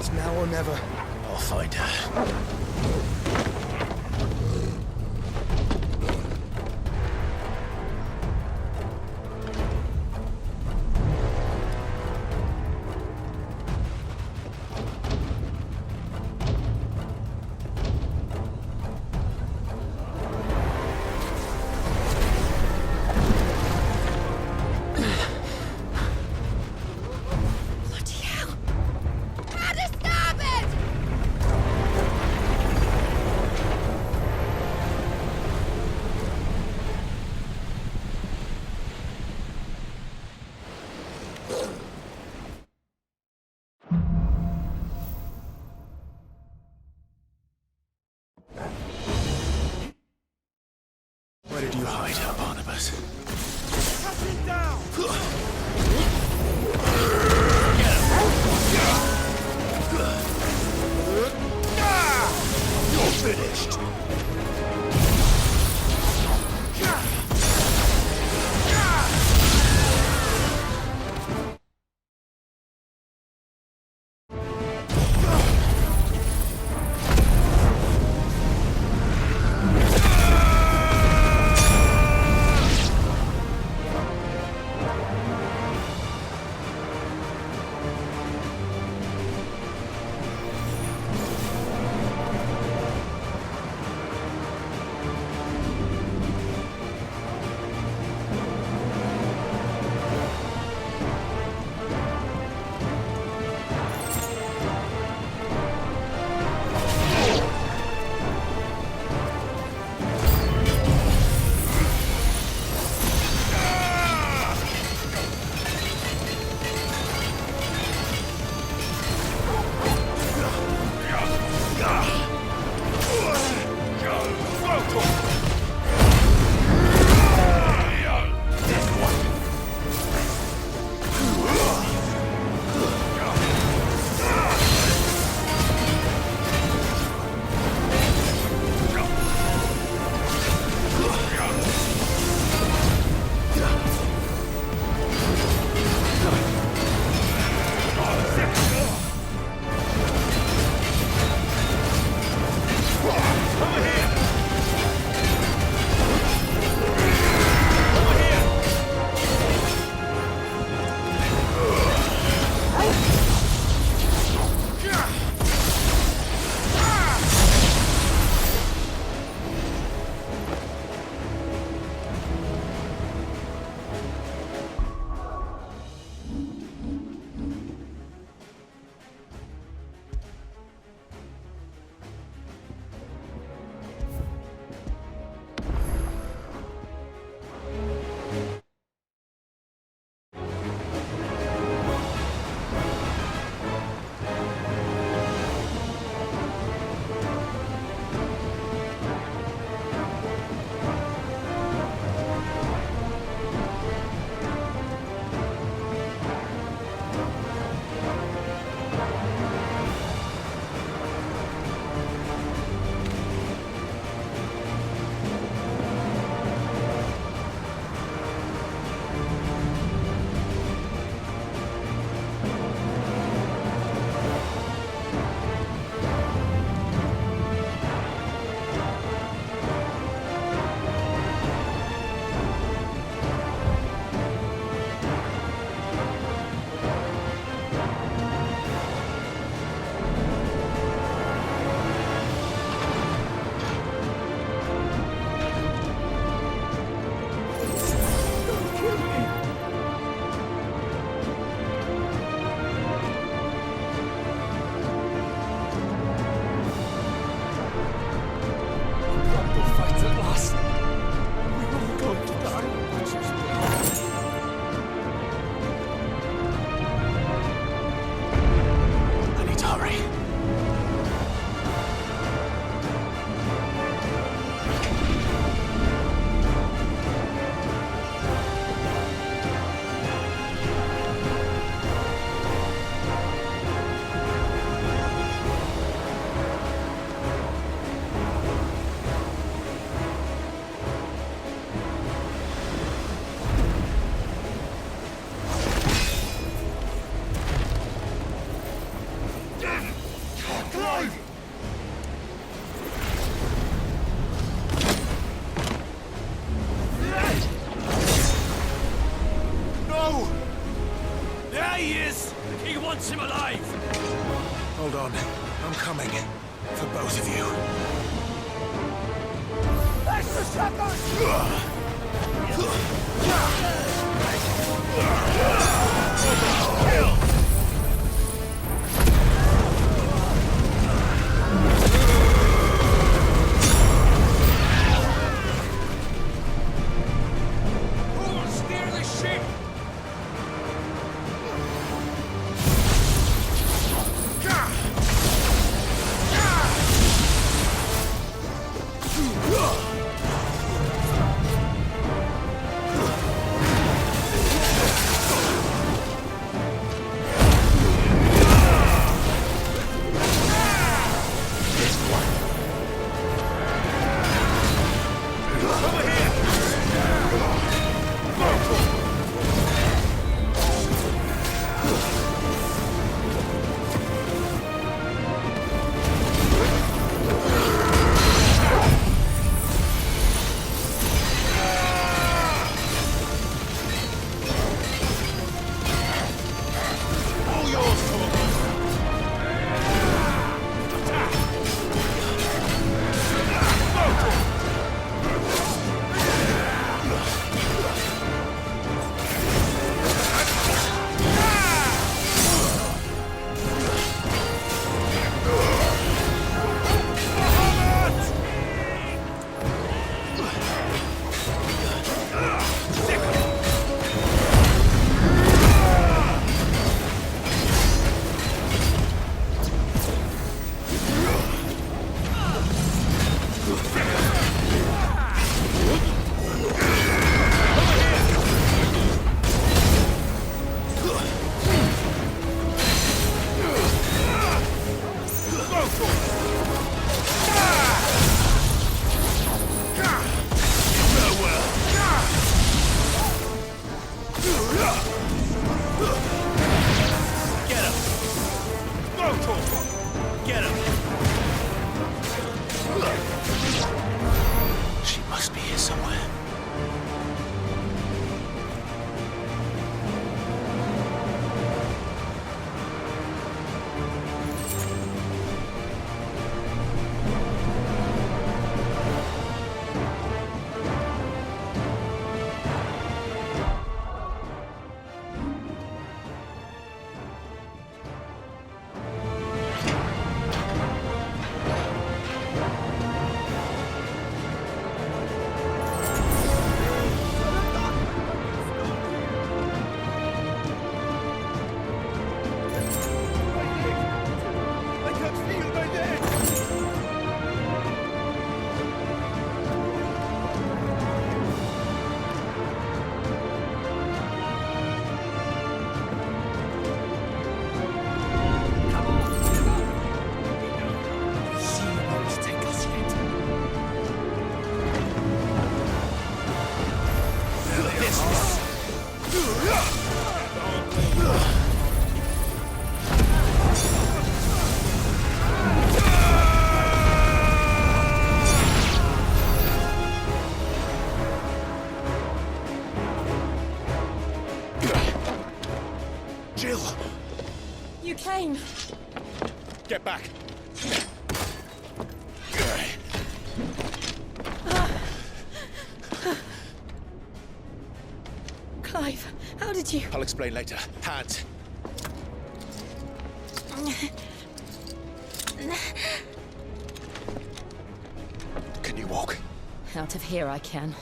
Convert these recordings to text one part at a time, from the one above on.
It's now or never. I'll find her. Bloody hell! How to stop it! He wants him alive! Hold on. I'm coming. For both of you. Extra shotgun! Get him! She must be here somewhere. You came. Get back. Clive, how did you... I'll explain later. Hands. Can you walk? Out of here I can.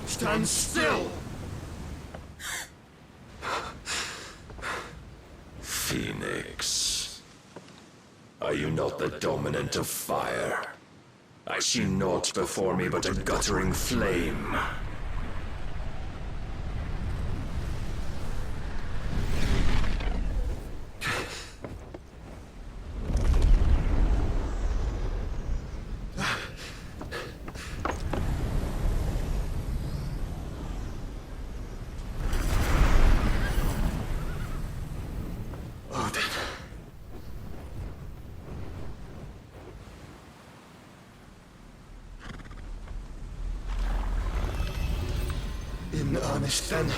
Stand still! Phoenix, are you not the dominant of fire? I see naught before me but a guttering flame. Odin. honest then.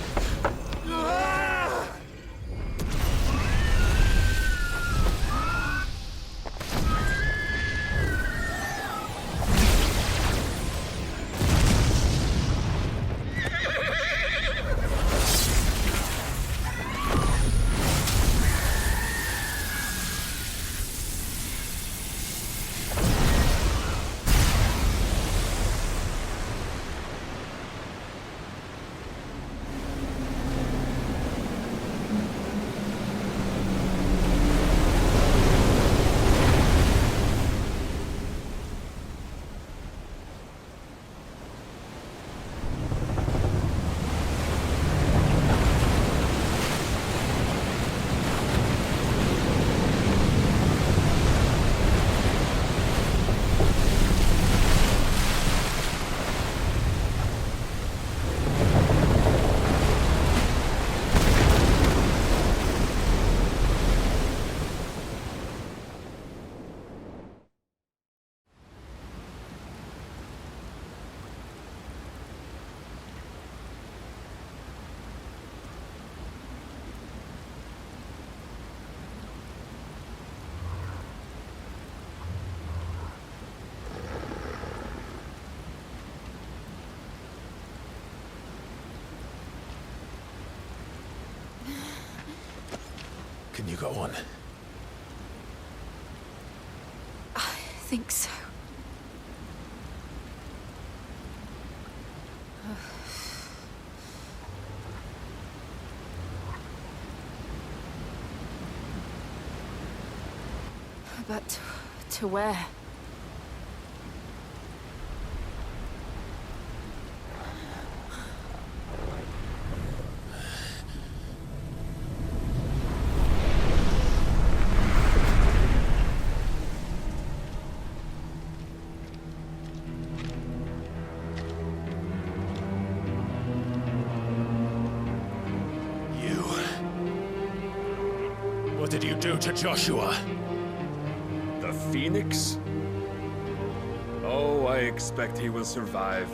Can you go on? I think so. But to where? What did you do to Joshua? The Phoenix? Oh, I expect he will survive.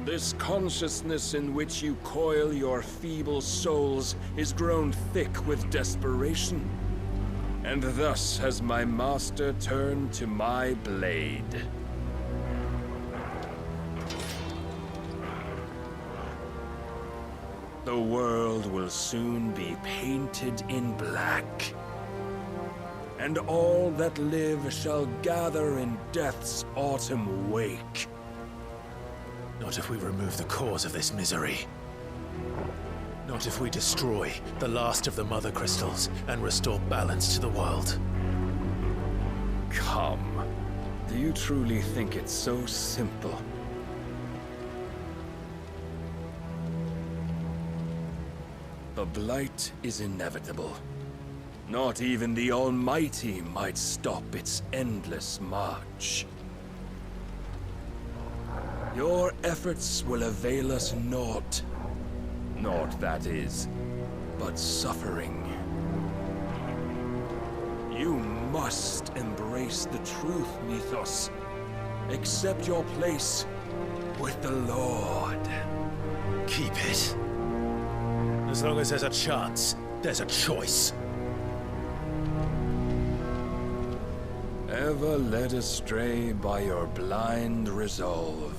This consciousness in which you coil your feeble souls is grown thick with desperation. And thus has my master turned to my blade. The world will soon be painted in black. And all that live shall gather in death's autumn wake. Not if we remove the cause of this misery. Not if we destroy the last of the Mother Crystals and restore balance to the world. Come. Do you truly think it's so simple? The blight is inevitable. Not even the Almighty might stop its endless march. Your efforts will avail us naught. Naught, that is, but suffering. You must embrace the truth, Mythos. Accept your place with the Lord. Keep it. As long as there's a chance, there's a choice. Ever led astray by your blind resolve.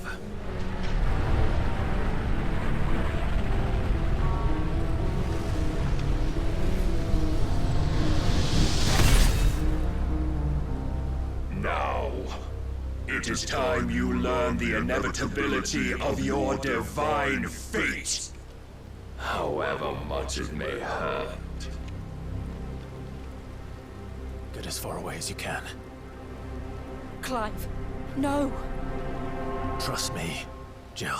Now, it is time you learn the inevitability of your divine fate. However much it may hurt. Get as far away as you can. Clive, no! Trust me, Jill.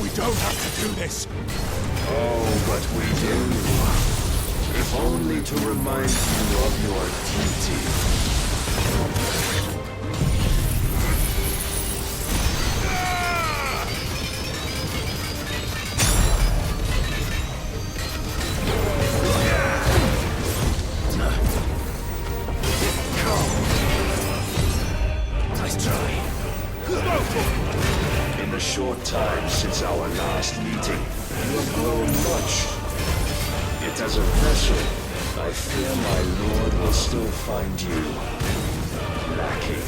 We don't have to do this! Oh, but we do. If only to remind you of your duty. the short time since our last meeting, you have grown much. Yet as a vessel, I fear my lord will still find you lacking.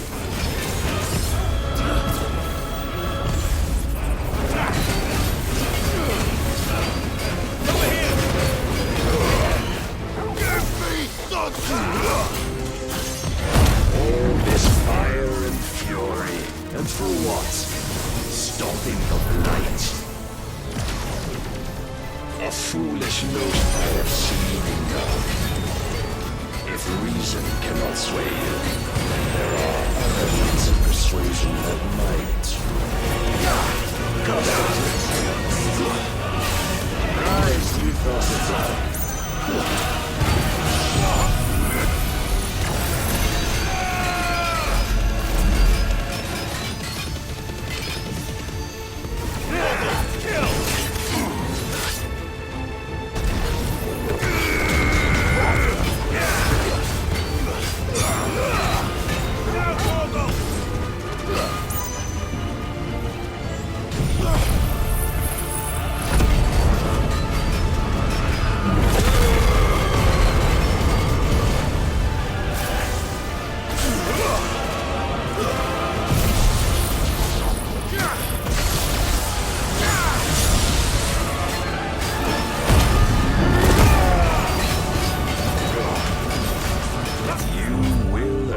All this fire and fury, and for what? Stopping the light. A foolish notion I have seen enough. If reason cannot sway you, there are other means of persuasion that might. Nice, you thought it out.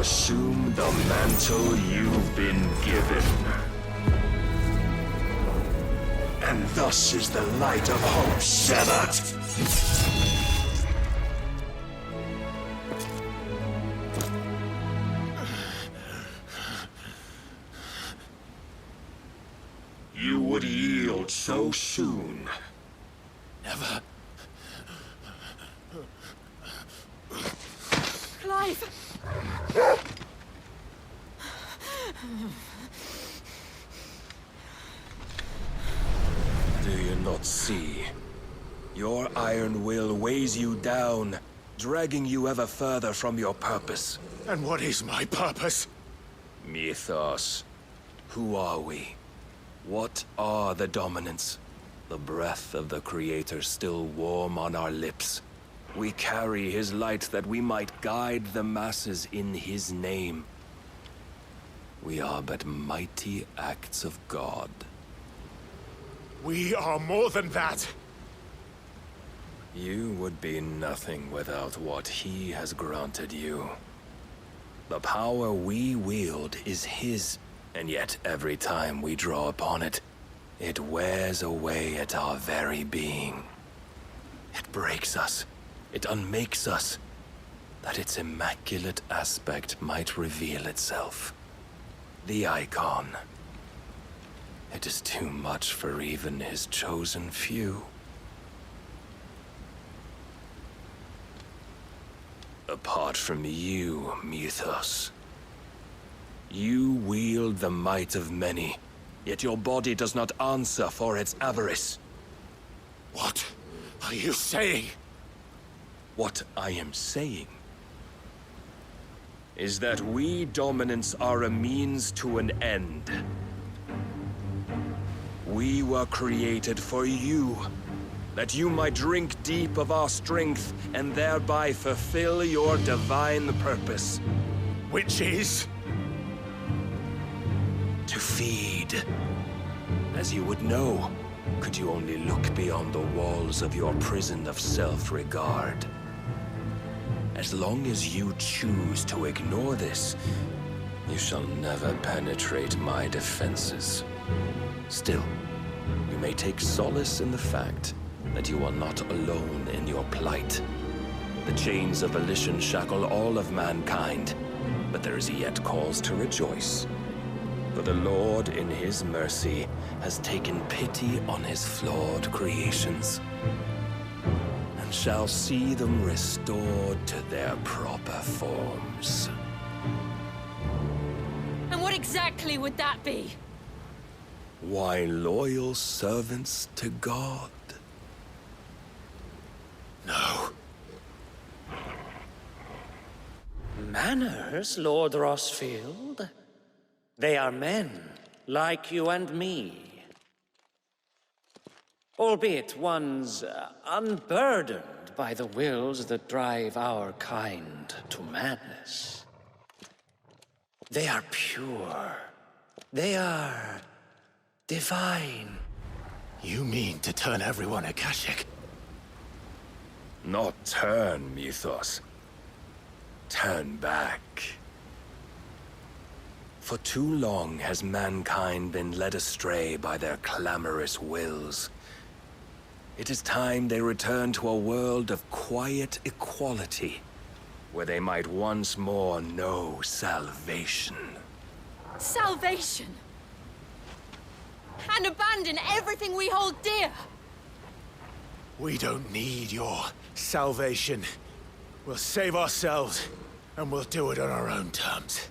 Assume the mantle you've been given. And thus is the light of hope severed. You would yield so soon. Never. Clive! Do you not see? Your iron will weighs you down, dragging you ever further from your purpose. And what is my purpose? Mythos. Who are we? What are the dominants? The breath of the Creator still warm on our lips. We carry his light that we might guide the masses in his name. We are but mighty acts of God. We are more than that. You would be nothing without what he has granted you. The power we wield is his, and yet every time we draw upon it, it wears away at our very being. It breaks us. It unmakes us, that its immaculate aspect might reveal itself. The Eikon. It is too much for even his chosen few. Apart from you, Mythos, you wield the might of many, yet your body does not answer for its avarice. What are you saying? What I am saying is that we dominants are a means to an end. We were created for you, that you might drink deep of our strength and thereby fulfill your divine purpose. Which is? To feed. As you would know, could you only look beyond the walls of your prison of self-regard. As long as you choose to ignore this, you shall never penetrate my defenses. Still, you may take solace in the fact that you are not alone in your plight. The chains of volition shackle all of mankind, but there is yet cause to rejoice. For the Lord, in his mercy, has taken pity on his flawed creations, and shall see them restored to their proper forms. And what exactly would that be? Why, loyal servants to God. No. Manners, Lord Rossfield? They are men, like you and me. albeit ones unburdened by the wills that drive our kind to madness. They are pure. They are divine. You mean to turn everyone Akashic? Not turn, Mythos. Turn back. For too long has mankind been led astray by their clamorous wills. It is time they return to a world of quiet equality, where they might once more know salvation. Salvation! And abandon everything we hold dear! We don't need your salvation. We'll save ourselves, and we'll do it on our own terms.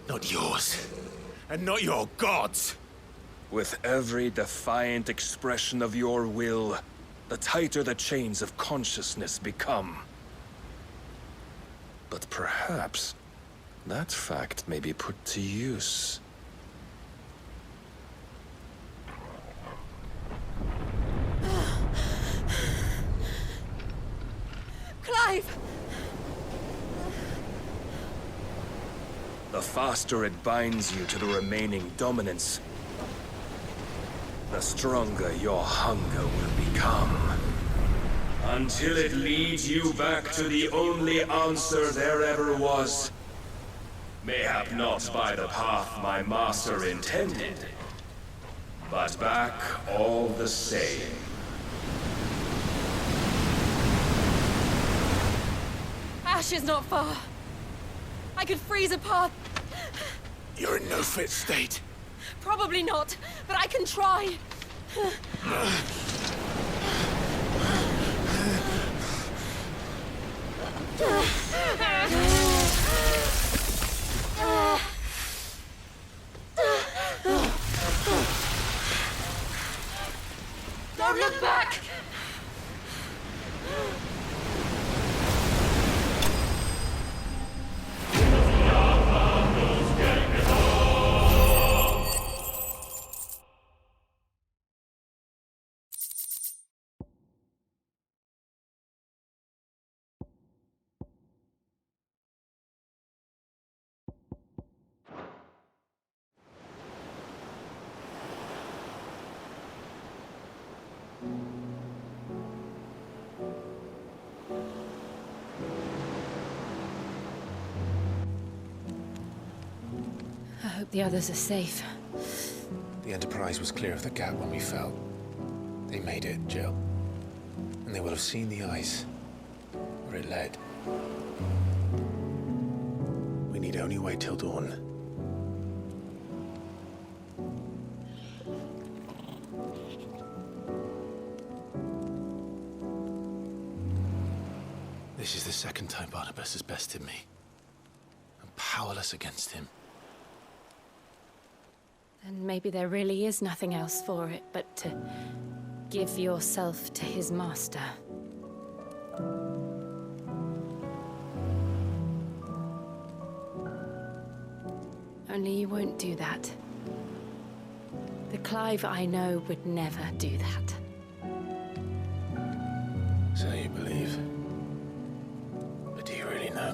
Not yours. And not your gods! With every defiant expression of your will, the tighter the chains of consciousness become. But perhaps that fact may be put to use. Clive! The faster it binds you to the remaining dominance, the stronger your hunger will become. Until it leads you back to the only answer there ever was. Mayhap not by the path my master intended, but back all the same. Ash is not far. I could freeze a path. You're in no fit state. Probably not, but I can try. Don't look back! I hope the others are safe. The Enterprise was clear of the gap when we fell. They made it, Jill. And they will have seen the ice, where it led. We need only wait till dawn. This is the second time Barnabas has bested me. I'm powerless against him. And maybe there really is nothing else for it but to give yourself to his master. Only you won't do that. The Clive I know would never do that. So you believe? But do you really know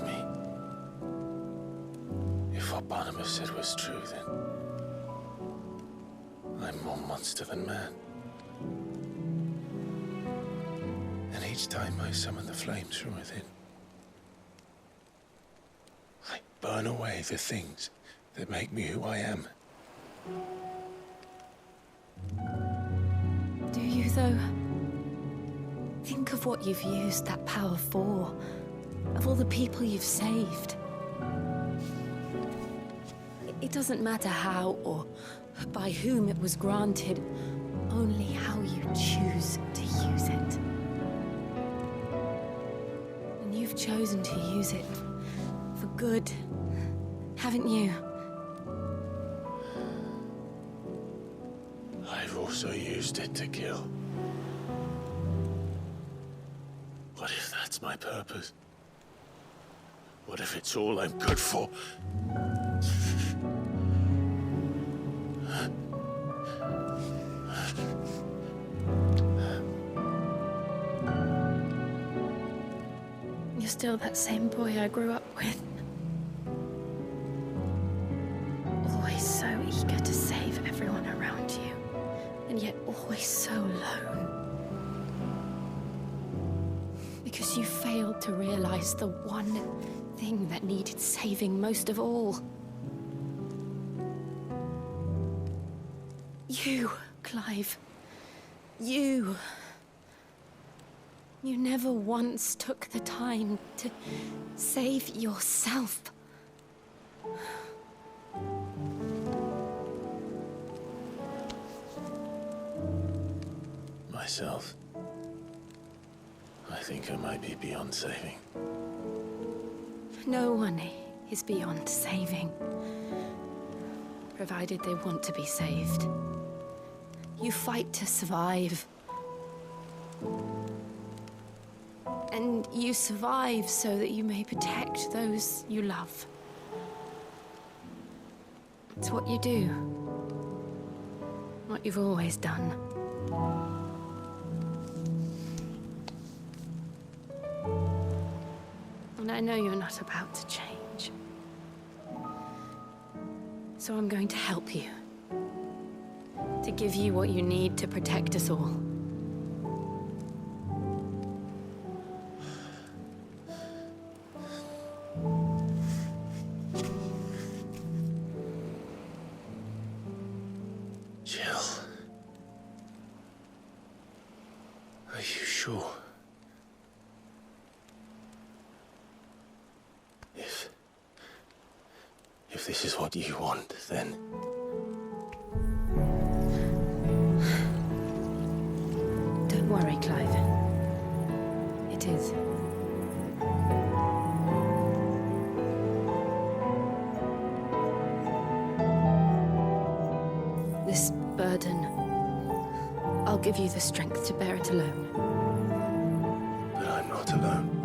me? If what Barnabas said was true, then I'm more monster than man. And each time I summon the flames from within, I burn away the things that make me who I am. Do you, though? Think of what you've used that power for. Of all the people you've saved. It doesn't matter how or by whom it was granted, only how you choose to use it. And you've chosen to use it for good, haven't you? I've also used it to kill. What if that's my purpose? What if it's all I'm good for? still that same boy I grew up with. Always so eager to save everyone around you, and yet always so alone. Because you failed to realize the one thing that needed saving most of all. You, Clive. You. You never once took the time to save yourself. Myself? I think I might be beyond saving. No one is beyond saving, provided they want to be saved. You fight to survive. And you survive so that you may protect those you love. It's what you do. What you've always done. And I know you're not about to change. So I'm going to help you. To give you what you need to protect us all. Jill. Are you sure? If this is what you want, then... Don't worry, Clive. It is. This burden, I'll give you the strength to bear it alone. But I'm not alone.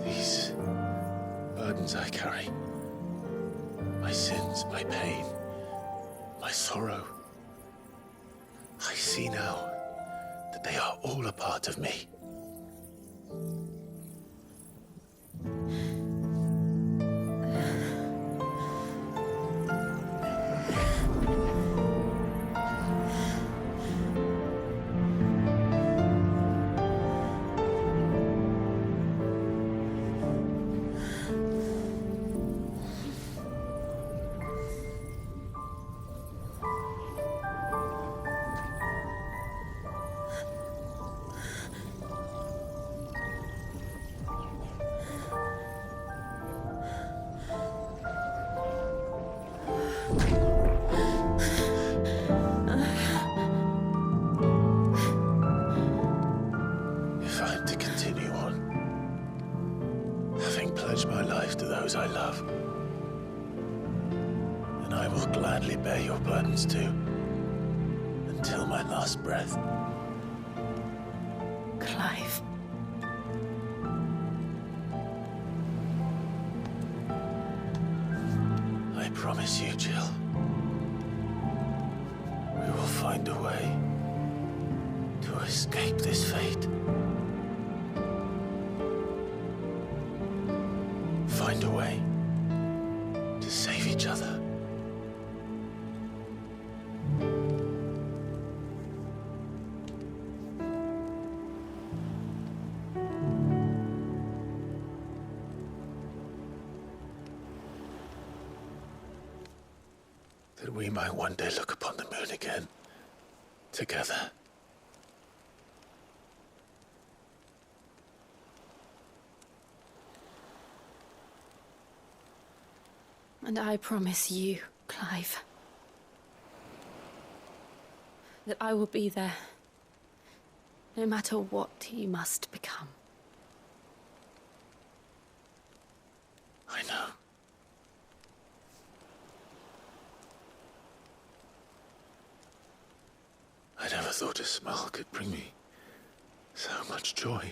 These burdens I carry, my sins, my pain, my sorrow, I see now that they are all a part of me. If I'm to continue on, having pledged my life to those I love, then I will gladly bear your burdens too, until my last breath. Clive. I promise you, Jill, we will find a way to escape this fate. Find a way to save each other. That we might one day look upon the moon again, together. And I promise you, Clive, that I will be there, no matter what you must become. I know. I never thought a smile could bring me so much joy.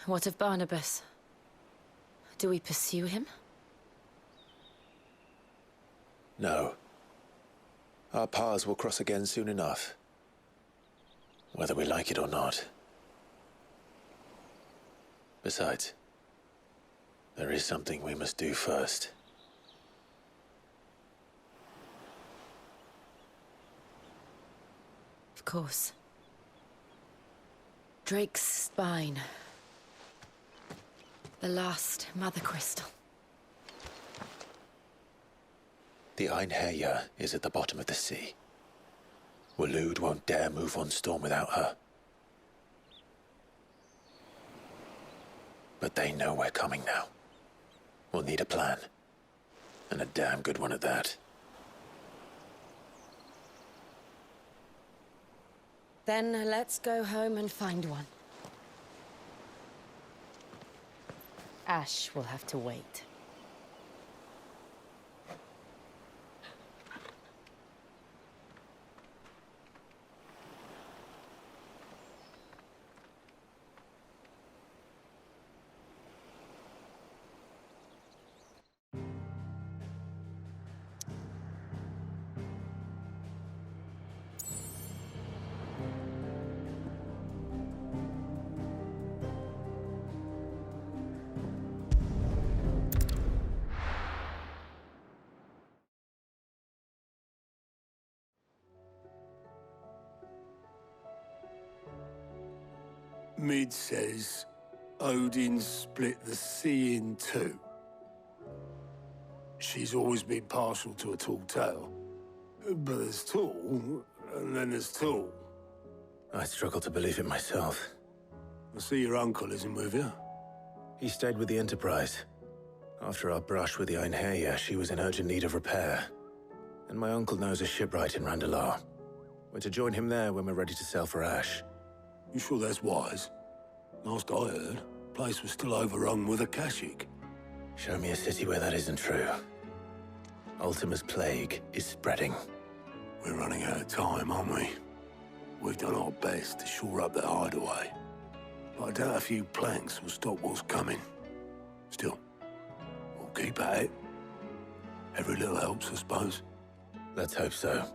What of Barnabas? Do we pursue him? No. Our paths will cross again soon enough. Whether we like it or not. Besides, there is something we must do first. Of course. Drake's spine. The last Mother Crystal. The Einherjar is at the bottom of the sea. Waloed won't dare move on Storm without her. But they know we're coming now. We'll need a plan. And a damn good one at that. Then let's go home and find one. Ash will have to wait. Mid says Odin split the sea in two. She's always been partial to a tall tale. But there's tall, and then there's tall. I struggle to believe it myself. I see your uncle isn't with you. He stayed with the Enterprise. After our brush with the Einherjar, she was in urgent need of repair. And my uncle knows a shipwright in Randalar. We're to join him there when we're ready to sail for Ash. You sure that's wise? Last I heard, the place was still overrun with Akashic. Show me a city where that isn't true. Ultima's plague is spreading. We're running out of time, aren't we? We've done our best to shore up that hideaway. But I doubt a few planks will stop what's coming. Still, we'll keep at it. Every little helps, I suppose. Let's hope so.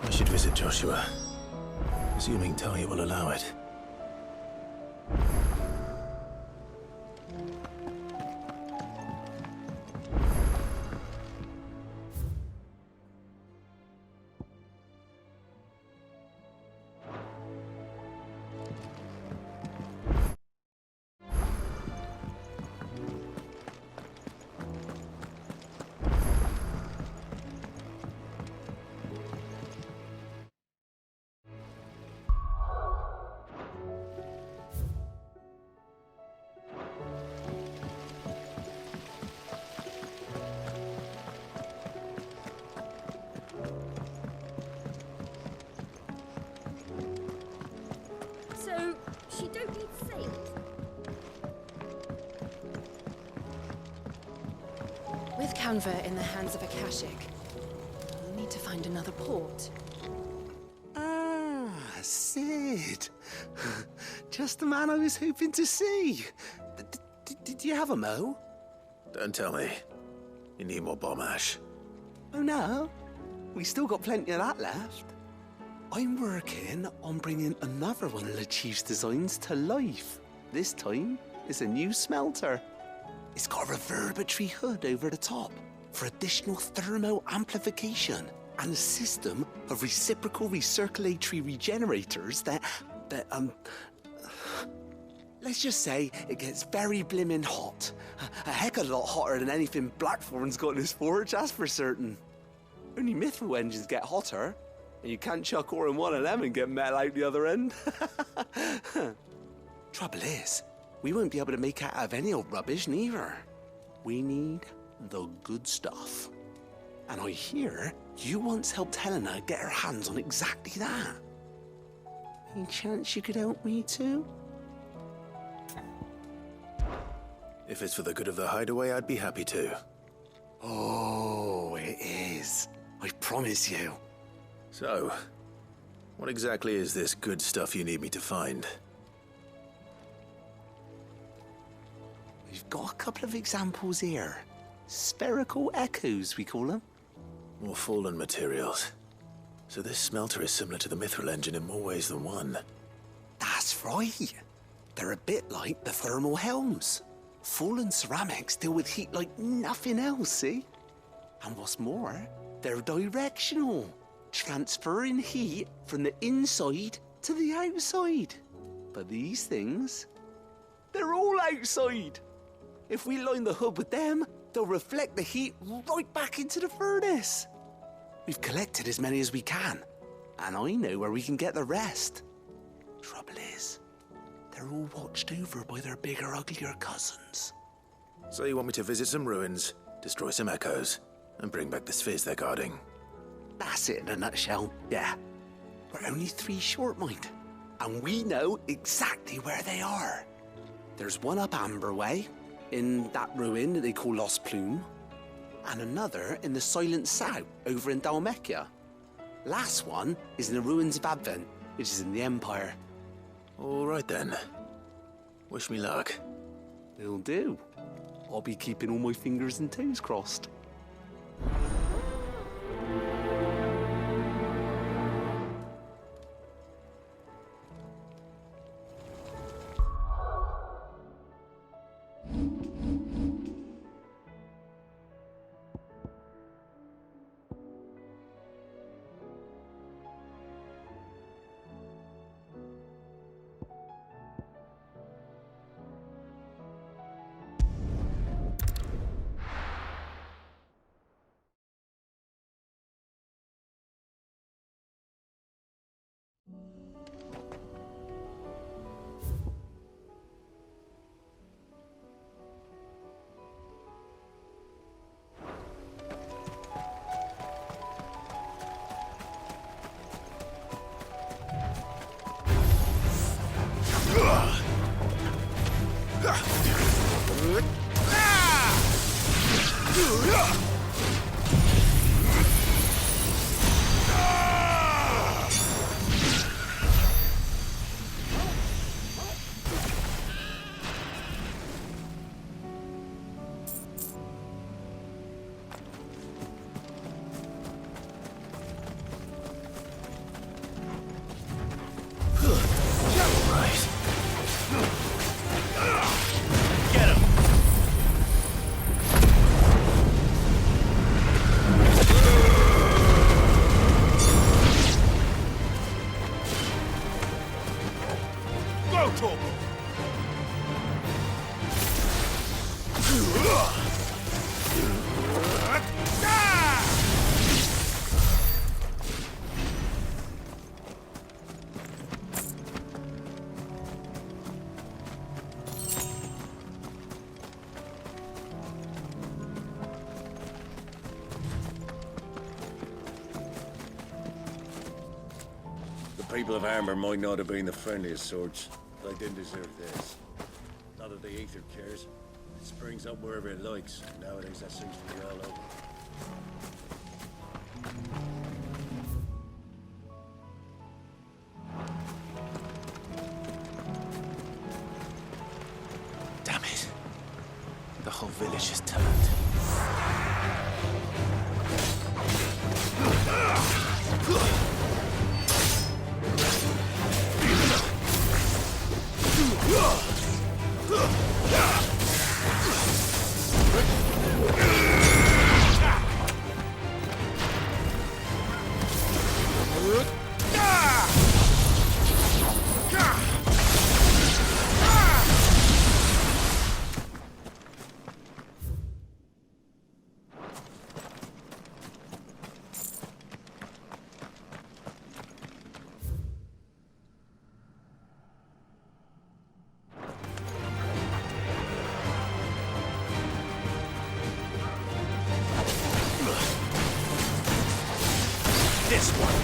I should visit Joshua, assuming Talia will allow it. So, she don't need saved? With Canva in the hands of Akashic, we'll need to find another port. Ah, Sid. Just the man I was hoping to see. Did you have a mo? Don't tell me. You need more bomb ash. Oh no, we still got plenty of that left. I'm working on bringing another one of the Chief's designs to life. This time, it's a new smelter. It's got a reverberatory hood over the top for additional thermo amplification and a system of reciprocal recirculatory regenerators that let's just say it gets very blimmin' hot. A heck of a lot hotter than anything Blackthorn's got in his forge, that's for certain. Only mithril engines get hotter. You can't chuck ore in one of them and get metal out the other end. Trouble is, we won't be able to make out of any old rubbish neither. We need the good stuff. And I hear you once helped Helena get her hands on exactly that. Any chance you could help me too? If it's for the good of the hideaway, I'd be happy to. Oh, it is. I promise you. So, what exactly is this good stuff you need me to find? We've got a couple of examples here. Spherical echoes, we call them. More fallen materials. So this smelter is similar to the mithril engine in more ways than one. That's right. They're a bit like the thermal helms. Fallen ceramics deal with heat like nothing else, see? And what's more, they're directional, transferring heat from the inside to the outside. But these things, they're all outside. If we line the hub with them, they'll reflect the heat right back into the furnace. We've collected as many as we can, and I know where we can get the rest. Trouble is, they're all watched over by their bigger, uglier cousins. So you want me to visit some ruins, destroy some echoes, and bring back the spheres they're guarding? That's it in a nutshell, yeah. We're only 3 short, mind, and we know exactly where they are. There's one up Amber Way, in that ruin that they call Lost Plume, and another in the Silent South, over in Dalmekia. Last one is in the ruins of Advent, which is in the Empire. All right then. Wish me luck. Will do. I'll be keeping all my fingers and toes crossed. The people of Amber might not have been the friendliest sorts, but they didn't deserve this. Not that the Aether cares. It springs up wherever it likes. Nowadays, that seems to be all over. Damn it. The whole village is turned. this one.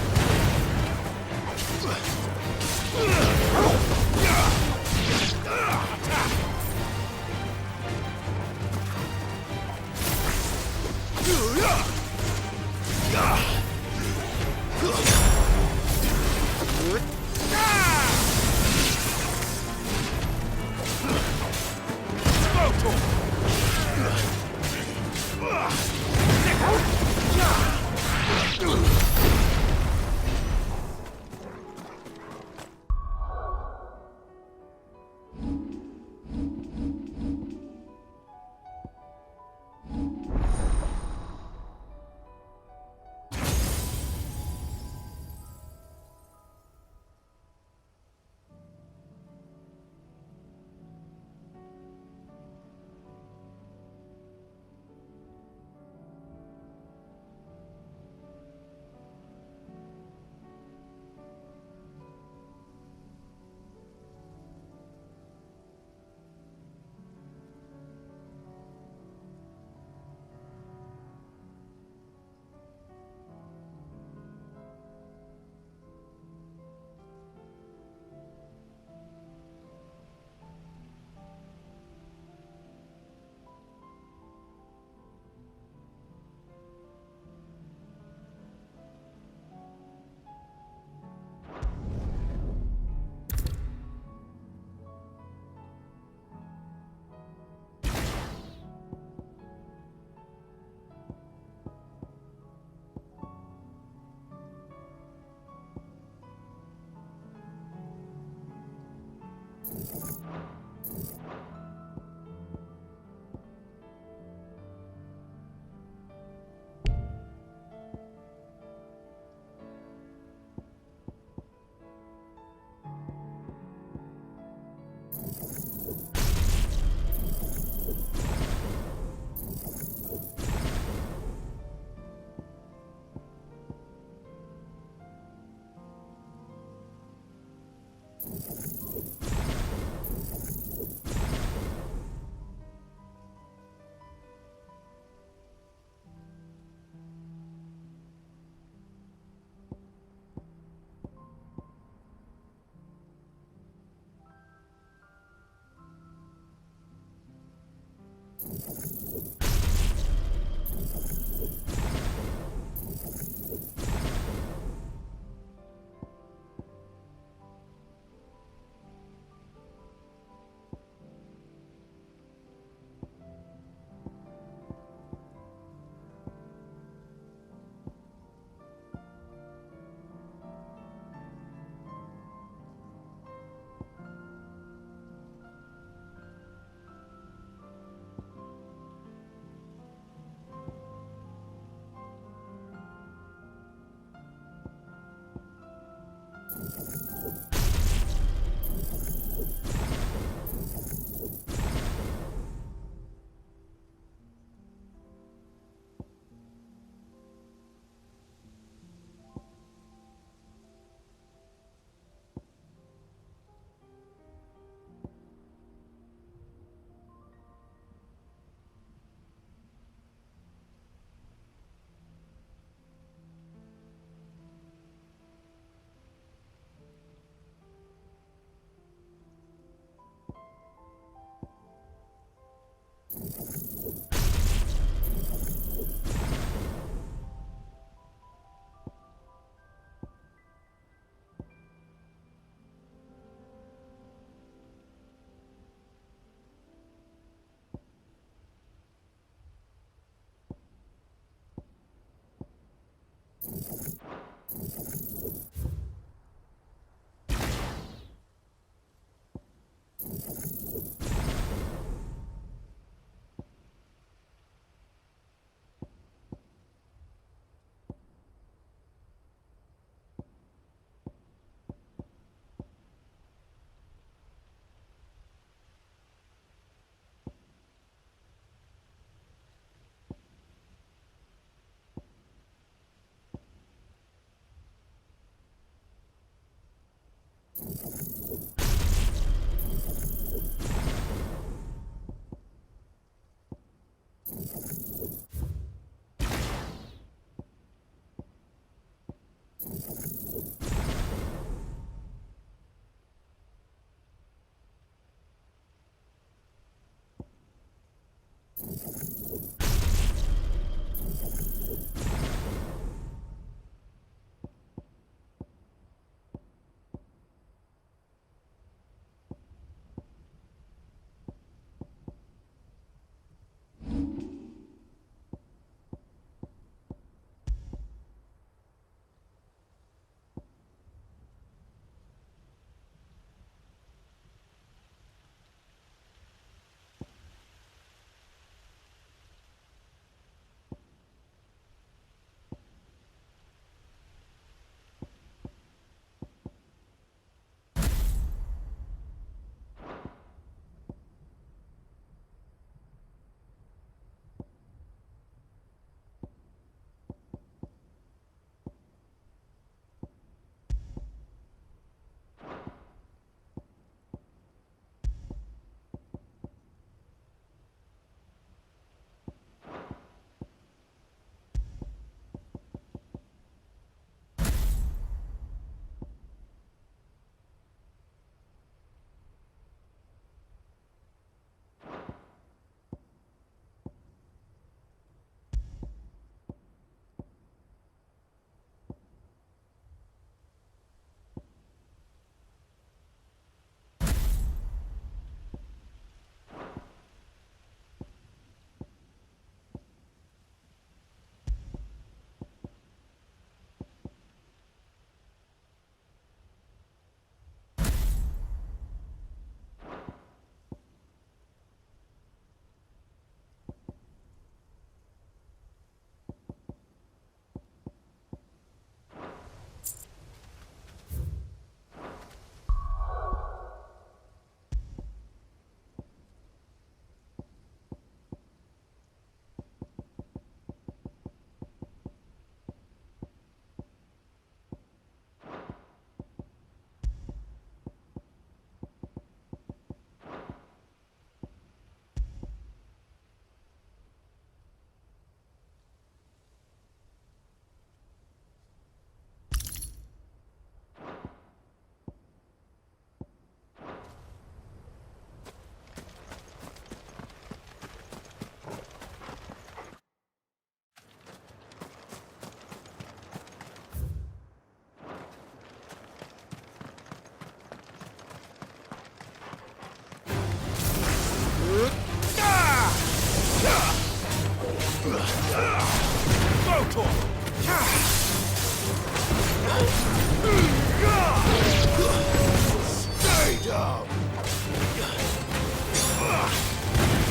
Stay down!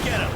Get him!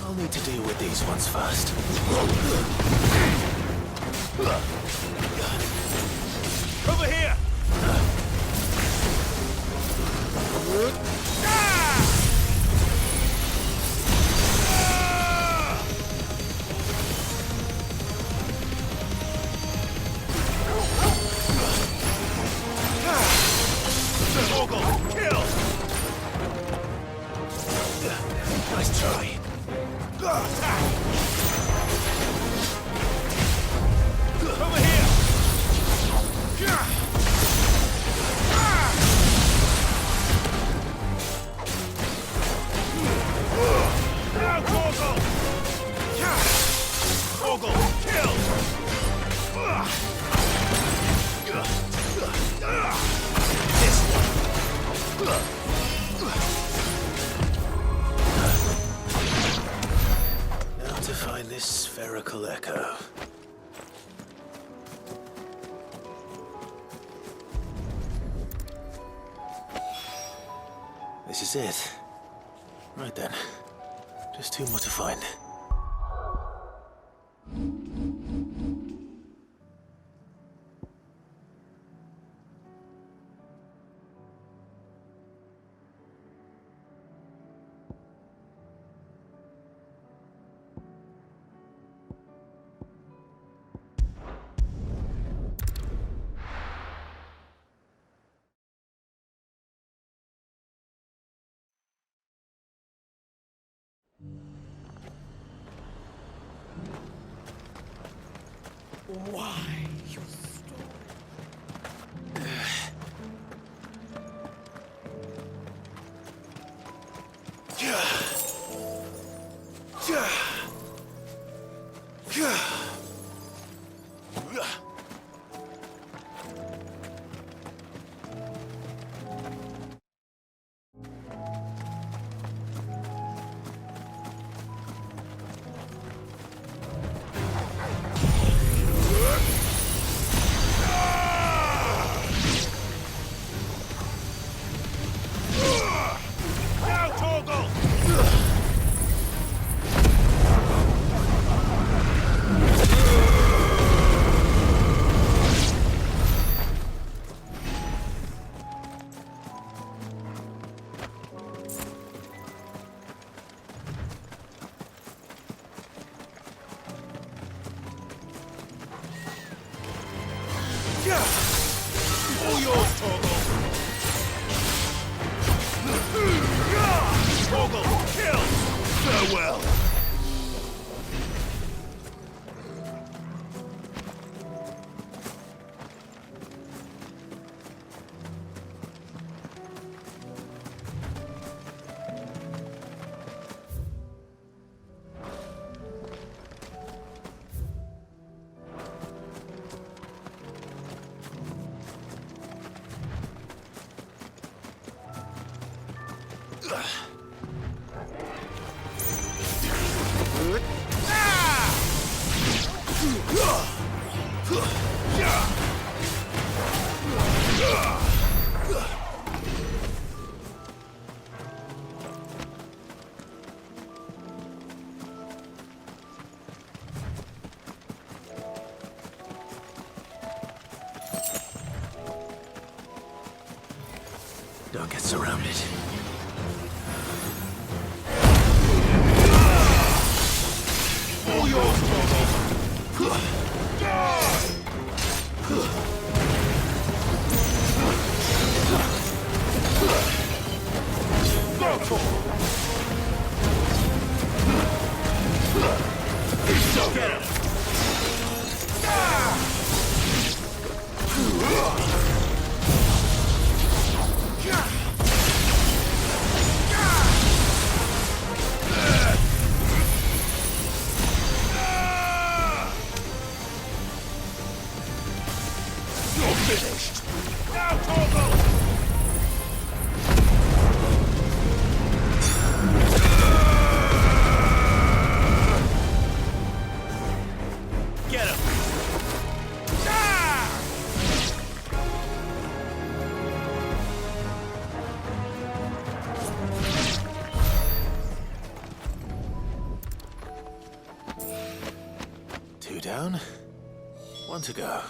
I'll need to deal with these ones first. Over here! Kill! Nice try. Over here! Now, Torgal! Torgal, kill! This one. Now to find this spherical echo. This is it. Right then. Just two more to find. Why? You All yours, Torgal! Torgal, kill! Farewell! Don't get surrounded. All yours, Torgal. Get him! You're finished! Now, Torgal! Get him! Two down, one to go.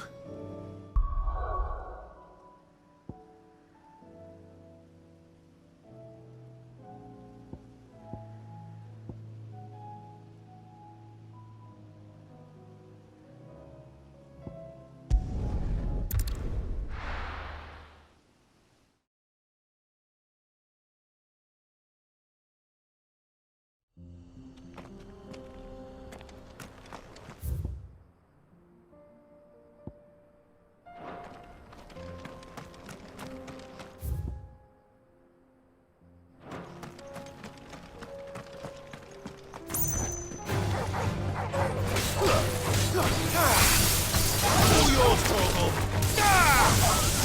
All yours, Torgal!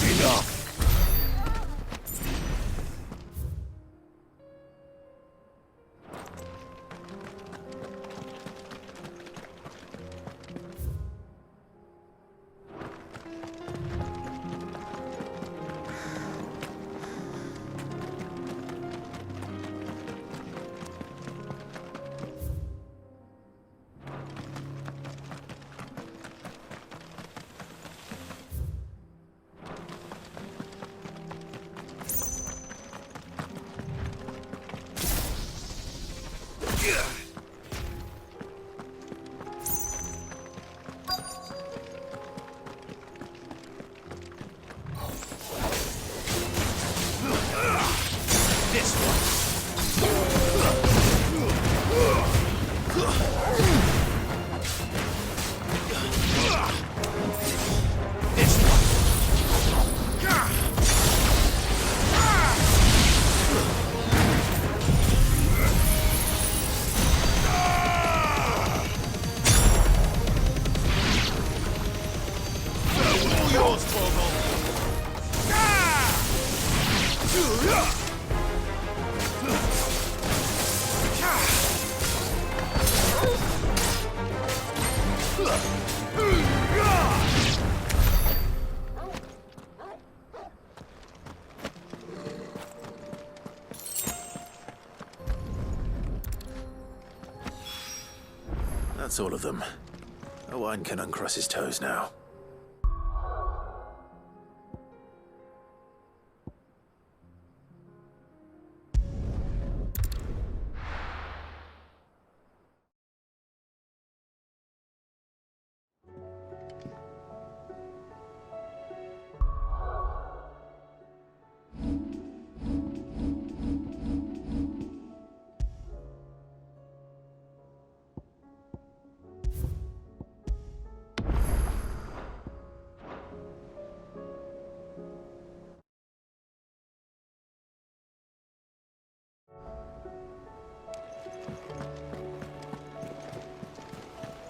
Enough! This one! This all yours, Torgal! That's all of them. Owen can uncross his toes now.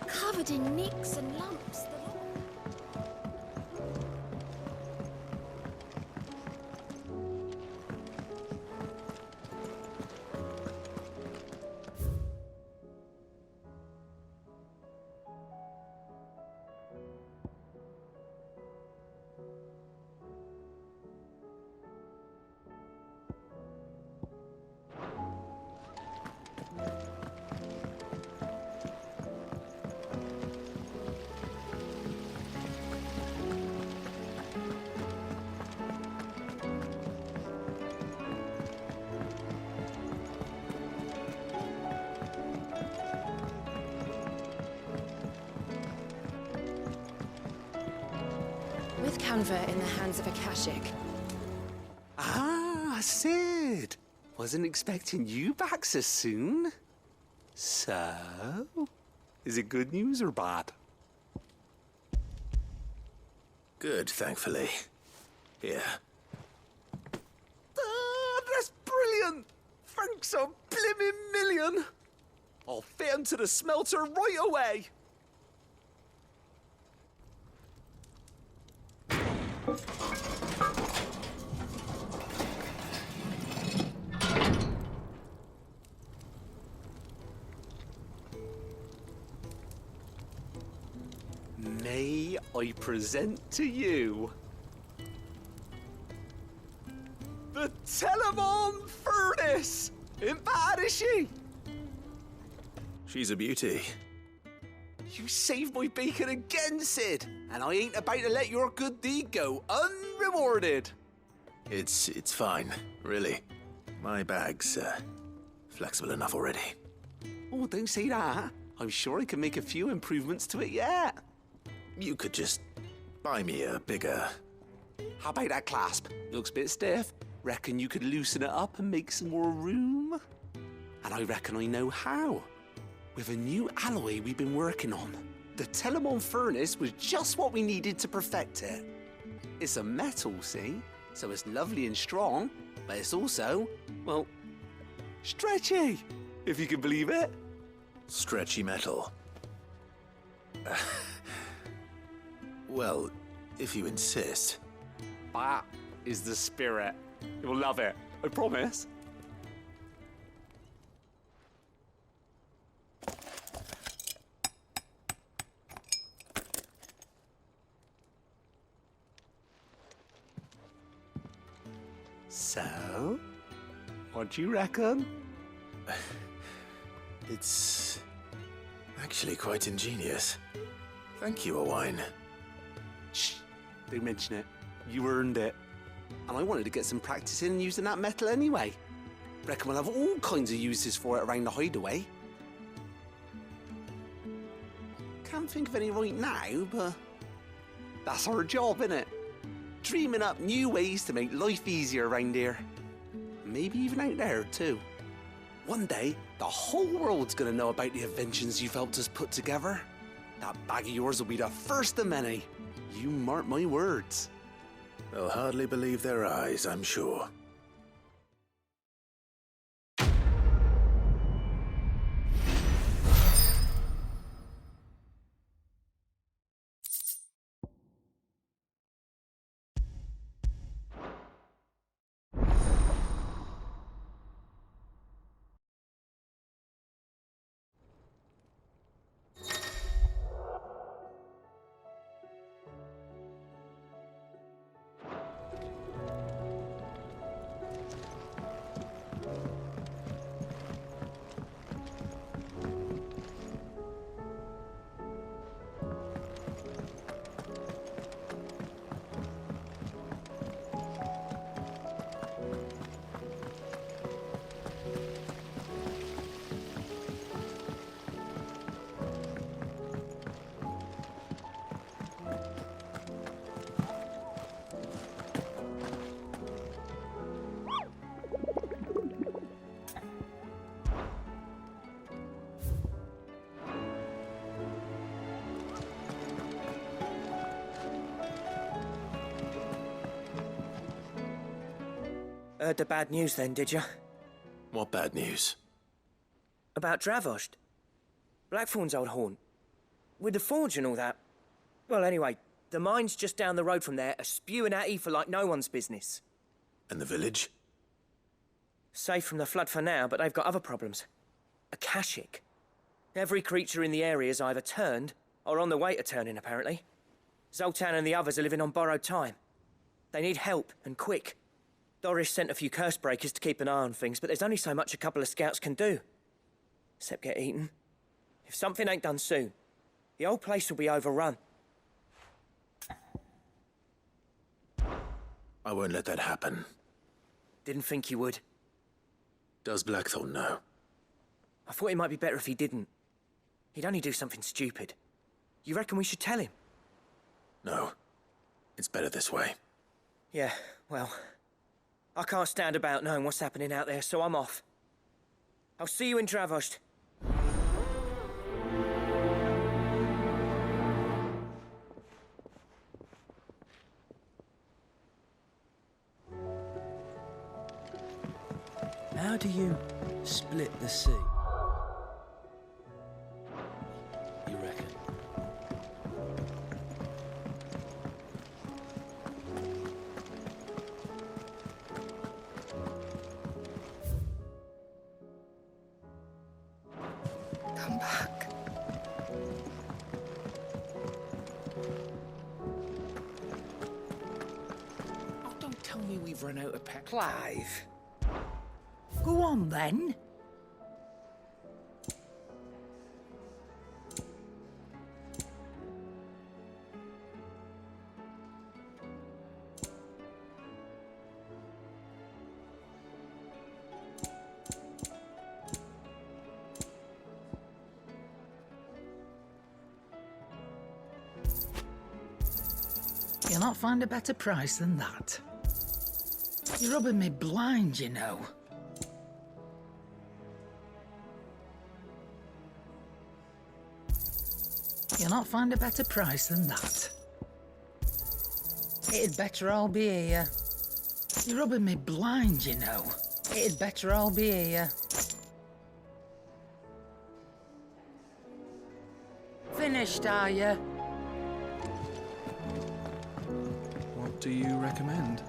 Covered in nicks and lumps. canva in the hands of a Kashik. Ah, Sid. Wasn't expecting you back so soon. So, is it good news or bad? Good, thankfully. Here. Ah, that's brilliant! Thanks a blimmin' million! I'll fit him to the smelter right away! May I present to you the Telemon Furnace! Ain't bad, is she? She's a beauty. You saved my bacon again, Sid, and I ain't about to let your good deed go unrewarded. It's fine, really. My bag's flexible enough already. Oh, don't say that. I'm sure I can make a few improvements to it yet. You could just buy me a bigger... How about that clasp? Looks a bit stiff. Reckon you could loosen it up and make some more room? And I reckon I know how. With a new alloy we've been working on. The Telemon Furnace was just what we needed to perfect it. It's a metal, see? So it's lovely and strong, but it's also, well, stretchy, if you can believe it. Stretchy metal. Well, if you insist. That is the spirit. You'll love it, I promise. So, what do you reckon? It's actually quite ingenious. Thank you, Owein. Shh, don't mention it. You earned it. And I wanted to get some practice in using that metal anyway. Reckon we'll have all kinds of uses for it around the hideaway. Can't think of any right now, but that's our job, innit? Dreaming up new ways to make life easier around here. Maybe even out there, too. One day, the whole world's gonna know about the inventions you've helped us put together. That bag of yours will be the first of many. You mark my words. They'll hardly believe their eyes, I'm sure. Heard the bad news then, did you? What bad news? About Dravost. Blackthorn's old haunt. With the forge and all that. Well, anyway, the mine's just down the road from there are spewing out ether like no one's business. And the village? Safe from the flood for now, but they've got other problems. A Kashik. Every creature in the area's either turned or on the way to turning, apparently. Zoltan and the others are living on borrowed time. They need help, and quick. Doris sent a few curse breakers to keep an eye on things, but there's only so much a couple of scouts can do. Except get eaten. If something ain't done soon, the whole place will be overrun. I won't let that happen. Didn't think you would. Does Blackthorn know? I thought it might be better if he didn't. He'd only do something stupid. You reckon we should tell him? No. It's better this way. Yeah, well, I can't stand about knowing what's happening out there, so I'm off. I'll see you in Travost. How do you split the sea? You reckon? Come back. Oh, don't tell me we've run out of pep. Clive. Go on, then. You'll not find a better price than that. You're rubbing me blind, you know. You'll not find a better price than that. It'd better all be here. You're rubbing me blind, you know. It'd better all be here. Finished, are you? What do you recommend?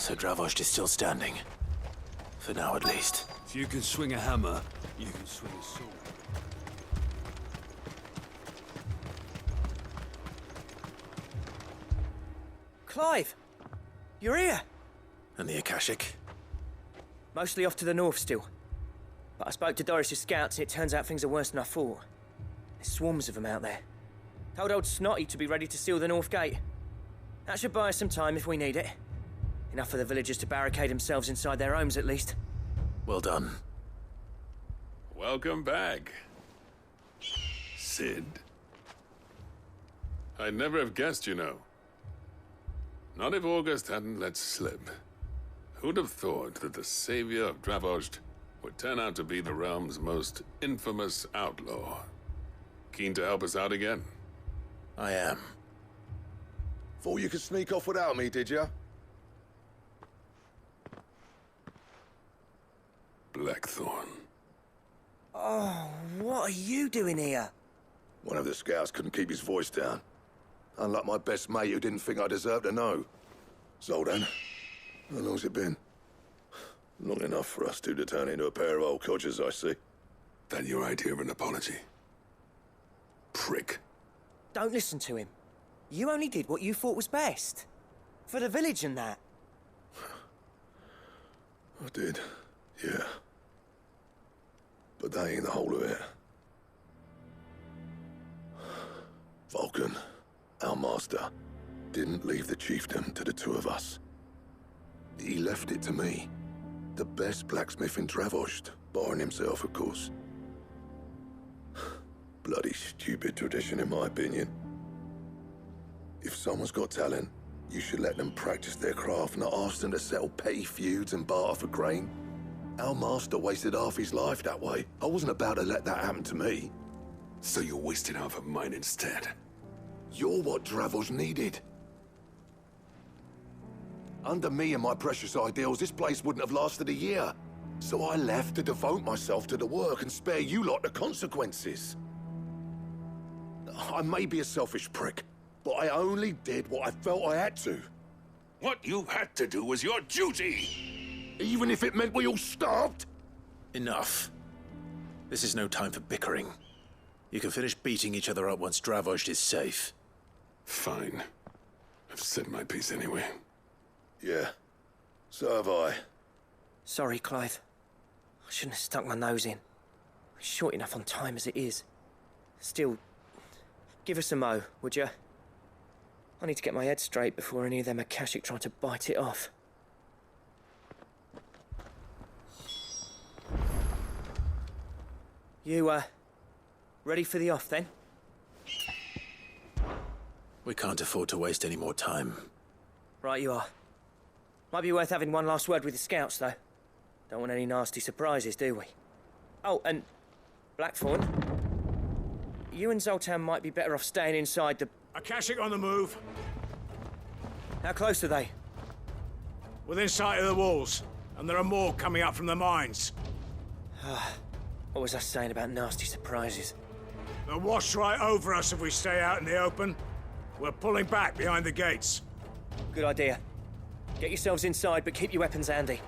So Dravost is still standing. For now, at least. If you can swing a hammer, you can swing a sword. Clive! You're here! And the Akashic? Mostly off to the north still. But I spoke to Doris's scouts and it turns out things are worse than I thought. There's swarms of them out there. Told old Snotty to be ready to seal the north gate. That should buy us some time if we need it. Enough for the villagers to barricade themselves inside their homes at least. Well done. Welcome back, Sid. I'd never have guessed, you know. Not if August hadn't let slip. Who'd have thought that the savior of Dravost would turn out to be the realm's most infamous outlaw? Keen to help us out again? I am. Thought you could sneak off without me, did ya? Blackthorn. Oh, what are you doing here? One of the scouts couldn't keep his voice down. Unlike my best mate who didn't think I deserved to know. Zoltan, how long's it been? Long enough for us two to turn into a pair of old codgers, I see. That your idea of an apology? Prick. Don't listen to him. You only did what you thought was best. For the village and that. I did, yeah. But that ain't the whole of it. Vulcan, our master, didn't leave the chiefdom to the two of us. He left it to me, the best blacksmith in Dravost, barring himself, of course. Bloody stupid tradition, in my opinion. If someone's got talent, you should let them practice their craft, not ask them to settle petty feuds and barter for grain. Our master wasted half his life that way. I wasn't about to let that happen to me. So you wasted half of mine instead. You're what Dravos needed. Under me and my precious ideals, this place wouldn't have lasted a year. So I left to devote myself to the work and spare you lot the consequences. I may be a selfish prick, but I only did what I felt I had to. What you had to do was your duty! Even if it meant we all starved? Enough. This is no time for bickering. You can finish beating each other up once Dravoj is safe. Fine. I've said my piece anyway. Yeah, so have I. Sorry, Clive. I shouldn't have stuck my nose in. We're short enough on time as it is. Still, give us a mo, would you? I need to get my head straight before any of them Akashic try to bite it off. You, ready for the off, then? We can't afford to waste any more time. Right you are. Might be worth having one last word with the scouts, though. Don't want any nasty surprises, do we? Oh, and Blackthorn, you and Zoltan might be better off staying inside the... Akashic on the move. How close are they? Within sight of the walls, and there are more coming up from the mines. What was I saying about nasty surprises? They'll wash right over us if we stay out in the open. We're pulling back behind the gates. Good idea. Get yourselves inside, but keep your weapons handy.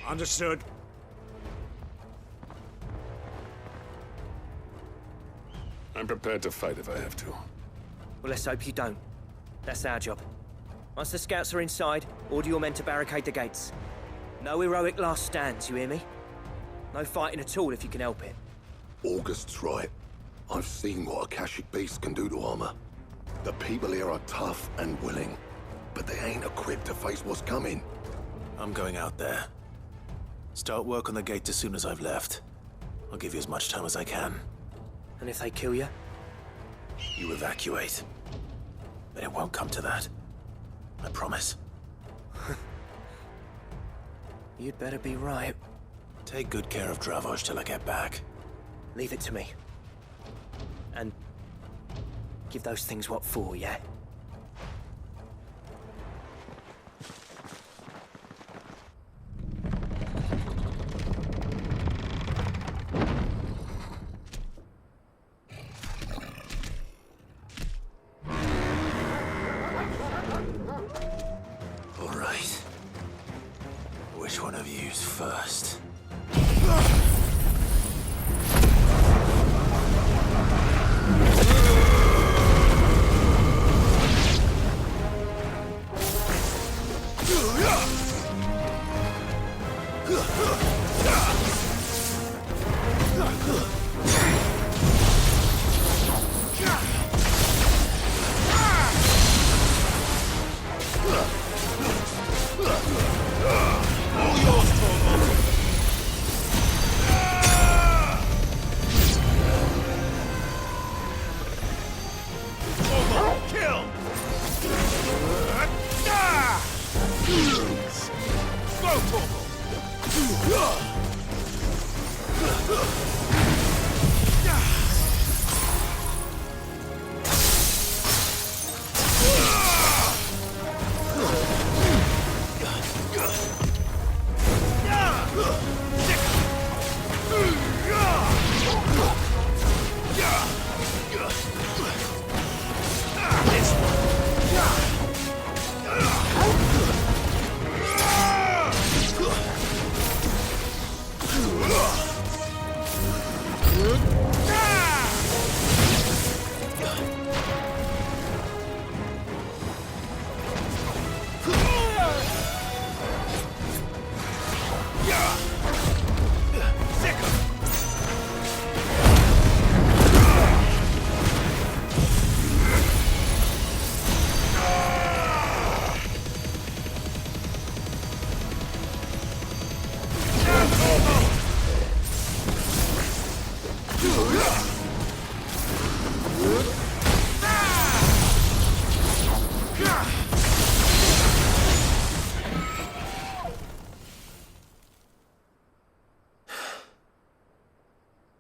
Understood. I'm prepared to fight if I have to. Well, let's hope you don't. That's our job. Once the scouts are inside, order your men to barricade the gates. No heroic last stands, you hear me? No fighting at all if you can help it. August's right. I've seen what Akashic beasts can do to armor. The people here are tough and willing, but they ain't equipped to face what's coming. I'm going out there. Start work on the gate as soon as I've left. I'll give you as much time as I can. And if they kill you? You evacuate. But it won't come to that. I promise. You'd better be right. Take good care of Dravoj till I get back. Leave it to me. And give those things what for, yeah? All right. Which one of you's first?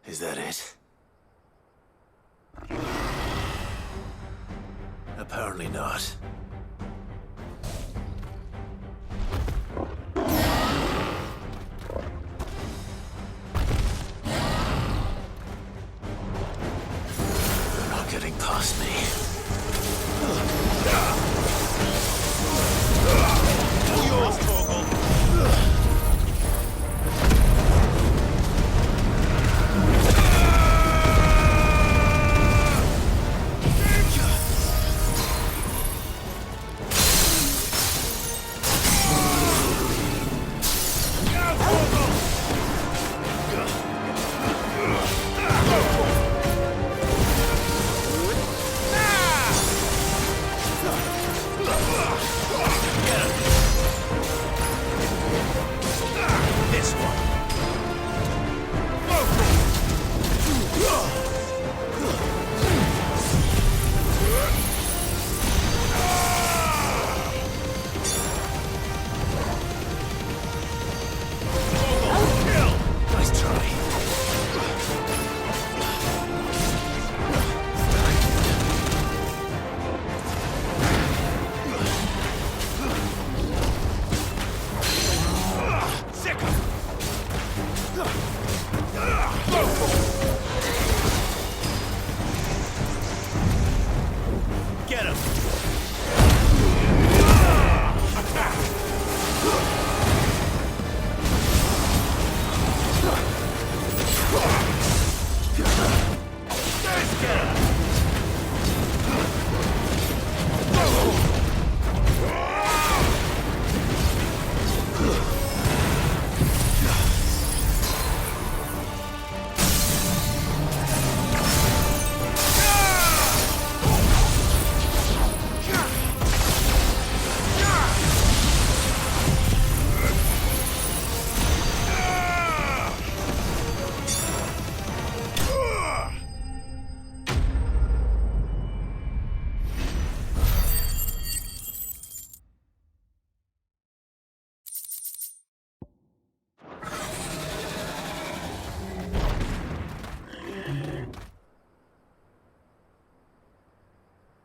Is that it? Apparently not. They're not getting past me. All yours, Torgal.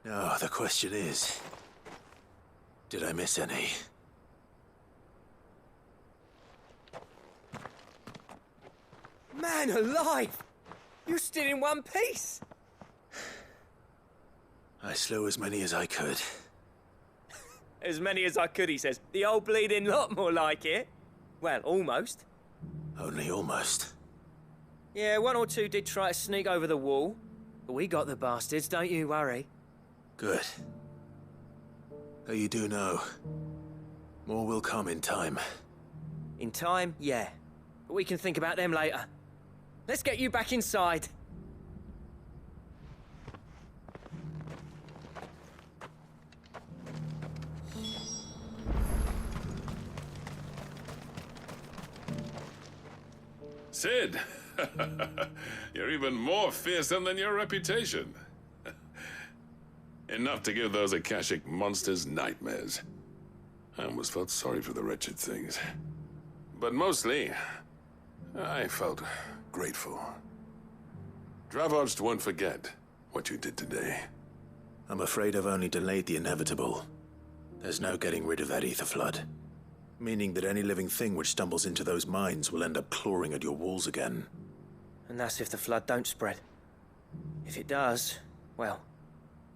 Now, the question is, did I miss any? Man alive! You're still in one piece! I slew as many as I could. As many as I could, he says. The old bleeding lot, more like it. Well, almost. Only almost. Yeah, one or two did try to sneak over the wall. But we got the bastards, don't you worry. Good. Though you do know, more will come in time. In time, yeah. But we can think about them later. Let's get you back inside. Sid! You're even more fearsome than your reputation. Enough to give those Akashic monsters nightmares. I almost felt sorry for the wretched things. But mostly, I felt grateful. Dravoged won't forget what you did today. I'm afraid I've only delayed the inevitable. There's no getting rid of that ether flood. Meaning that any living thing which stumbles into those mines will end up clawing at your walls again. And that's if the flood don't spread. If it does, well,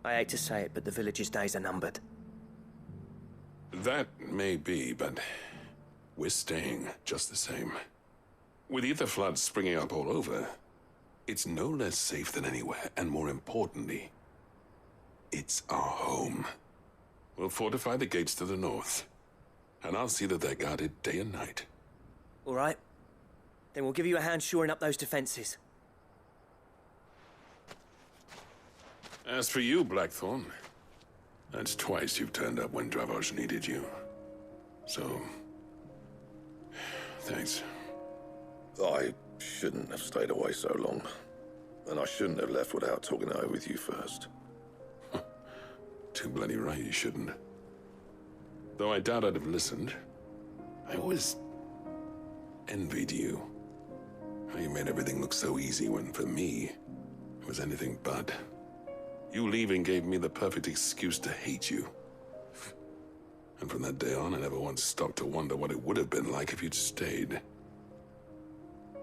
I hate to say it, but the village's days are numbered. That may be, but we're staying just the same. With ether floods springing up all over, it's no less safe than anywhere, and more importantly, it's our home. We'll fortify the gates to the north, and I'll see that they're guarded day and night. All right. Then we'll give you a hand shoring up those defenses. As for you, Blackthorn, that's twice you've turned up when Dravos needed you. So, thanks. I shouldn't have stayed away so long. And I shouldn't have left without talking it over with you first. Too bloody right you shouldn't. Though I doubt I'd have listened. I always envied you. How you made everything look so easy when, for me, it was anything but. You leaving gave me the perfect excuse to hate you. And from that day on, I never once stopped to wonder what it would have been like if you'd stayed.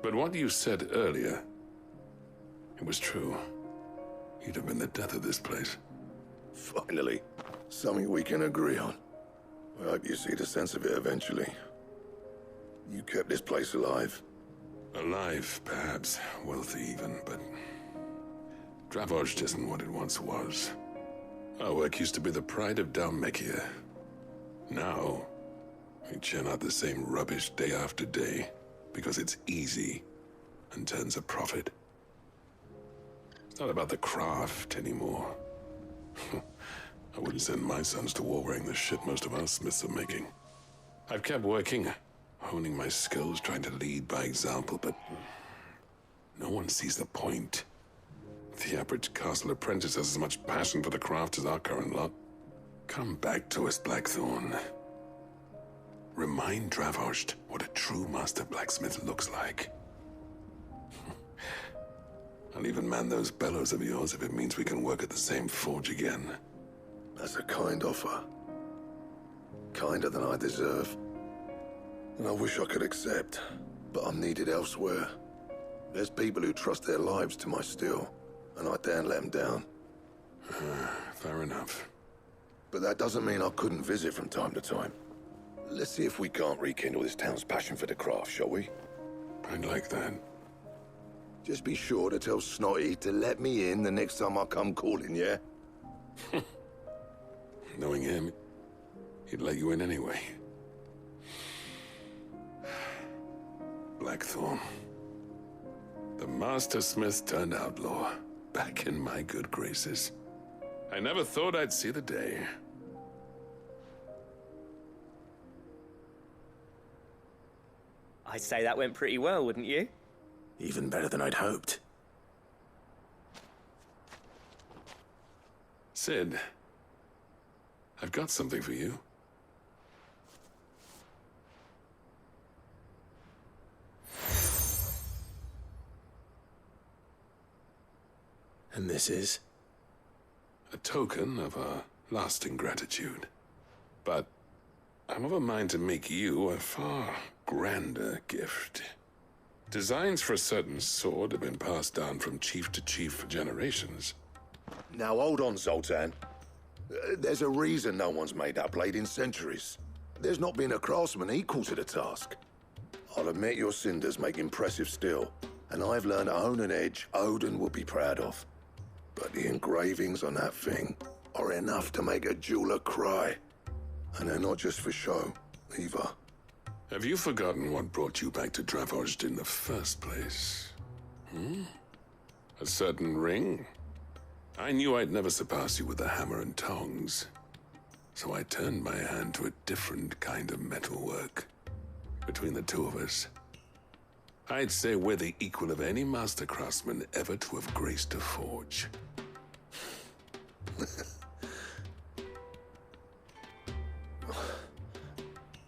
But what you said earlier, it was true. You'd have been the death of this place. Finally, something we can agree on. I hope you see the sense of it eventually. You kept this place alive. Alive, perhaps. Wealthy even, but... Dravozhd isn't what it once was. Our work used to be the pride of Dalmekia. Now, we churn out the same rubbish day after day because it's easy and turns a profit. It's not about the craft anymore. I wouldn't send my sons to war wearing the shit most of our smiths are making. I've kept working, honing my skills, trying to lead by example, but no one sees the point. The average castle apprentice has as much passion for the craft as our current lot. Come back to us, Blackthorn. Remind Dravozhd what a true master blacksmith looks like. I'll even man those bellows of yours if it means we can work at the same forge again. That's a kind offer. Kinder than I deserve. And I wish I could accept, but I'm needed elsewhere. There's people who trust their lives to my steel, and I daren't let them down. Fair enough. But that doesn't mean I couldn't visit from time to time. Let's see if we can't rekindle this town's passion for the craft, shall we? I'd like that. Just be sure to tell Snotty to let me in the next time I come calling, yeah? Knowing him, he'd let you in anyway. Blackthorn. The Master Smith turned outlaw, back in my good graces. I never thought I'd see the day. I'd say that went pretty well, wouldn't you? Even better than I'd hoped. Sid, I've got something for you. And this is? A token of our lasting gratitude. But I'm of a mind to make you a far grander gift. Designs for a certain sword have been passed down from chief to chief for generations. Now hold on, Zoltan. There's a reason no one's made that blade in centuries. There's not been a craftsman equal to the task. I'll admit your cinders make impressive steel, and I've learned to own an edge Odin will be proud of. But the engravings on that thing are enough to make a jeweler cry. And they're not just for show, either. Have you forgotten what brought you back to Dravozhd in the first place? A certain ring? I knew I'd never surpass you with the hammer and tongs. So I turned my hand to a different kind of metalwork. Between the two of us, I'd say we're the equal of any master craftsman ever to have graced a forge.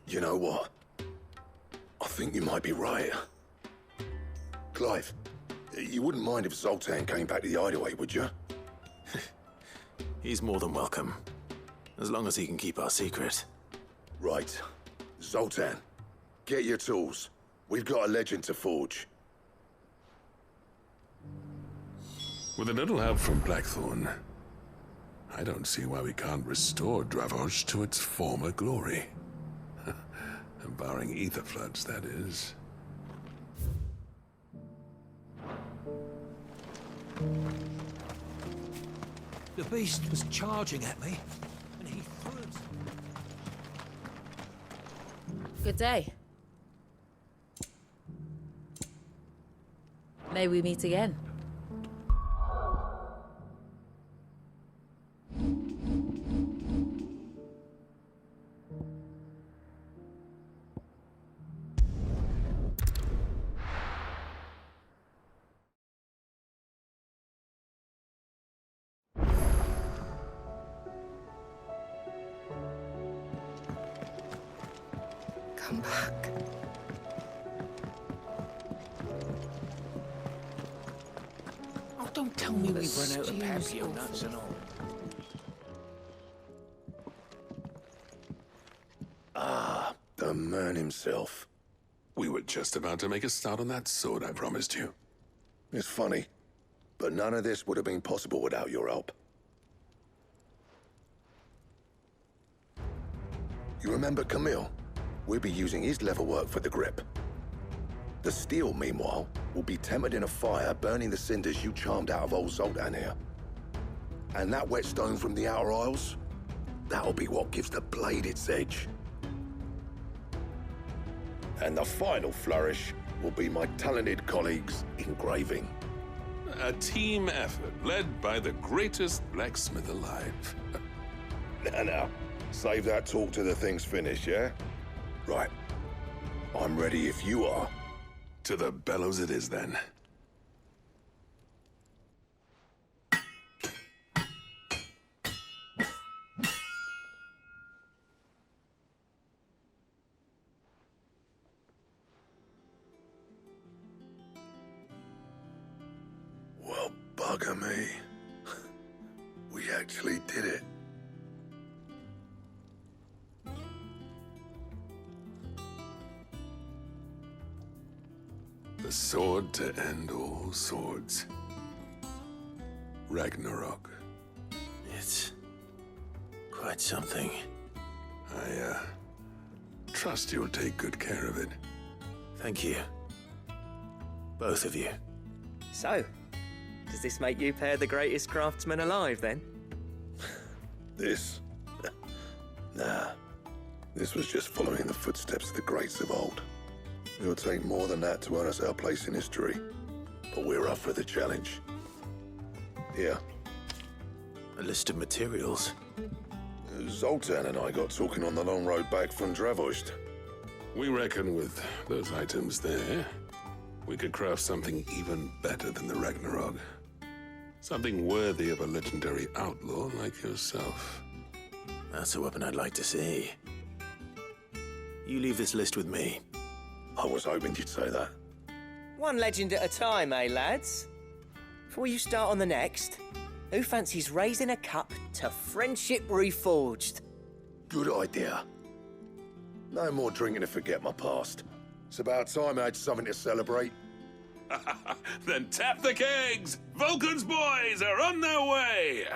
You know what? I think you might be right. Clive, you wouldn't mind if Zoltan came back to the Hideaway, would you? He's more than welcome. As long as he can keep our secret. Right. Zoltan, get your tools. We've got a legend to forge. With a little help from Blackthorn, I don't see why we can't restore Dravozhd to its former glory. Barring ether floods, that is. The beast was charging at me, and he threw it. Good day. May we meet again. Come back. don't tell me we've run out of papio nuts and all. Ah, the man himself. We were just about to make a start on that sword I promised you. It's funny, but none of this would have been possible without your help. You remember Camille? We'll be using his leather work for the grip. The steel, meanwhile, will be tempered in a fire, burning the cinders you charmed out of old Zoltan here. And that whetstone from the Outer Isles, that'll be what gives the blade its edge. And the final flourish will be my talented colleagues' engraving. A team effort led by the greatest blacksmith alive. Now, save that talk till the thing's finished, yeah? Right. I'm ready if you are. To the bellows it is, then. Well, bugger me. We actually did it. The sword to end all swords. Ragnarok. It's quite something. I, trust you'll take good care of it. Thank you. Both of you. So, does this make you pair the greatest craftsmen alive, then? This? Nah. This was just following the footsteps of the greats of old. It'll take more than that to earn us our place in history. But we're up for the challenge. Here. A list of materials. Zoltan and I got talking on the long road back from Dravost. We reckon with those items there, we could craft something even better than the Ragnarok. Something worthy of a legendary outlaw like yourself. That's a weapon I'd like to see. You leave this list with me. I was hoping you'd say that. One legend at a time, eh, lads? Before you start on the next, who fancies raising a cup to friendship reforged? Good idea. No more drinking to forget my past. It's about time I had something to celebrate. Then tap the kegs! Vulcan's boys are on their way!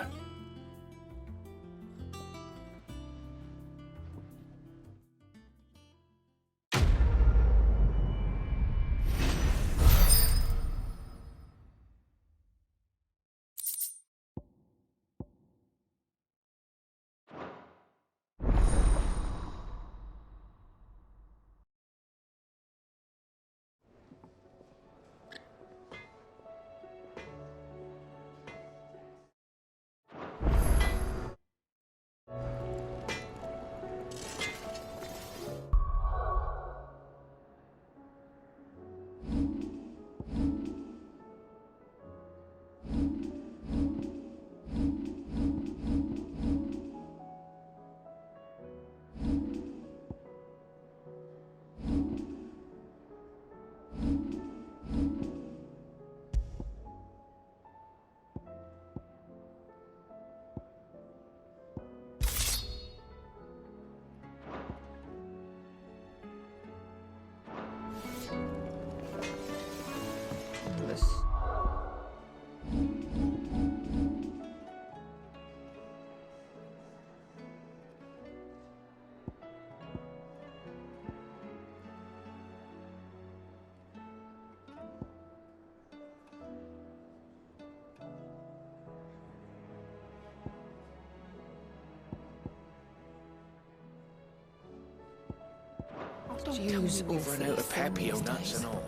Don't tell me we've run out of papio nuts and all.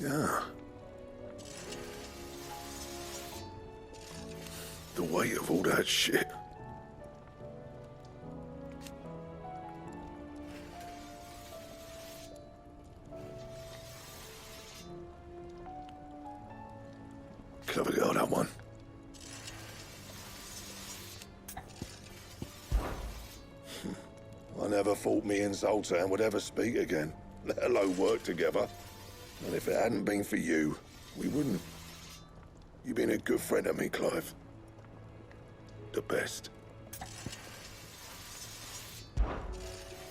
Yeah. The weight of all that shit. Clever girl, that one. I never thought me and Zoltan would ever speak again, let alone work together. And if it hadn't been for you, we wouldn't. You've been a good friend to me, Clive. The best.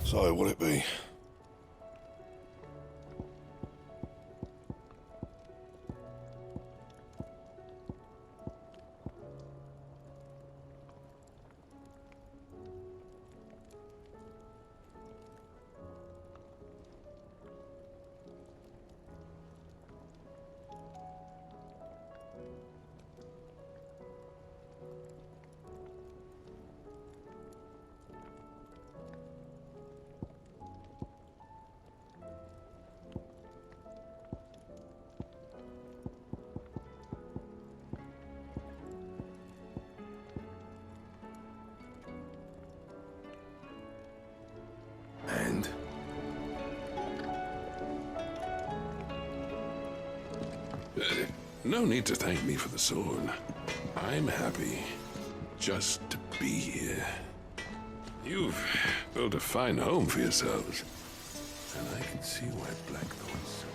So, what'll it be? And? No need to thank me for the sword. I'm happy just to be here. You've built a fine home for yourselves, and I can see why Blackthorn's so...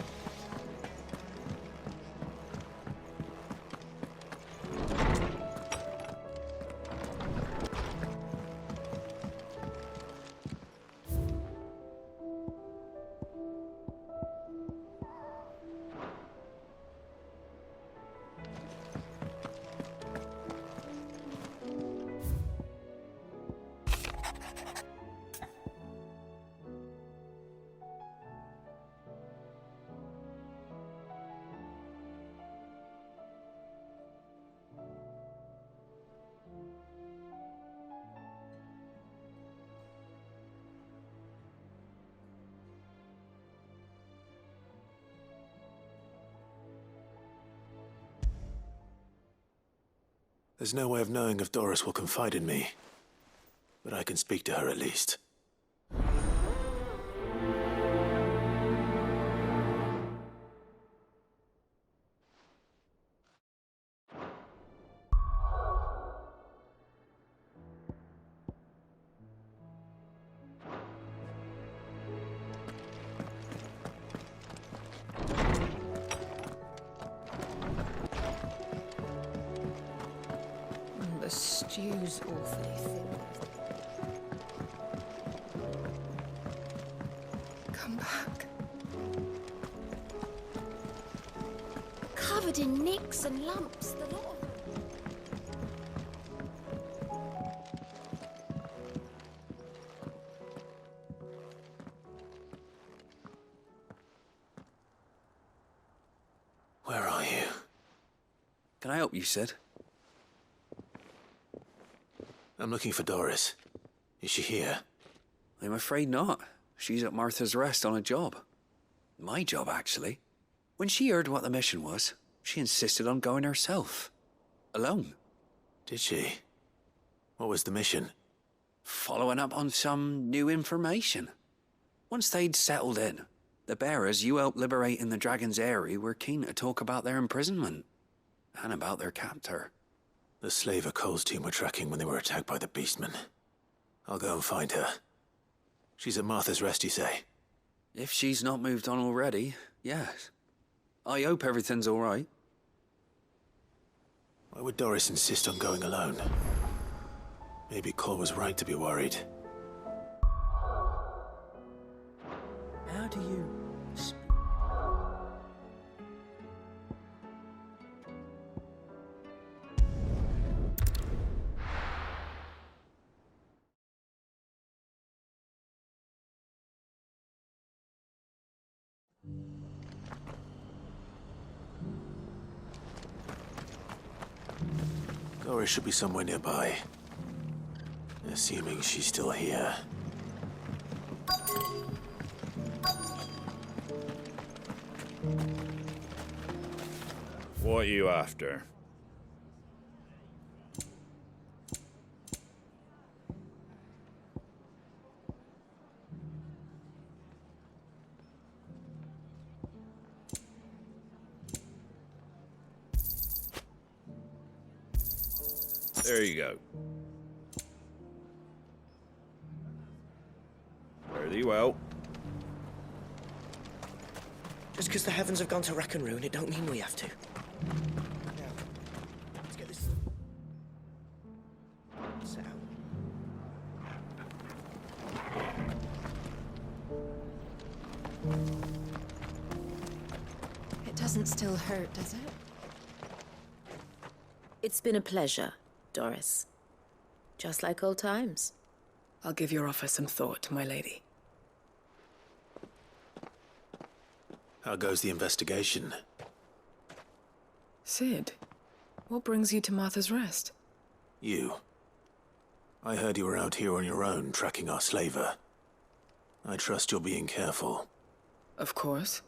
There's no way of knowing if Doris will confide in me, but I can speak to her at least. The stew's awfully thin. Come back. Covered in nicks and lumps, the lot of them. Where are you? Can I help you, Sid? I'm looking for Doris. Is she here? I'm afraid not. She's at Martha's Rest on a job. My job, actually. When she heard what the mission was, she insisted on going herself. Alone. Did she? What was the mission? Following up on some new information. Once they'd settled in, the bearers you helped liberate in the Dragon's Eyrie were keen to talk about their imprisonment. And about their captor. The slaver Cole's team were tracking when they were attacked by the Beastmen. I'll go and find her. She's at Martha's Rest, you say? If she's not moved on already, yes. I hope everything's all right. Why would Doris insist on going alone? Maybe Cole was right to be worried. How do you... Doris should be somewhere nearby. Assuming she's still here. What are you after? There you go. Pretty well. Just because the heavens have gone to rack and ruin, it don't mean we have to. Now, let's get this set out. It doesn't still hurt, does it? It's been a pleasure, Doris. Just like old times. I'll give your offer some thought, my lady. How goes the investigation? Sid, what brings you to Martha's Rest? You. I heard you were out here on your own, tracking our slaver. I trust you're being careful. Of course.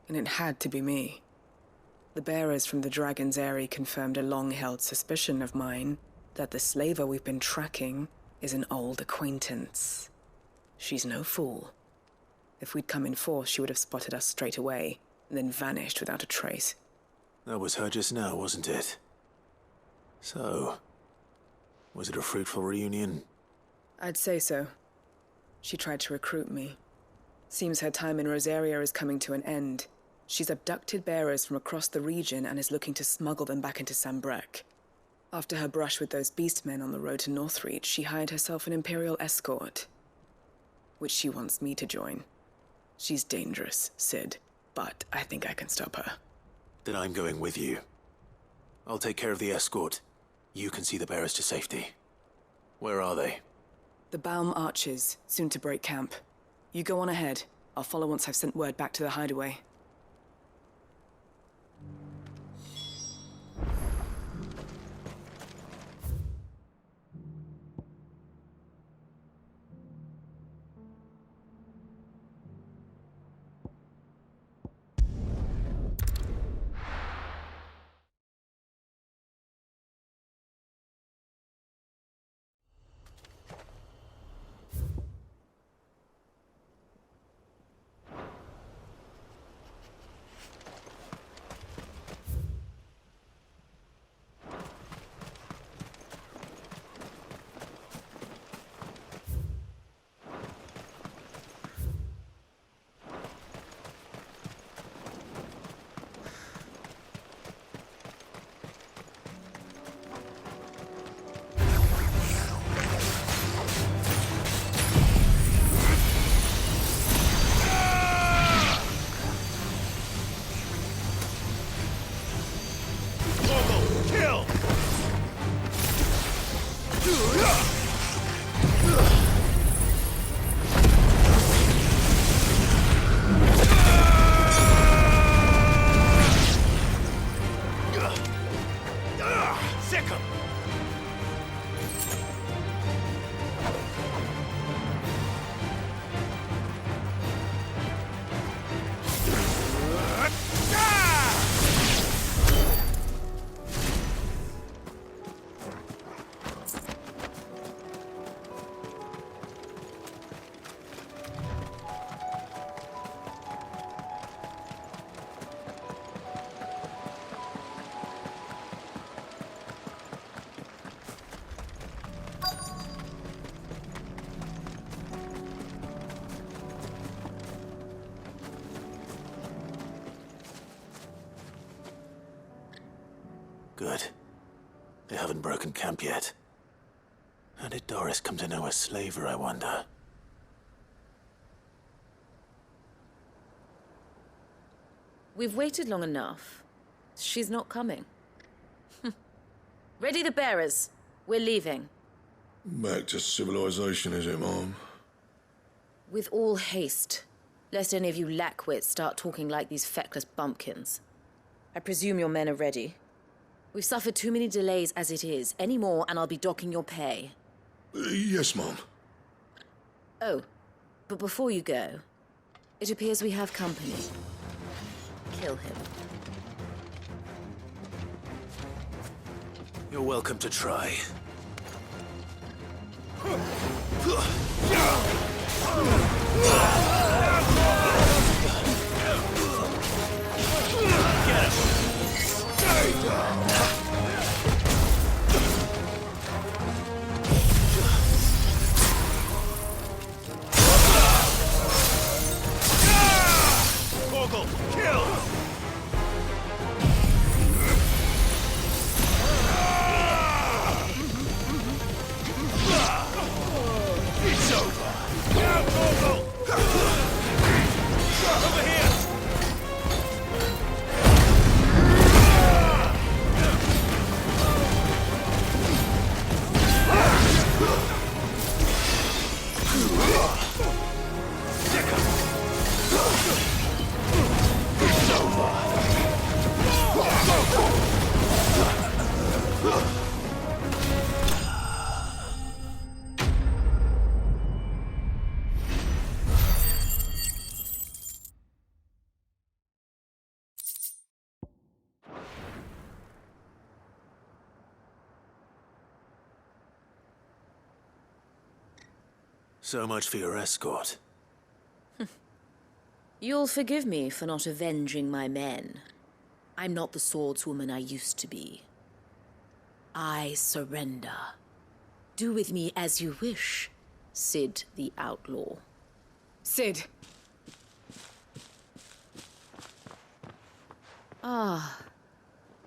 And it had to be me. The bearers from the Dragon's Eyrie confirmed a long-held suspicion of mine that the slaver we've been tracking is an old acquaintance. She's no fool. If we'd come in force, she would have spotted us straight away, and then vanished without a trace. That was her just now, wasn't it? So, was it a fruitful reunion? I'd say so. She tried to recruit me. Seems her time in Rosaria is coming to an end. She's abducted bearers from across the region and is looking to smuggle them back into Sambrek. After her brush with those beastmen on the road to Northreach, she hired herself an Imperial escort, which she wants me to join. She's dangerous, Sid, but I think I can stop her. Then I'm going with you. I'll take care of the escort. You can see the bearers to safety. Where are they? The Baum Archers, soon to break camp. You go on ahead. I'll follow once I've sent word back to the hideaway. Good. They haven't broken camp yet. How did Doris come to know a slaver, I wonder? We've waited long enough. She's not coming. Ready the bearers. We're leaving. Back to civilization, is it, Mom? With all haste, lest any of you lackwits start talking like these feckless bumpkins. I presume your men are ready. We've suffered too many delays as it is. Any more, and I'll be docking your pay. Yes, Mom. Oh, but before you go, it appears we have company. Kill him. You're welcome to try. Over here! So much for your escort. You'll forgive me for not avenging my men. I'm not the swordswoman I used to be. I surrender. Do with me as you wish, Cid the Outlaw. Cid! Ah,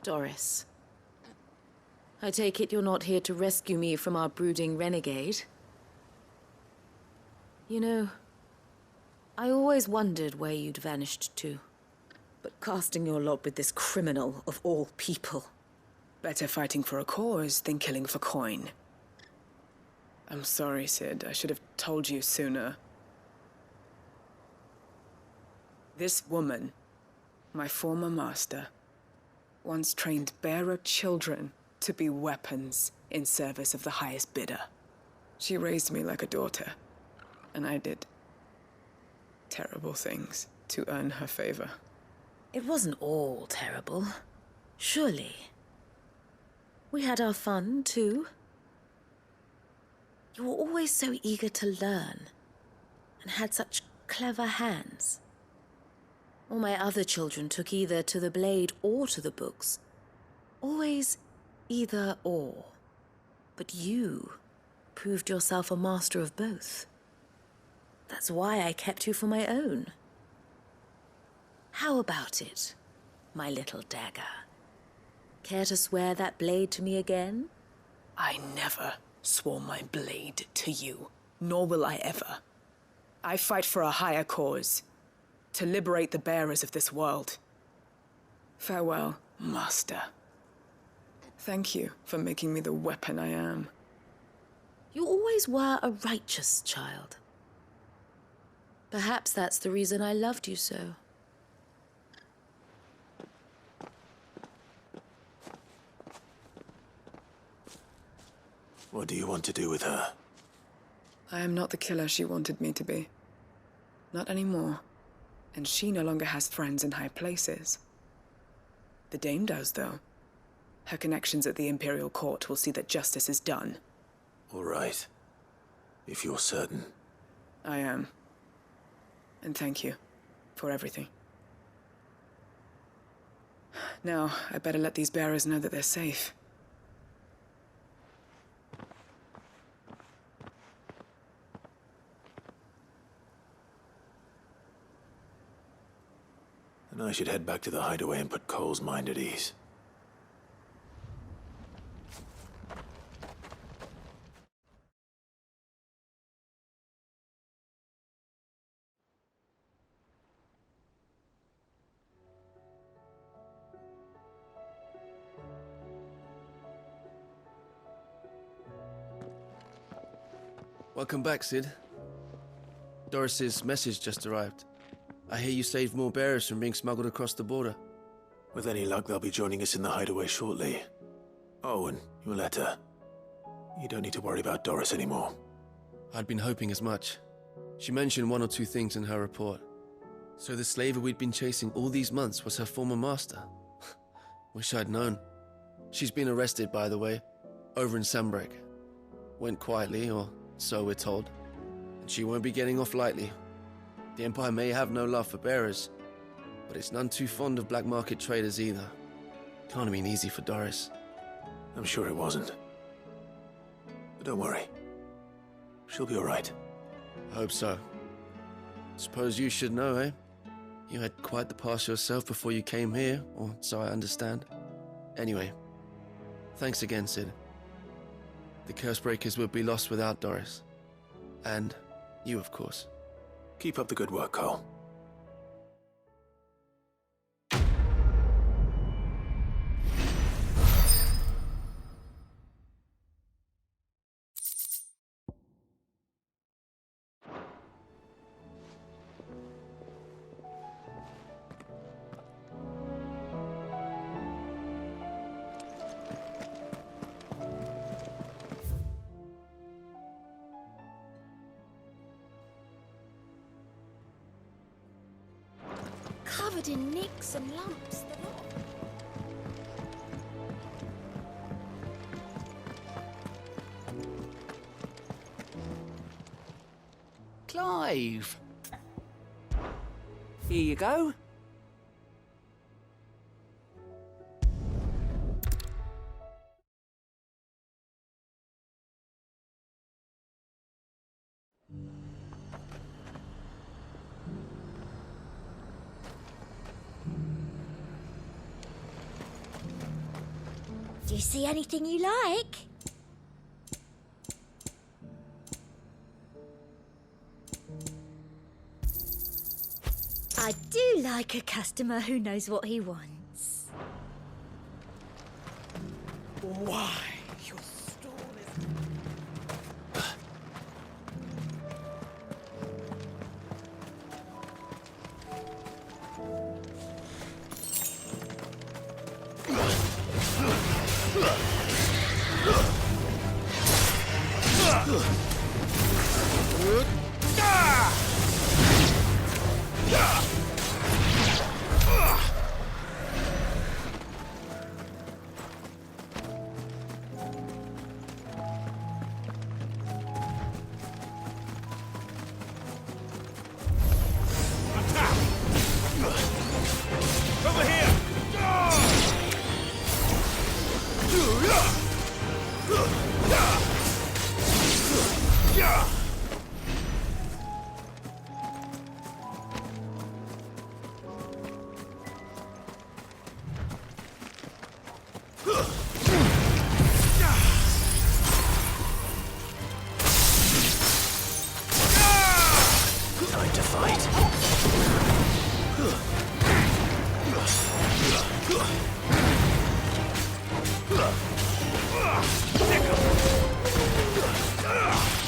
Doris. I take it you're not here to rescue me from our brooding renegade? You know, I always wondered where you'd vanished to. But casting your lot with this criminal of all people. Better fighting for a cause than killing for coin. I'm sorry, Cid. I should have told you sooner. This woman, my former master, once trained bearer children to be weapons in service of the highest bidder. She raised me like a daughter. And I did terrible things to earn her favor. It wasn't all terrible, surely. We had our fun, too. You were always so eager to learn, and had such clever hands. All my other children took either to the blade or to the books. Always either or. But you proved yourself a master of both. That's why I kept you for my own. How about it, my little dagger? Care to swear that blade to me again? I never swore my blade to you, nor will I ever. I fight for a higher cause, to liberate the bearers of this world. Farewell, Master. Thank you for making me the weapon I am. You always were a righteous child. Perhaps that's the reason I loved you so. What do you want to do with her? I am not the killer she wanted me to be. Not anymore. And she no longer has friends in high places. The Dame does, though. Her connections at the Imperial Court will see that justice is done. All right. If you're certain. I am. And thank you for everything. Now, I better let these bearers know that they're safe. And I should head back to the hideaway and put Cole's mind at ease. Welcome back, Cid. Doris's message just arrived. I hear you saved more bearers from being smuggled across the border. With any luck, they'll be joining us in the hideaway shortly. Oh, and your letter. You don't need to worry about Doris anymore. I'd been hoping as much. She mentioned one or two things in her report. So the slaver we'd been chasing all these months was her former master. Wish I'd known. She's been arrested, by the way, over in Sandbreak. Went quietly, or so we're told. And she won't be getting off lightly. The Empire may have no love for bearers, but it's none too fond of black market traders either. Can't have been easy for Doris. I'm sure it wasn't. But don't worry. She'll be all right. I hope so. Suppose you should know, eh? You had quite the past yourself before you came here, or so I understand. Anyway, thanks again, Cid. The Cursebreakers would be lost without Doris. And you, of course. Keep up the good work, Cole. Covered in nicks and lumps, the lot. Clive! Here you go. Do you see anything you like? I do like a customer who knows what he wants. Why? Time to fight.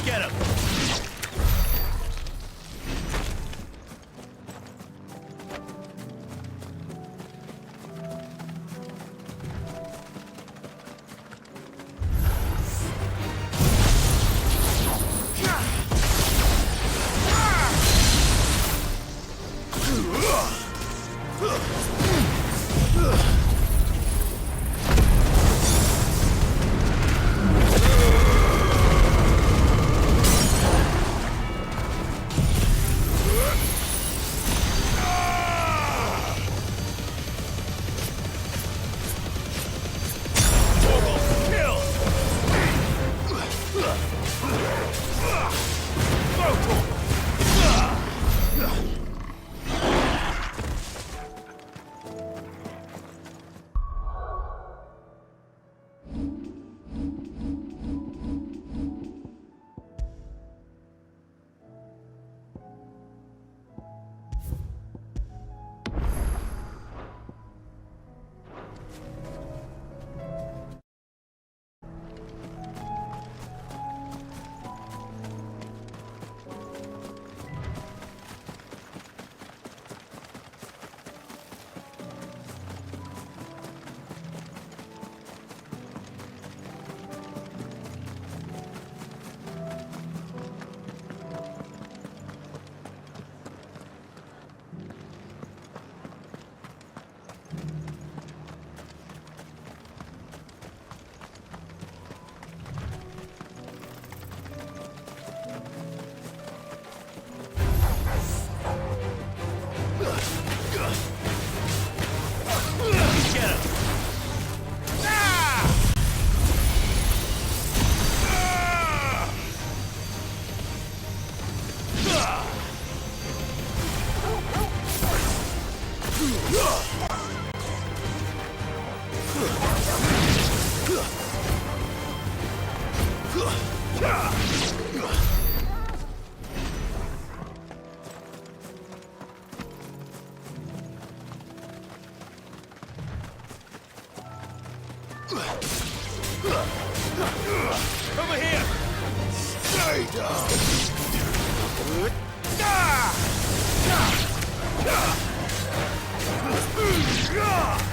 Get him!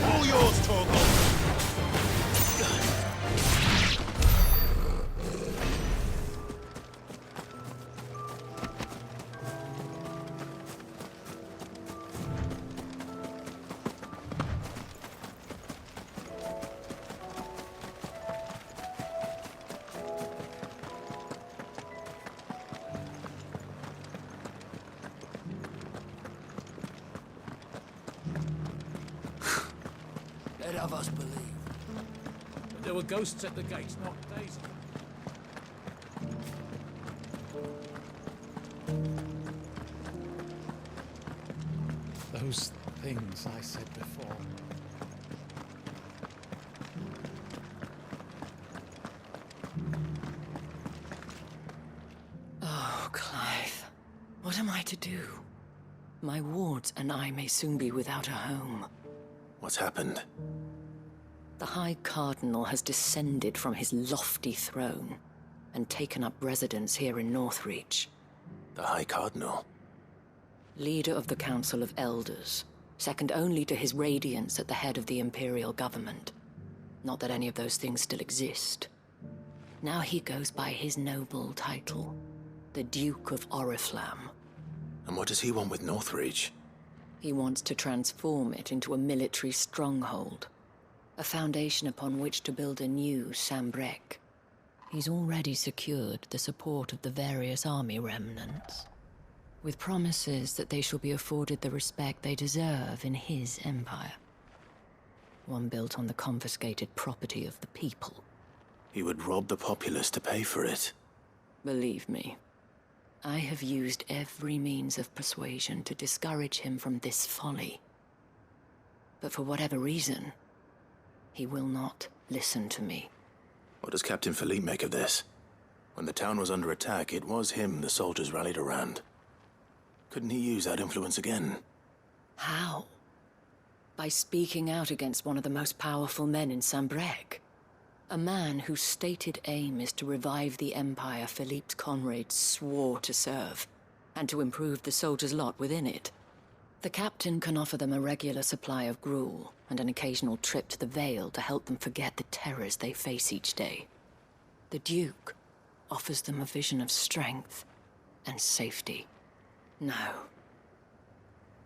All yours, Torgal. Let of us believe. But there were ghosts at the gates, not Daisy. Those things I said before. Oh, Clive. What am I to do? My wards and I may soon be without a home. What's happened? The High Cardinal has descended from his lofty throne and taken up residence here in Northreach. The High Cardinal? Leader of the Council of Elders, second only to his Radiance at the head of the Imperial government. Not that any of those things still exist. Now he goes by his noble title, the Duke of Oriflamme. And what does he want with Northreach? He wants to transform it into a military stronghold, a foundation upon which to build a new Sambrec. He's already secured the support of the various army remnants, with promises that they shall be afforded the respect they deserve in his empire. One built on the confiscated property of the people. He would rob the populace to pay for it. Believe me, I have used every means of persuasion to discourage him from this folly. But for whatever reason, he will not listen to me. What does Captain Philippe make of this? When the town was under attack, it was him the soldiers rallied around. Couldn't he use that influence again? How? By speaking out against one of the most powerful men in Sambrec. A man whose stated aim is to revive the empire Philippe's comrades swore to serve, and to improve the soldiers' lot within it. The captain can offer them a regular supply of gruel, and an occasional trip to the Vale to help them forget the terrors they face each day. The Duke offers them a vision of strength and safety. No.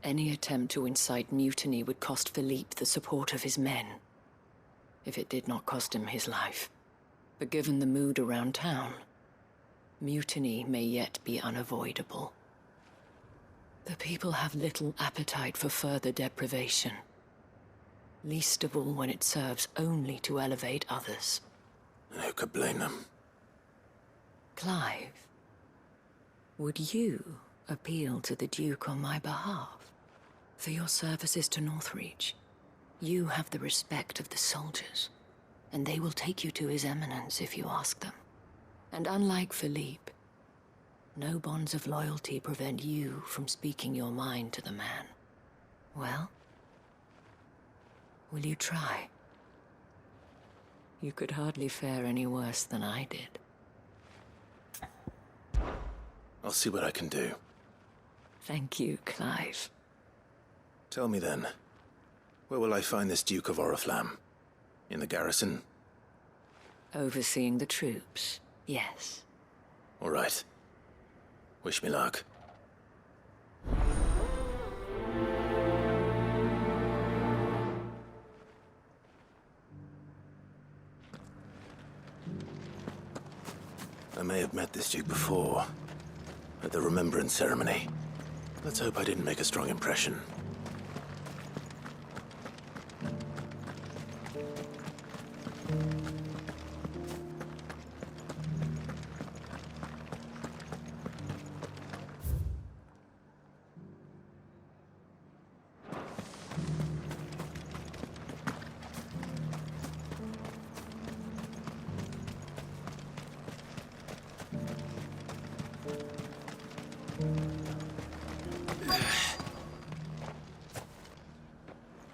Any attempt to incite mutiny would cost Philippe the support of his men, if it did not cost him his life. But given the mood around town, mutiny may yet be unavoidable. The people have little appetite for further deprivation, least of all when it serves only to elevate others. And who could blame them? Clive, would you appeal to the Duke on my behalf? For your services to Northreach, you have the respect of the soldiers, and they will take you to His Eminence if you ask them. And unlike Philippe, no bonds of loyalty prevent you from speaking your mind to the man. Well, will you try? You could hardly fare any worse than I did. I'll see what I can do. Thank you, Clive. Tell me then, where will I find this Duke of Oriflamme? In the garrison? Overseeing the troops, yes. All right. Wish me luck. I may have met this Duke before, at the Remembrance Ceremony. Let's hope I didn't make a strong impression.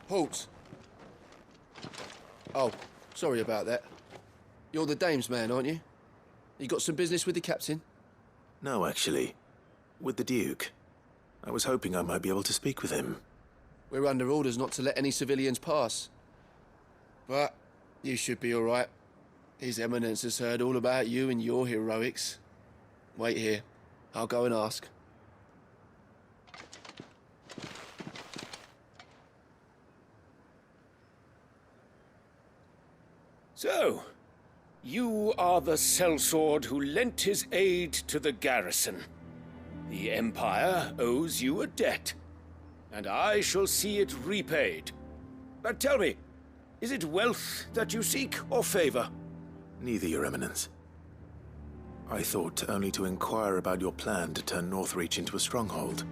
Halt! Oh, sorry about that. You're the dame's man, aren't you? You got some business with the captain? No, actually. With the Duke. I was hoping I might be able to speak with him. We're under orders not to let any civilians pass. But you should be all right. His Eminence has heard all about you and your heroics. Wait here. I'll go and ask. So, you are the sellsword who lent his aid to the garrison. The Empire owes you a debt, and I shall see it repaid. But tell me, is it wealth that you seek, or favor? Neither, Your Eminence. I thought only to inquire about your plan to turn Northreach into a stronghold.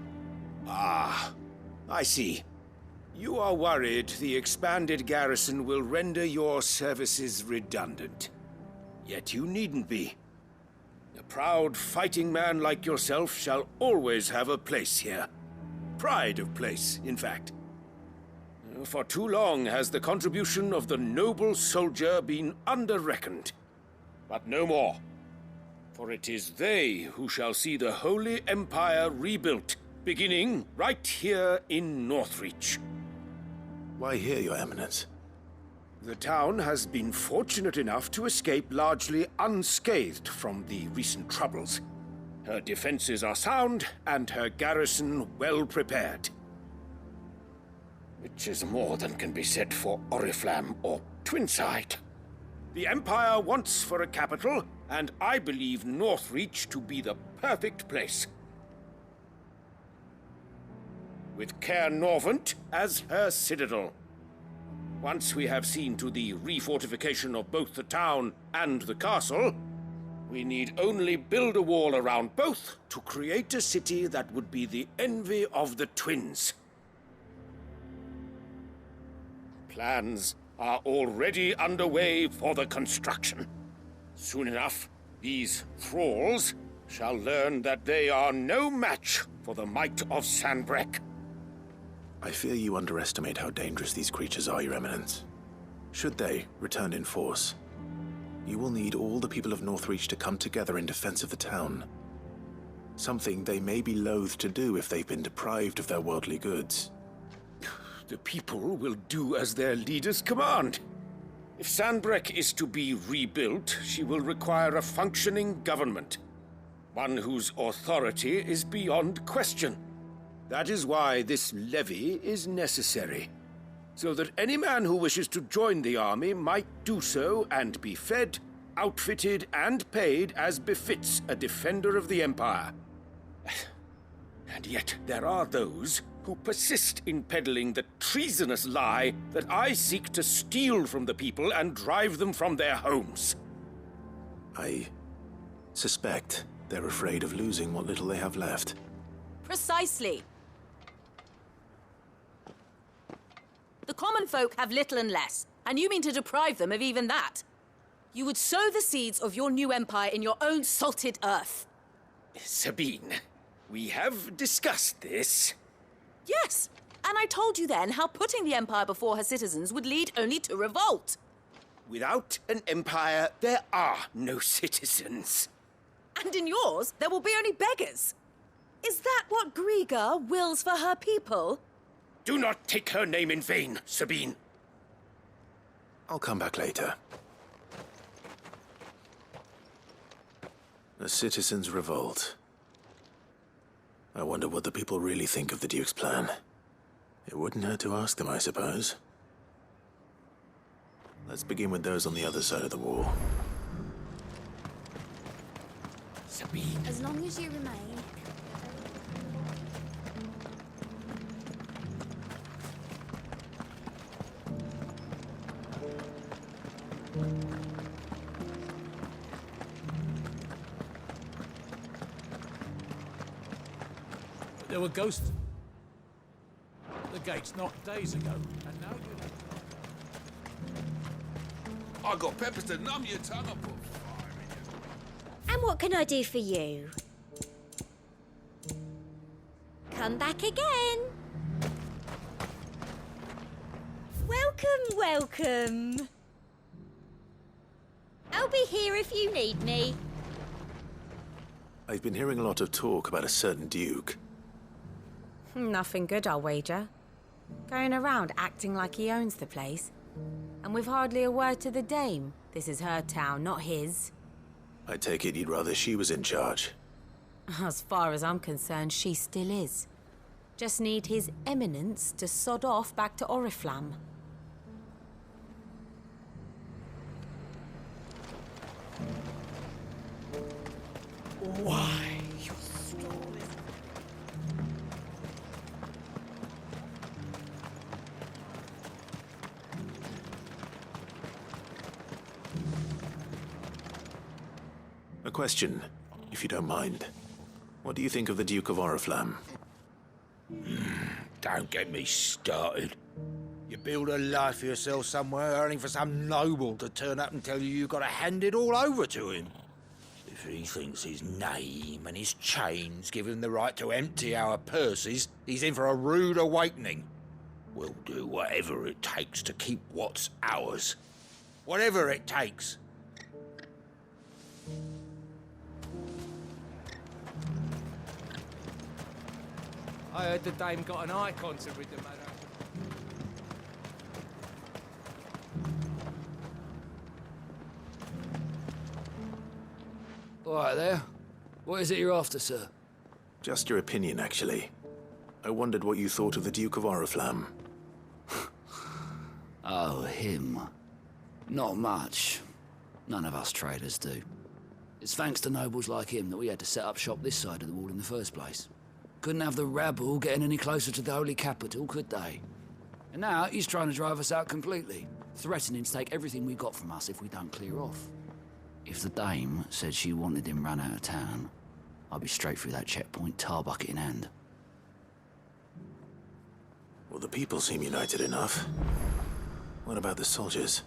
Ah, I see. You are worried the expanded garrison will render your services redundant. Yet you needn't be. A proud fighting man like yourself shall always have a place here. Pride of place, in fact. For too long has the contribution of the noble soldier been under-reckoned. But no more. For it is they who shall see the Holy Empire rebuilt, beginning right here in Northreach. Why here, Your Eminence? The town has been fortunate enough to escape largely unscathed from the recent troubles. Her defenses are sound, and her garrison well prepared. Which is more than can be said for Oriflamme or Twinside. The Empire wants for a capital, and I believe Northreach to be the perfect place. With Caer Norvent as her citadel. Once we have seen to the refortification of both the town and the castle, we need only build a wall around both to create a city that would be the envy of the twins. Plans are already underway for the construction. Soon enough, these thralls shall learn that they are no match for the might of Sanbreque. I fear you underestimate how dangerous these creatures are, Your Eminence. Should they return in force, you will need all the people of Northreach to come together in defense of the town. Something they may be loath to do if they've been deprived of their worldly goods. The people will do as their leaders command. If Sanbreque is to be rebuilt, she will require a functioning government. One whose authority is beyond question. That is why this levy is necessary. So that any man who wishes to join the army might do so and be fed, outfitted, and paid as befits a defender of the Empire. And yet there are those who persist in peddling the treasonous lie that I seek to steal from the people and drive them from their homes. I suspect they're afraid of losing what little they have left. Precisely. The common folk have little and less, and you mean to deprive them of even that. You would sow the seeds of your new empire in your own salted earth. Sabine, we have discussed this. Yes, and I told you then how putting the empire before her citizens would lead only to revolt. Without an empire, there are no citizens. And in yours, there will be only beggars. Is that what Griga wills for her people? Do not take her name in vain, Sabine. I'll come back later. The citizens revolt. I wonder what the people really think of the Duke's plan. It wouldn't hurt to ask them, I suppose. Let's begin with those on the other side of the wall. Sabine. As long as you remain. There were ghosts at the gates not days ago, and now you... I got peppers to numb your tongue up. And what can I do for you? Come back again. Welcome, welcome. I'll be here if you need me. I've been hearing a lot of talk about a certain duke. Nothing good, I'll wager. Going around acting like he owns the place. And with hardly a word to the dame. This is her town, not his. I take it you'd rather she was in charge. As far as I'm concerned, she still is. Just need his eminence to sod off back to Oriflamme. Why, you stole it? A question, if you don't mind. What do you think of the Duke of Oriflamme? Don't get me started. You build a life for yourself somewhere, earning for some noble to turn up and tell you got to hand it all over to him. If he thinks his name and his chains give him the right to empty our purses, he's in for a rude awakening. We'll do whatever it takes to keep what's ours. Whatever it takes. I heard the dame got an Eikon to rid the man out. All right there. What is it you're after, sir? Just your opinion, actually. I wondered what you thought of the Duke of Oriflamme. Oh, him. Not much. None of us traders do. It's thanks to nobles like him that we had to set up shop this side of the wall in the first place. Couldn't have the rabble getting any closer to the holy capital, could they? And now he's trying to drive us out completely, threatening to take everything we got from us if we don't clear off. If the dame said she wanted him run out of town, I'd be straight through that checkpoint, tar bucket in hand. Well, the people seem united enough. What about the soldiers?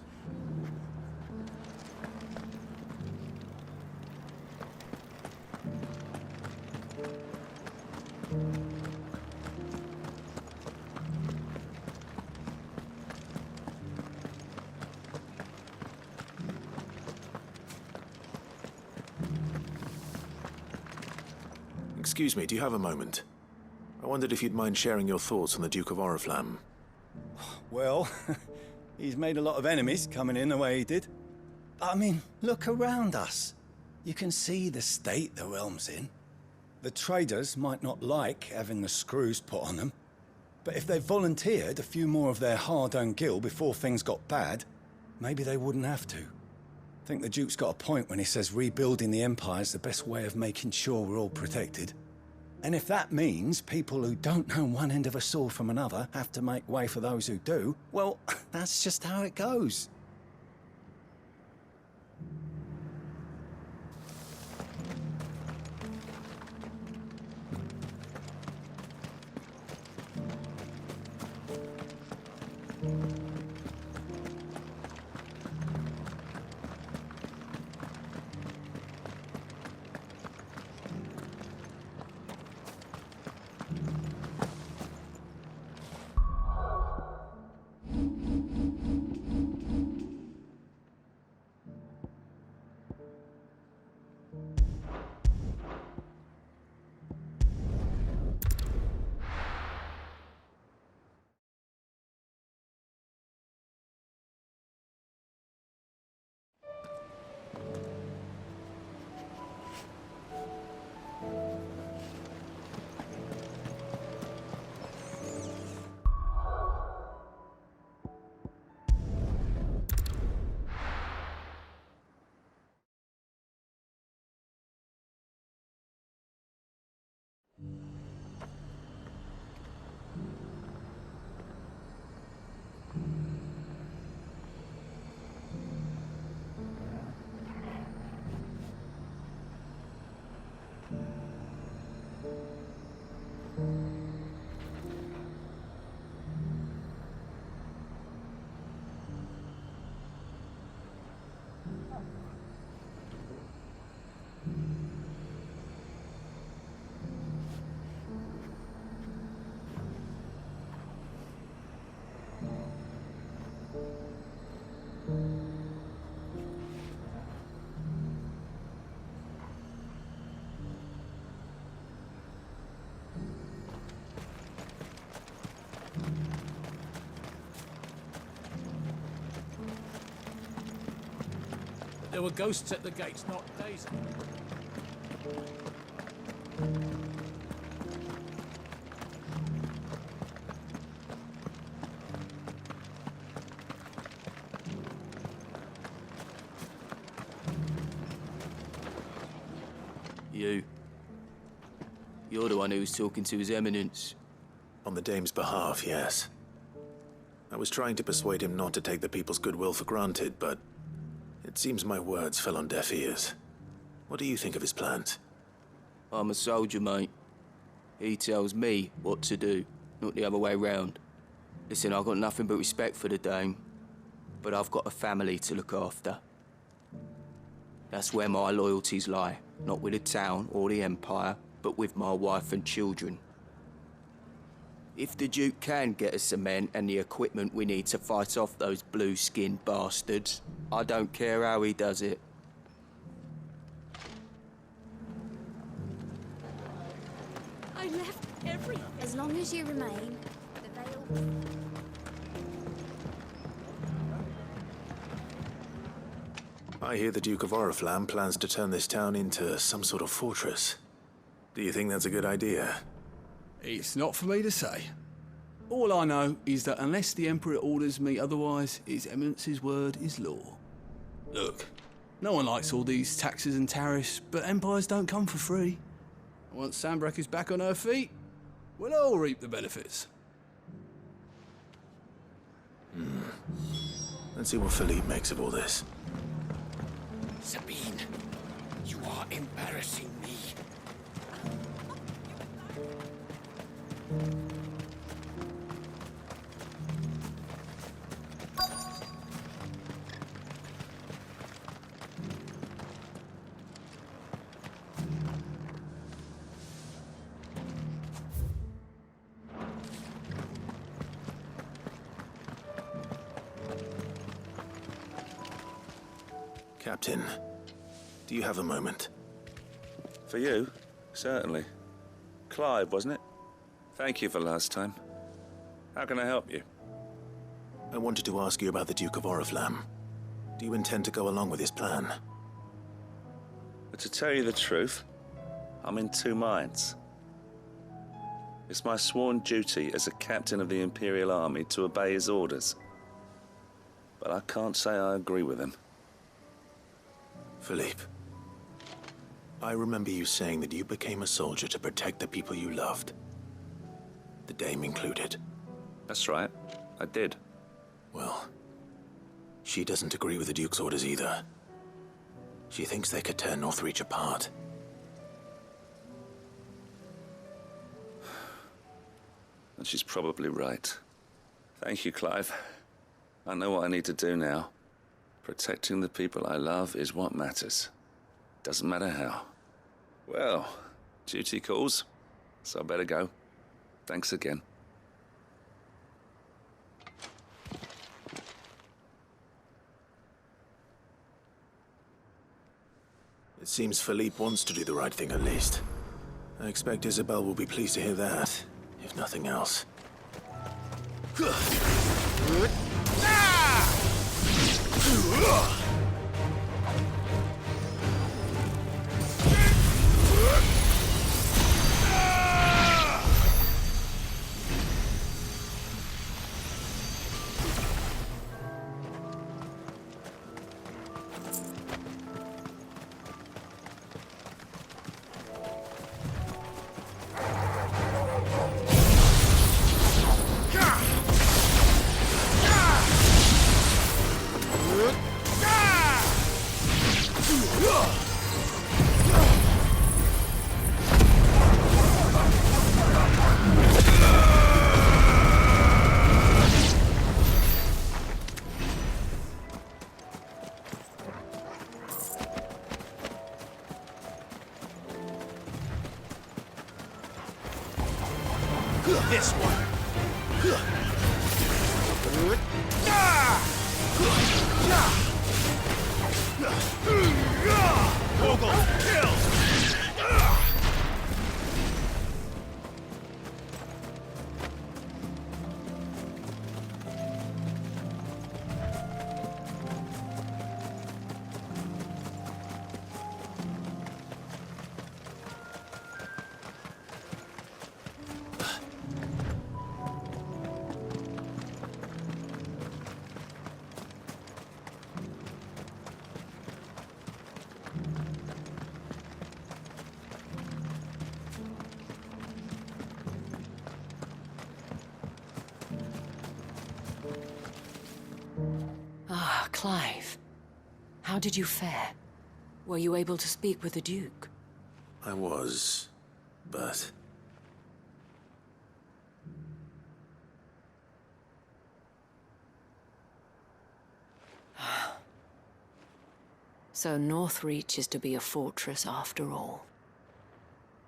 Excuse me, do you have a moment? I wondered if you'd mind sharing your thoughts on the Duke of Oriflamme. Well, he's made a lot of enemies coming in the way he did. I mean, look around us. You can see the state the realm's in. The traders might not like having the screws put on them, but if they volunteered a few more of their hard-earned gil before things got bad, maybe they wouldn't have to. I think the Duke's got a point when he says rebuilding the Empire's the best way of making sure we're all protected. And if that means people who don't know one end of a sword from another have to make way for those who do, well, that's just how it goes. There were ghosts at the gates not days ago. You're the one who was talking to His Eminence. On the Dame's behalf, yes. I was trying to persuade him not to take the people's goodwill for granted, but it seems my words fell on deaf ears. What do you think of his plans? I'm a soldier, mate. He tells me what to do, not the other way round. Listen, I've got nothing but respect for the Dame, but I've got a family to look after. That's where my loyalties lie, not with the town or the Empire, but with my wife and children. If the Duke can get us some men and the equipment we need to fight off those blue-skinned bastards, I don't care how he does it. I left everything. As long as you remain, the veil... I hear the Duke of Oriflamme plans to turn this town into some sort of fortress. Do you think that's a good idea? It's not for me to say. All I know is that unless the Emperor orders me otherwise, His Eminence's word is law. Look, no one likes all these taxes and tariffs, but empires don't come for free. Once Sanbreque is back on her feet, we'll all reap the benefits. Let's see what Philippe makes of all this. Sabine, you are embarrassing me. Captain, do you have a moment? For you? Certainly. Clive, wasn't it? Thank you for last time. How can I help you? I wanted to ask you about the Duke of Oriflamme. Do you intend to go along with his plan? But to tell you the truth, I'm in two minds. It's my sworn duty as a captain of the Imperial Army to obey his orders. But I can't say I agree with him. Philippe, I remember you saying that you became a soldier to protect the people you loved. The Dame included. That's right, I did. Well, she doesn't agree with the Duke's orders either. She thinks they could tear Northreach apart. And she's probably right. Thank you, Clive. I know what I need to do now. Protecting the people I love is what matters. Doesn't matter how. Well, duty calls, so I better go. Thanks again. It seems Philippe wants to do the right thing at least. I expect Isabel will be pleased to hear that, if nothing else. This one. Vogel, kill! Clive, how did you fare? Were you able to speak with the Duke? I was, but... So Northreach is to be a fortress after all.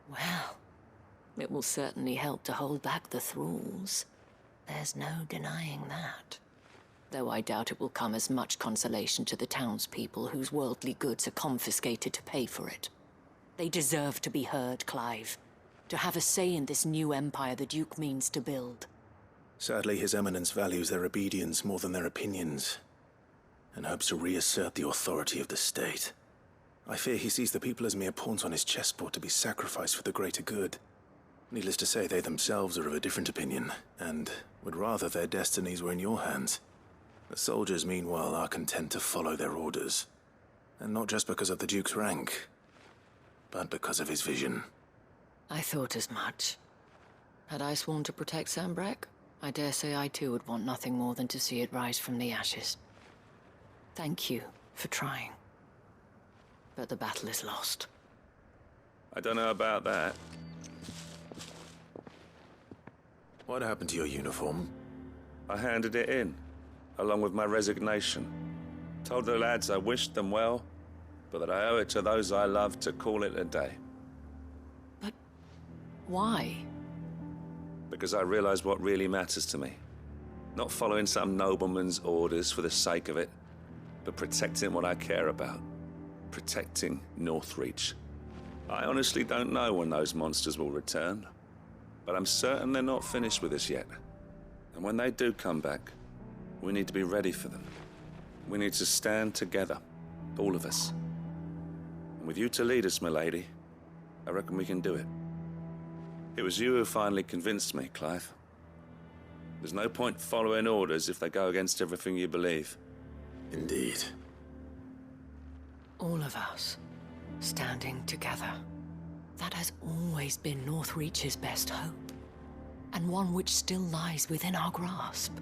Well, it will certainly help to hold back the thralls. There's no denying that. Though I doubt it will come as much consolation to the townspeople whose worldly goods are confiscated to pay for it. They deserve to be heard, Clive. To have a say in this new empire the Duke means to build. Sadly, His Eminence values their obedience more than their opinions, and hopes to reassert the authority of the state. I fear he sees the people as mere pawns on his chessboard to be sacrificed for the greater good. Needless to say, they themselves are of a different opinion, and would rather their destinies were in your hands. The soldiers, meanwhile, are content to follow their orders. And not just because of the Duke's rank, but because of his vision. I thought as much. Had I sworn to protect Sanbreque, I dare say I too would want nothing more than to see it rise from the ashes. Thank you for trying. But the battle is lost. I don't know about that. What happened to your uniform? I handed it in, along with my resignation. Told the lads I wished them well, but that I owe it to those I love to call it a day. But why? Because I realized what really matters to me. Not following some nobleman's orders for the sake of it, but protecting what I care about. Protecting Northreach. I honestly don't know when those monsters will return, but I'm certain they're not finished with us yet. And when they do come back, we need to be ready for them. We need to stand together, all of us. And with you to lead us, milady, I reckon we can do it. It was you who finally convinced me, Clive. There's no point following orders if they go against everything you believe. Indeed. All of us, standing together. That has always been Northreach's best hope, and one which still lies within our grasp.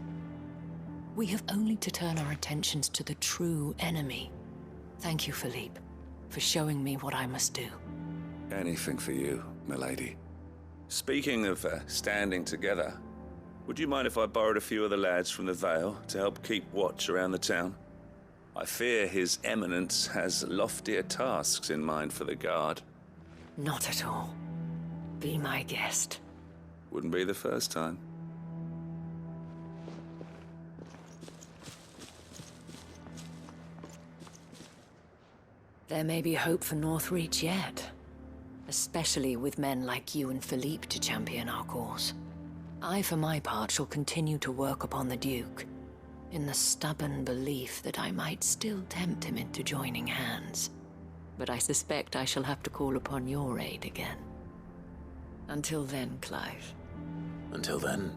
We have only to turn our attentions to the true enemy. Thank you, Philippe, for showing me what I must do. Anything for you, milady. Speaking of standing together, would you mind if I borrowed a few of the lads from the Vale to help keep watch around the town? I fear His Eminence has loftier tasks in mind for the guard. Not at all. Be my guest. Wouldn't be the first time. There may be hope for Northreach yet. Especially with men like you and Philippe to champion our cause. I, for my part, shall continue to work upon the Duke, in the stubborn belief that I might still tempt him into joining hands. But I suspect I shall have to call upon your aid again. Until then, Clive. Until then...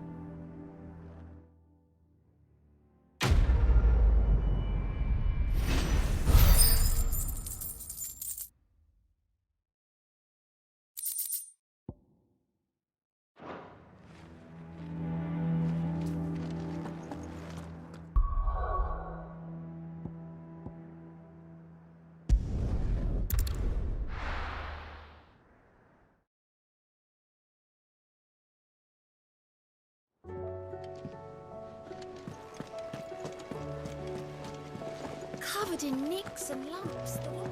Covered in nicks and lumps, the wall.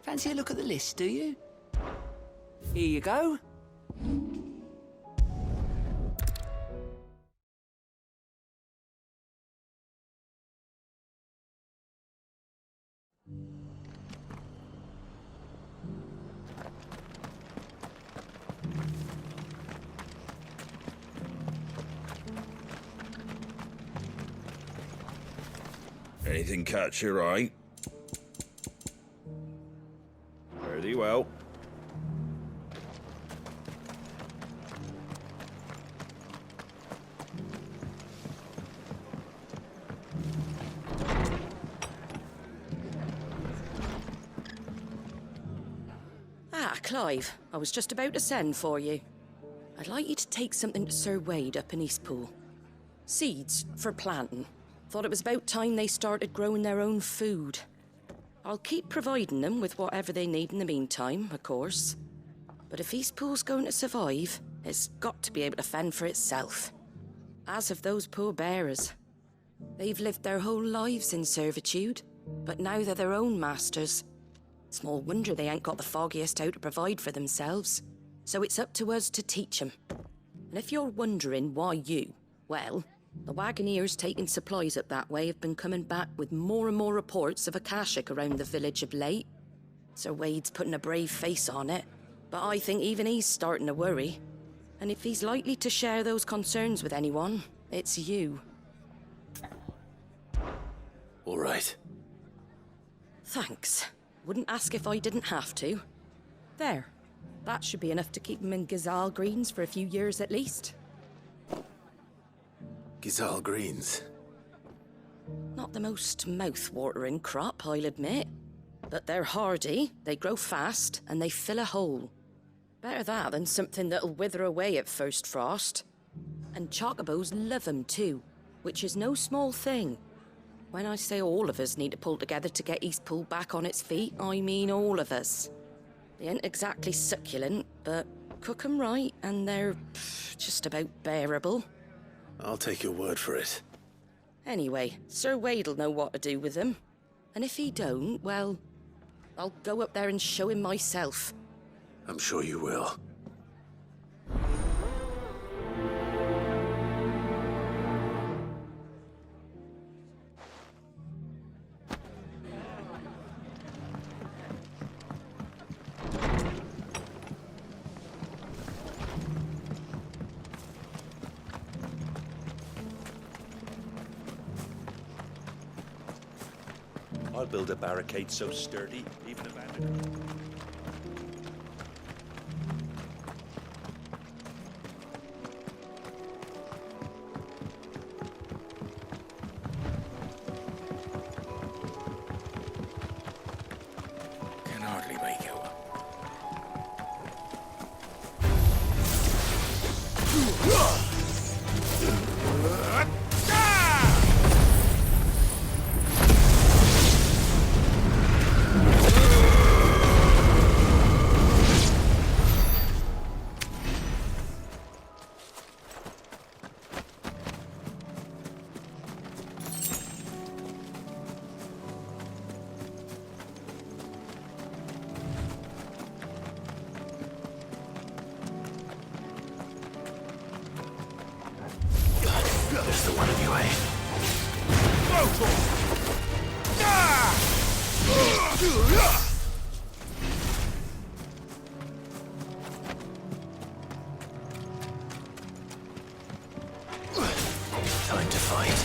Fancy a look at the list, do you? Here you go. Anything catch your eye? Very well. Clive. I was just about to send for you. I'd like you to take something to Sir Wade up in Eastpool. Seeds for planting. Thought it was about time they started growing their own food. I'll keep providing them with whatever they need in the meantime, of course. But if Eastpool's going to survive, it's got to be able to fend for itself. As of those poor bearers. They've lived their whole lives in servitude, but now they're their own masters. Small wonder they ain't got the foggiest how to provide for themselves. So it's up to us to teach them. And if you're wondering why you, well, the Wagoneers taking supplies up that way have been coming back with more and more reports of Akashic around the village of late. Sir Wade's putting a brave face on it, but I think even he's starting to worry. And if he's likely to share those concerns with anyone, it's you. All right. Thanks. Wouldn't ask if I didn't have to. There. That should be enough to keep him in Gazal Greens for a few years at least. Gazal Greens? Not the most mouth-watering crop, I'll admit. But they're hardy, they grow fast, and they fill a hole. Better that than something that'll wither away at first frost. And chocobos love 'em too, which is no small thing. When I say all of us need to pull together to get Eastpool back on its feet, I mean all of us. They ain't exactly succulent, but cook 'em right and they're just about bearable. I'll take your word for it. Anyway, Sir Wade'll know what to do with them. And if he don't, well, I'll go up there and show him myself. I'm sure you will. I'll build a barricade so sturdy, even a bandit. Can hardly make out. There's the one anyway. Time to fight.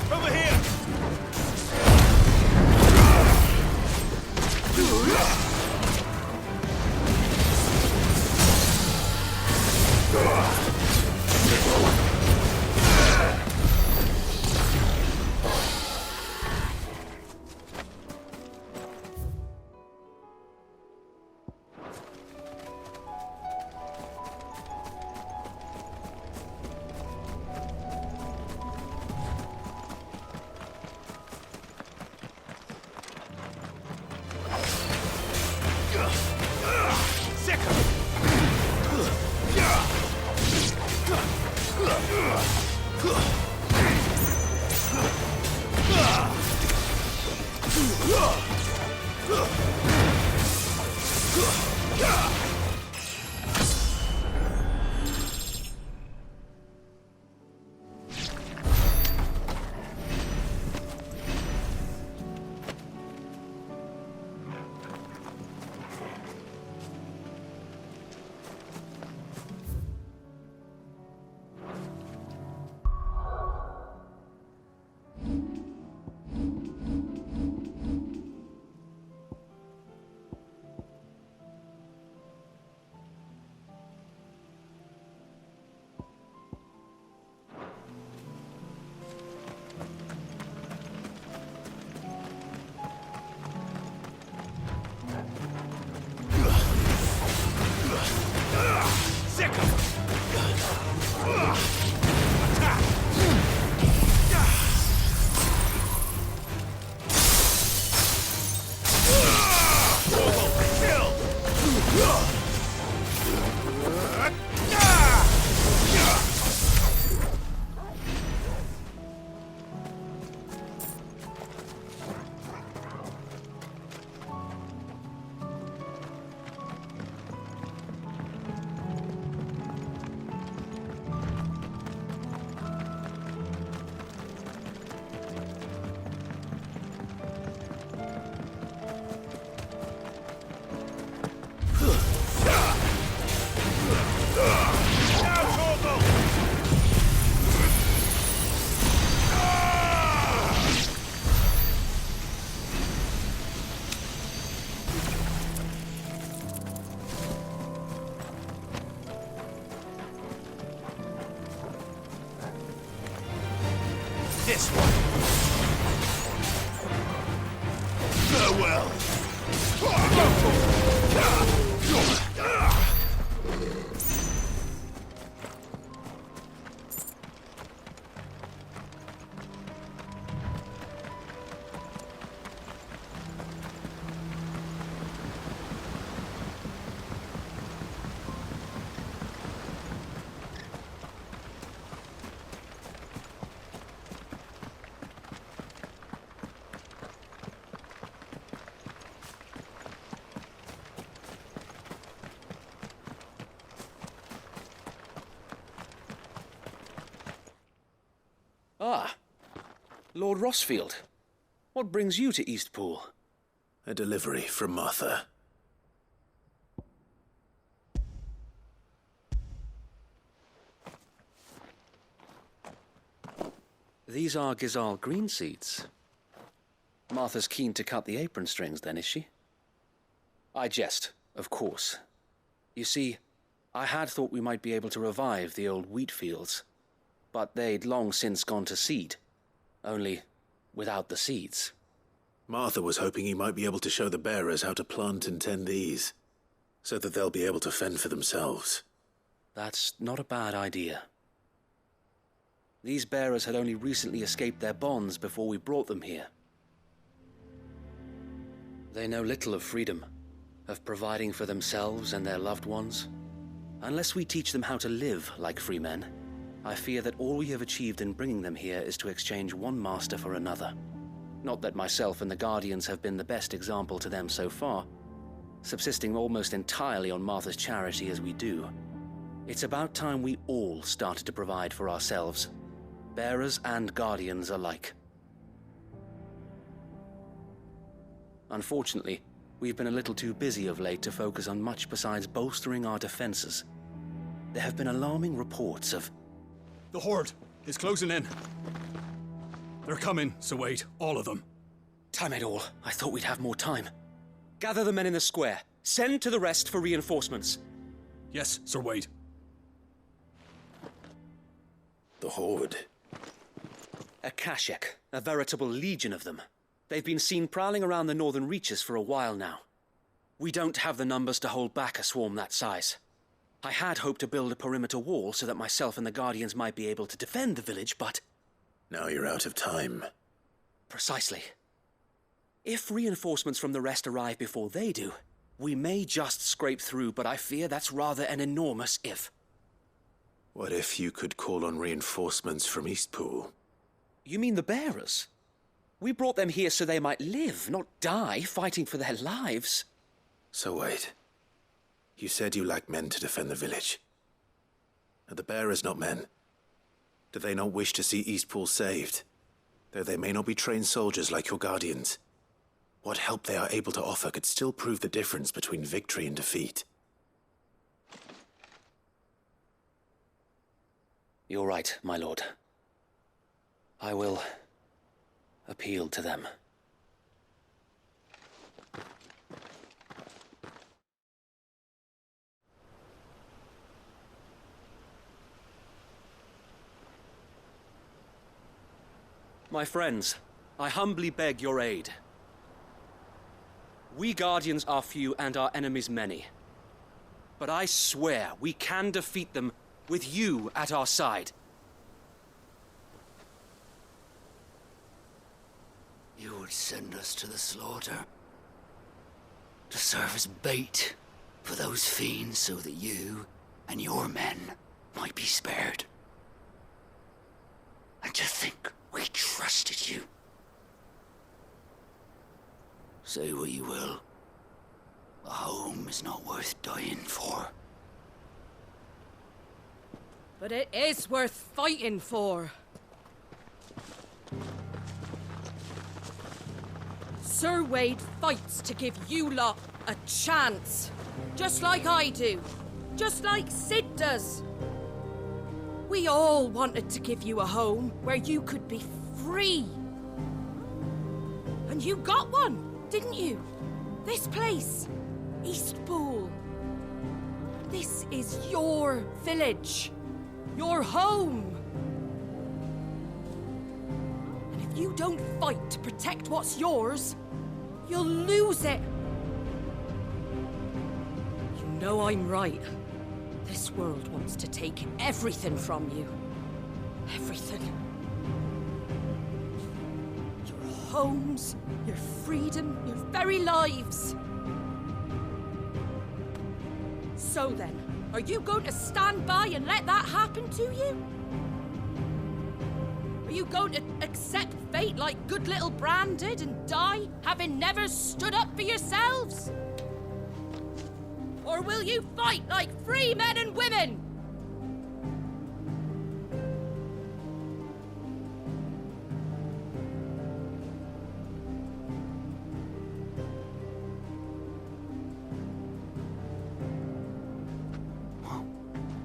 Over here! this one. Farewell. Ah, Lord Rossfield. What brings you to Eastpool? A delivery from Martha. These are Gizal green seeds. Martha's keen to cut the apron strings, then, is she? I jest, of course. You see, I had thought we might be able to revive the old wheat fields, but they'd long since gone to seed, only without the seeds. Martha was hoping you might be able to show the bearers how to plant and tend these, so that they'll be able to fend for themselves. That's not a bad idea. These bearers had only recently escaped their bonds before we brought them here. They know little of freedom, of providing for themselves and their loved ones. Unless we teach them how to live like free men, I fear that all we have achieved in bringing them here is to exchange one master for another. Not that myself and the Guardians have been the best example to them so far, subsisting almost entirely on Martha's charity as we do. It's about time we all started to provide for ourselves, bearers and Guardians alike. Unfortunately, we've been a little too busy of late to focus on much besides bolstering our defenses. There have been alarming reports of... The Horde is closing in. They're coming, so wait, all of them. Damn it all, I thought we'd have more time. Gather the men in the square. Send to the rest for reinforcements. Yes, Sir Wade. The Horde. A Kashek, a veritable legion of them. They've been seen prowling around the northern reaches for a while now. We don't have the numbers to hold back a swarm that size. I had hoped to build a perimeter wall so that myself and the Guardians might be able to defend the village, but... Now you're out of time. Precisely. If reinforcements from the rest arrive before they do, we may just scrape through, but I fear that's rather an enormous if. What if you could call on reinforcements from Eastpool? You mean the bearers? We brought them here so they might live, not die, fighting for their lives. So wait. You said you lack men to defend the village. Are the bearers not men? Do they not wish to see Eastpool saved? Though they may not be trained soldiers like your Guardians, what help they are able to offer could still prove the difference between victory and defeat. You're right, my lord. I will appeal to them. My friends, I humbly beg your aid. We Guardians are few and our enemies many. But I swear we can defeat them with you at our side. You would send us to the slaughter, to serve as bait for those fiends so that you and your men might be spared. And to think we trusted you. Say what you will, a home is not worth dying for. But it is worth fighting for. Sir Wade fights to give you lot a chance. Just like I do. Just like Sid does. We all wanted to give you a home where you could be free. And you got one, didn't you? This place, Eastpool. This is your village. Your home. you don't fight to protect what's yours, you'll lose it. You know I'm right. This world wants to take everything from you. Everything. Your homes, your freedom, your very lives. So then, are you going to stand by and let that happen to you? Are you going to accept fate like good little Bran did and die, having never stood up for yourselves? Or will you fight like free men and women?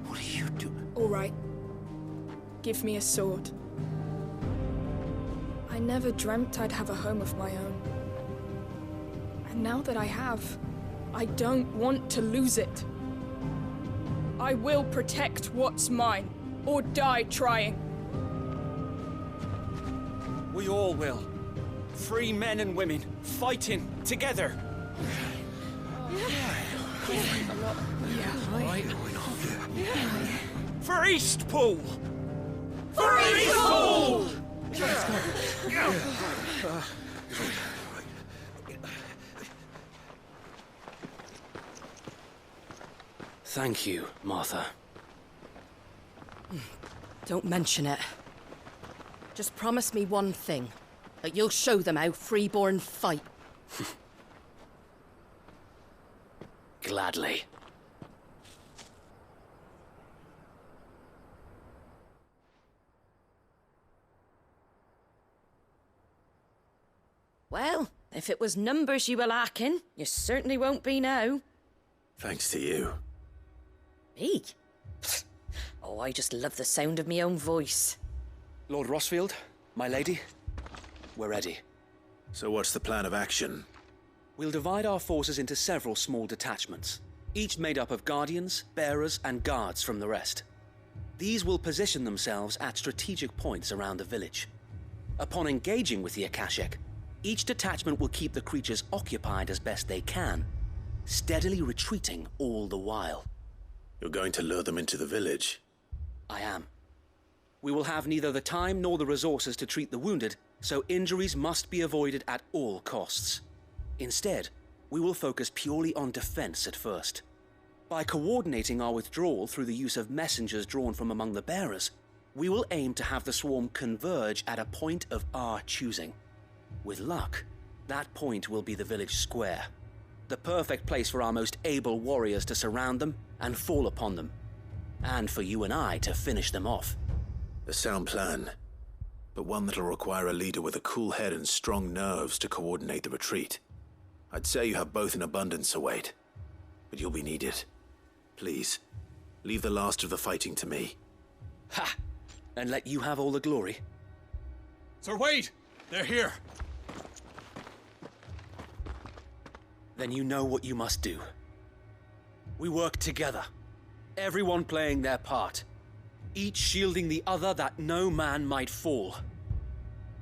What are you doing? All right. Give me a sword. I never dreamt I'd have a home of my own. And now that I have, I don't want to lose it. I will protect what's mine, or die trying. We all will. Free men and women, fighting together. For Eastpool! For Eastpool! Let's go. Thank you, Martha. Don't mention it. Just promise me one thing. That you'll show them how freeborn fight. Gladly. Well, if it was numbers you were lacking, you certainly won't be now. Thanks to you. Me? Oh, I just love the sound of my own voice. Lord Rossfield, my lady, we're ready. So what's the plan of action? We'll divide our forces into several small detachments, each made up of guardians, bearers, and guards from the rest. These will position themselves at strategic points around the village. Upon engaging with the Akashic, each detachment will keep the creatures occupied as best they can, steadily retreating all the while. You're going to lure them into the village? I am. We will have neither the time nor the resources to treat the wounded, so injuries must be avoided at all costs. Instead, we will focus purely on defense at first. By coordinating our withdrawal through the use of messengers drawn from among the bearers, we will aim to have the swarm converge at a point of our choosing. With luck, that point will be the village square, the perfect place for our most able warriors to surround them and fall upon them, and for you and I to finish them off. A sound plan, but one that'll require a leader with a cool head and strong nerves to coordinate the retreat. I'd say you have both in abundance, Await, but you'll be needed. Please, leave the last of the fighting to me. Ha! And let you have all the glory. Sir Wade! They're here! Then you know what you must do. We work together, everyone playing their part, each shielding the other that no man might fall,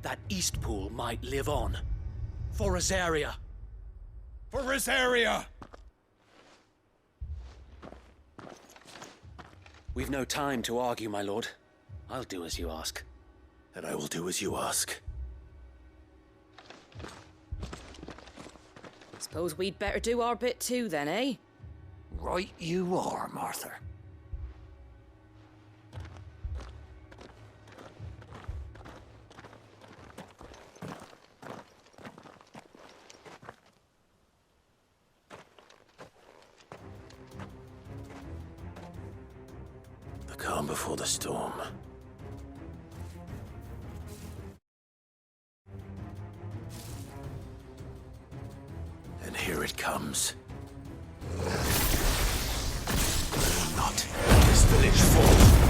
that Eastpool might live on. For Rosaria! For Rosaria! We've no time to argue, my lord. I'll do as you ask. And I will do as you ask. Suppose we'd better do our bit too then, eh? Right you are, Martha. The calm before the storm. And here it comes. Not this village fall.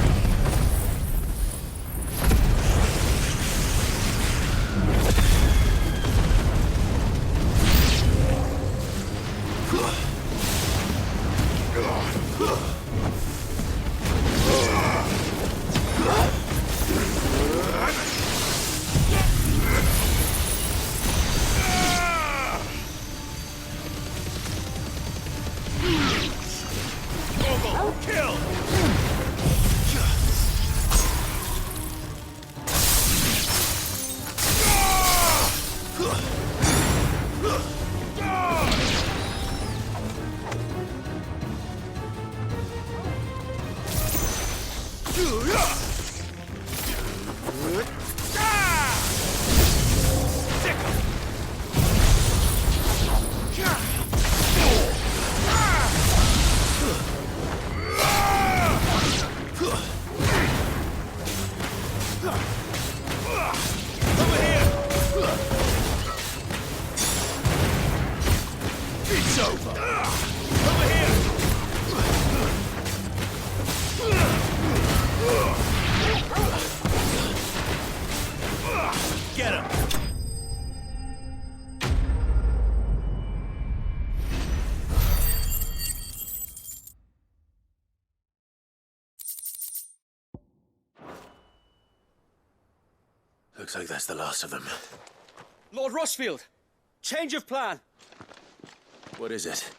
It's over! Over here! Get him! Looks like that's the last of them. Lord Rosfield! Change of plan! What is it?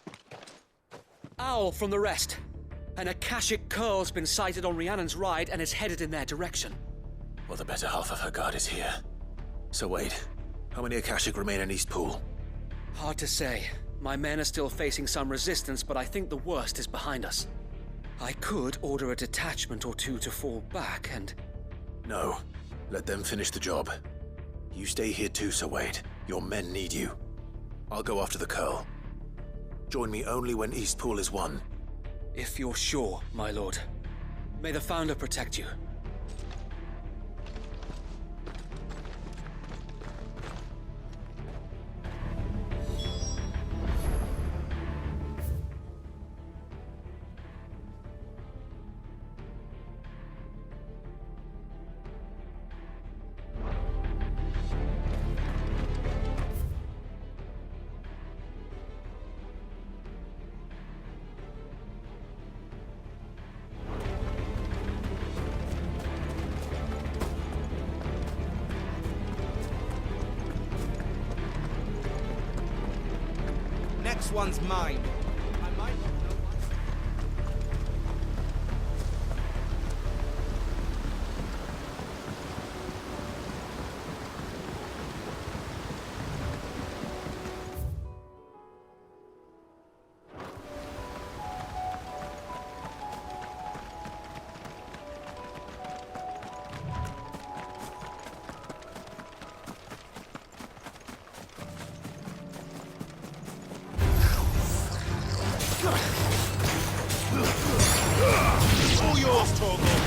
Owl from the rest. An Akashic curl's been sighted on Rhiannon's ride and is headed in their direction. Well, the better half of her guard is here. So wait, how many Akashic remain in East Pool? Hard to say. My men are still facing some resistance, but I think the worst is behind us. I could order a detachment or two to fall back and... No. Let them finish the job. You stay here too, Sir Wade. Your men need you. I'll go after the Curl. Join me only when East Pool is won. If you're sure, my lord. May the Founder protect you. Next one's mine. I might not know All yours, Torgal!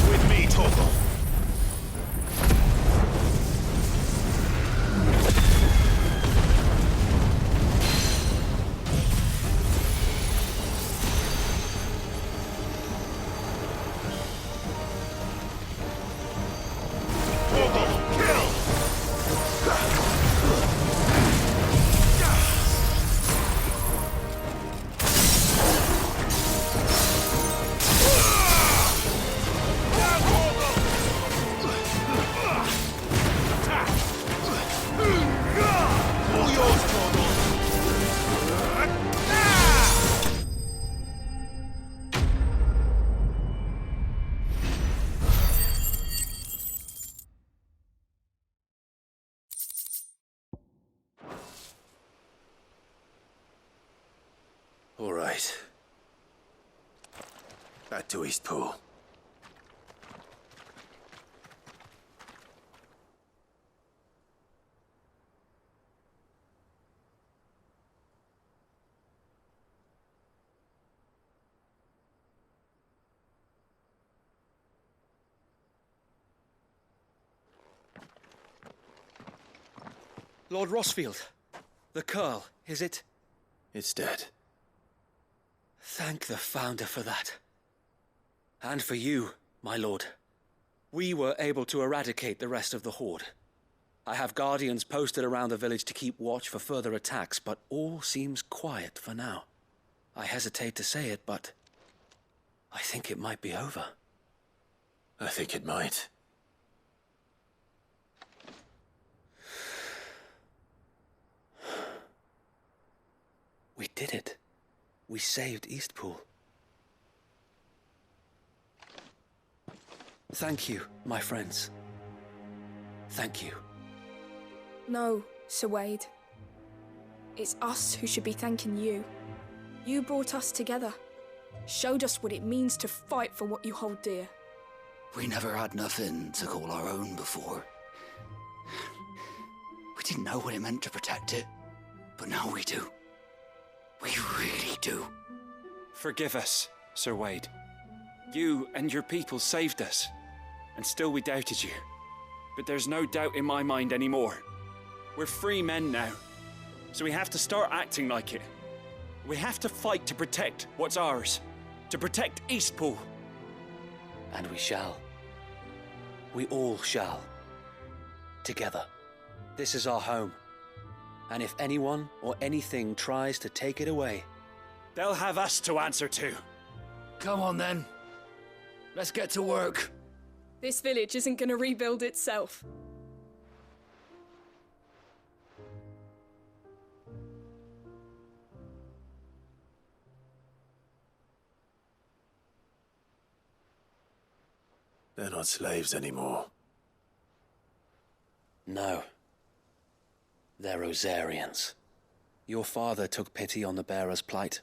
With me, Torgal. All right. Back to East Pool. Lord Rosfield, the Curl, is it? It's dead. Thank the Founder for that. And for you, my lord. We were able to eradicate the rest of the Horde. I have guardians posted around the village to keep watch for further attacks, but all seems quiet for now. I hesitate to say it, but I think it might be over. I think it might. We did it. We saved Eastpool. Thank you, my friends. Thank you. No, Sir Wade. It's us who should be thanking you. You brought us together. Showed us what it means to fight for what you hold dear. We never had nothing to call our own before. We didn't know what it meant to protect it, but now we do. We really do. Forgive us, Sir Wade. You and your people saved us, and still we doubted you. But there's no doubt in my mind anymore. We're free men now, so we have to start acting like it. We have to fight to protect what's ours, to protect Eastpool. And we shall. We all shall. Together. This is our home. And if anyone or anything tries to take it away, they'll have us to answer to. Come on then. Let's get to work. This village isn't going to rebuild itself. They're not slaves anymore. No. They're Rosarians. Your father took pity on the bearer's plight,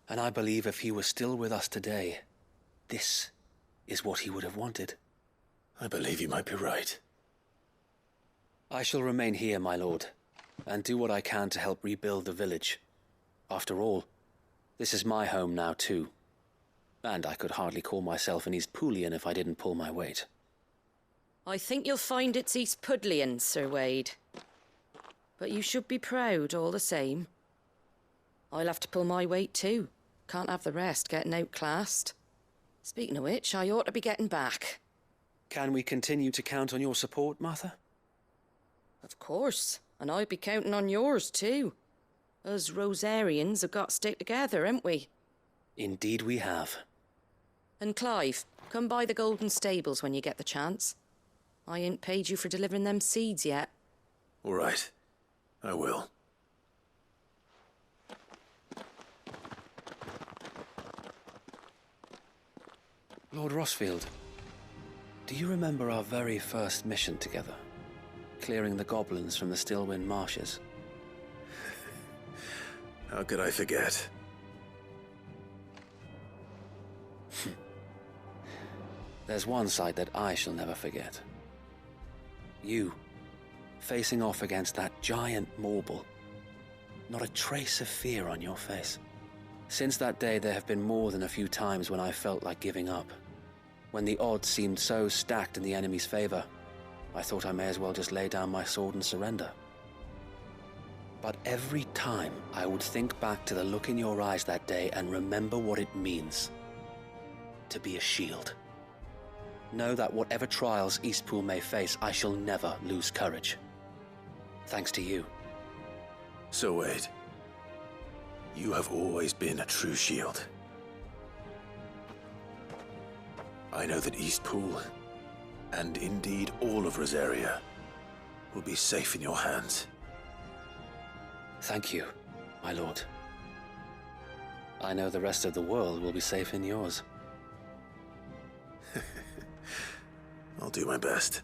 and I believe if he were still with us today, this is what he would have wanted. I believe you might be right. I shall remain here, my lord, and do what I can to help rebuild the village. After all, this is my home now too. And I could hardly call myself an Eastpoolian if I didn't pull my weight. I think you'll find it's Eastpudlian, Sir Wade. But you should be proud all the same. I'll have to pull my weight too. Can't have the rest getting outclassed. Speaking of which, I ought to be getting back. Can we continue to count on your support, Martha? Of course, and I'd be counting on yours too. Us Rosarians have got to stick together, haven't we? Indeed we have. And Clive, come by the Golden Stables when you get the chance. I ain't paid you for delivering them seeds yet. All right. I will. Lord Rossfield, do you remember our very first mission together? Clearing the goblins from the Stillwind marshes? How could I forget? There's one sight that I shall never forget. You, facing off against that giant Morble. Not a trace of fear on your face. Since that day, there have been more than a few times when I felt like giving up. When the odds seemed so stacked in the enemy's favor, I thought I may as well just lay down my sword and surrender. But every time I would think back to the look in your eyes that day and remember what it means to be a shield. Know that whatever trials Eastpool may face, I shall never lose courage. Thanks to you. So Wade, you have always been a true shield. I know that Eastpool, and indeed all of Rosaria, will be safe in your hands. Thank you, my lord. I know the rest of the world will be safe in yours. I'll do my best.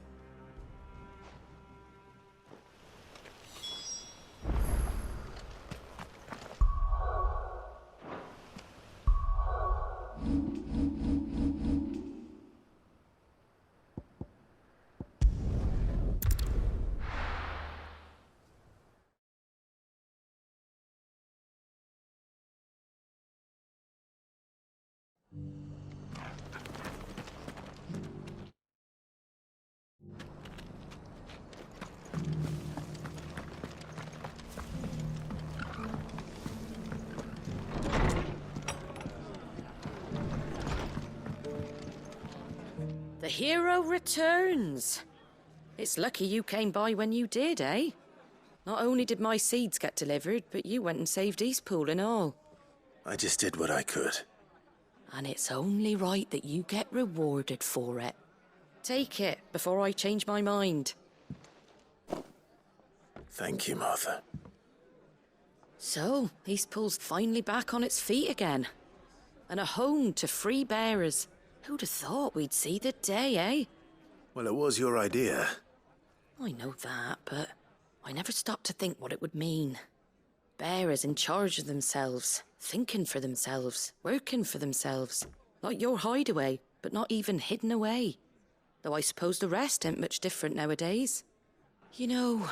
The hero returns. It's lucky you came by when you did, eh? Not only did my seeds get delivered, but you went and saved Eastpool and all. I just did what I could. And it's only right that you get rewarded for it. Take it before I change my mind. Thank you, Martha. So, Eastpool's finally back on its feet again. And a home to free bearers. Who'd have thought we'd see the day, eh? Well, it was your idea. I know that, but I never stopped to think what it would mean. Bearers in charge of themselves, thinking for themselves, working for themselves. Like your hideaway, but not even hidden away. Though I suppose the rest ain't much different nowadays. You know,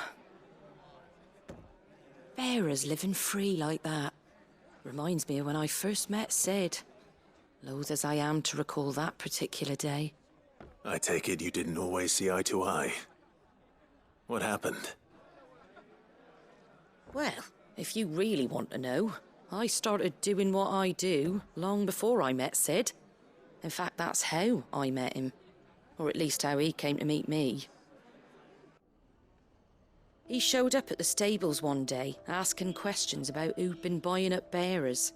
bearers living free like that reminds me of when I first met Sid. Loath as I am to recall that particular day. I take it you didn't always see eye to eye. What happened? Well, if you really want to know, I started doing what I do long before I met Sid. In fact, that's how I met him. Or at least how he came to meet me. He showed up at the stables one day, asking questions about who'd been buying up bearers.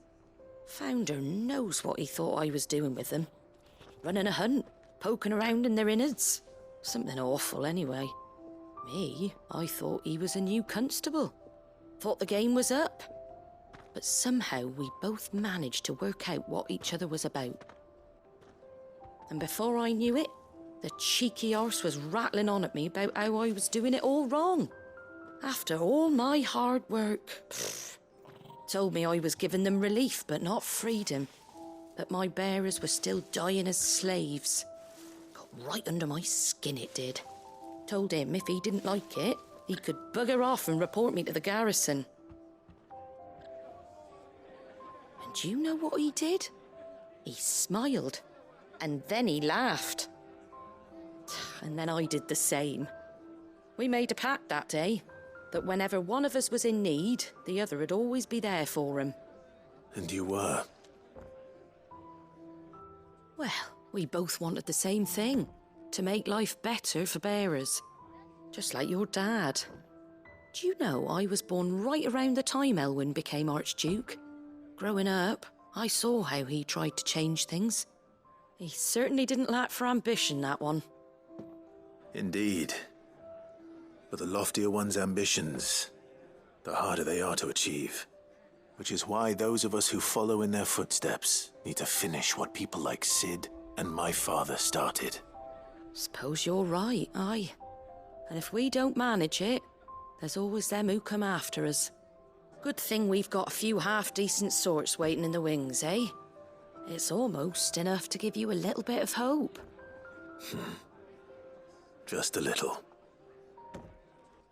Founder knows what he thought I was doing with them. Running a hunt, poking around in their innards. Something awful, anyway. Me, I thought he was a new constable. Thought the game was up. But somehow we both managed to work out what each other was about. And before I knew it, the cheeky arse was rattling on at me about how I was doing it all wrong. After all my hard work. Told me I was giving them relief, but not freedom. That my bearers were still dying as slaves. Got right under my skin, it did. Told him if he didn't like it, he could bugger off and report me to the garrison. And do you know what he did? He smiled. And then he laughed. And then I did the same. We made a pact that day, that whenever one of us was in need, the other would always be there for him. And you were? Well, we both wanted the same thing. To make life better for bearers. Just like your dad. Do you know I was born right around the time Elwyn became Archduke? Growing up, I saw how he tried to change things. He certainly didn't lack for ambition, that one. Indeed. But the loftier one's ambitions, the harder they are to achieve. Which is why those of us who follow in their footsteps need to finish what people like Sid and my father started. Suppose you're right, aye. And if we don't manage it, there's always them who come after us. Good thing we've got a few half-decent sorts waiting in the wings, eh? It's almost enough to give you a little bit of hope. Just a little.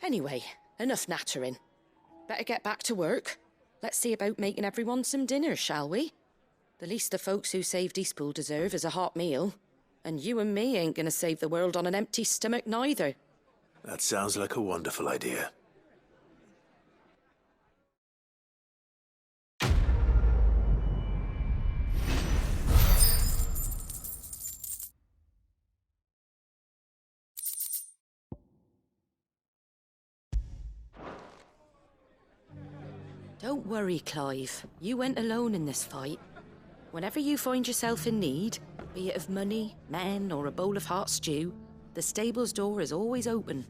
Anyway, enough nattering. Better get back to work. Let's see about making everyone some dinner, shall we? The least the folks who saved Eastpool deserve is a hot meal. And you and me ain't gonna save the world on an empty stomach neither. That sounds like a wonderful idea. Don't worry, Clive. You went alone in this fight. Whenever you find yourself in need, be it of money, men, or a bowl of hot stew, the stable's door is always open.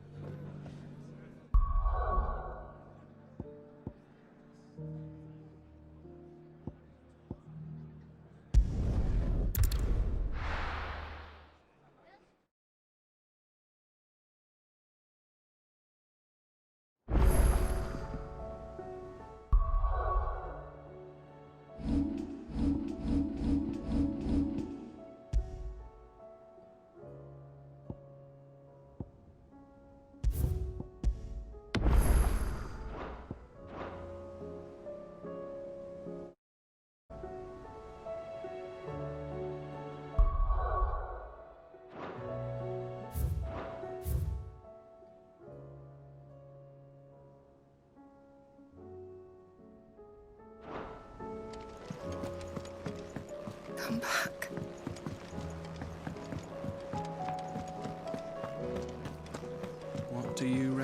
Come back.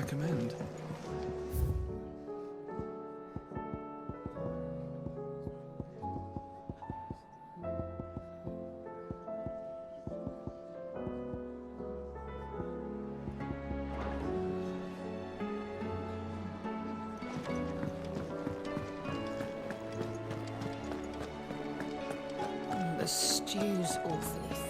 recommend. The stew's awfully thick.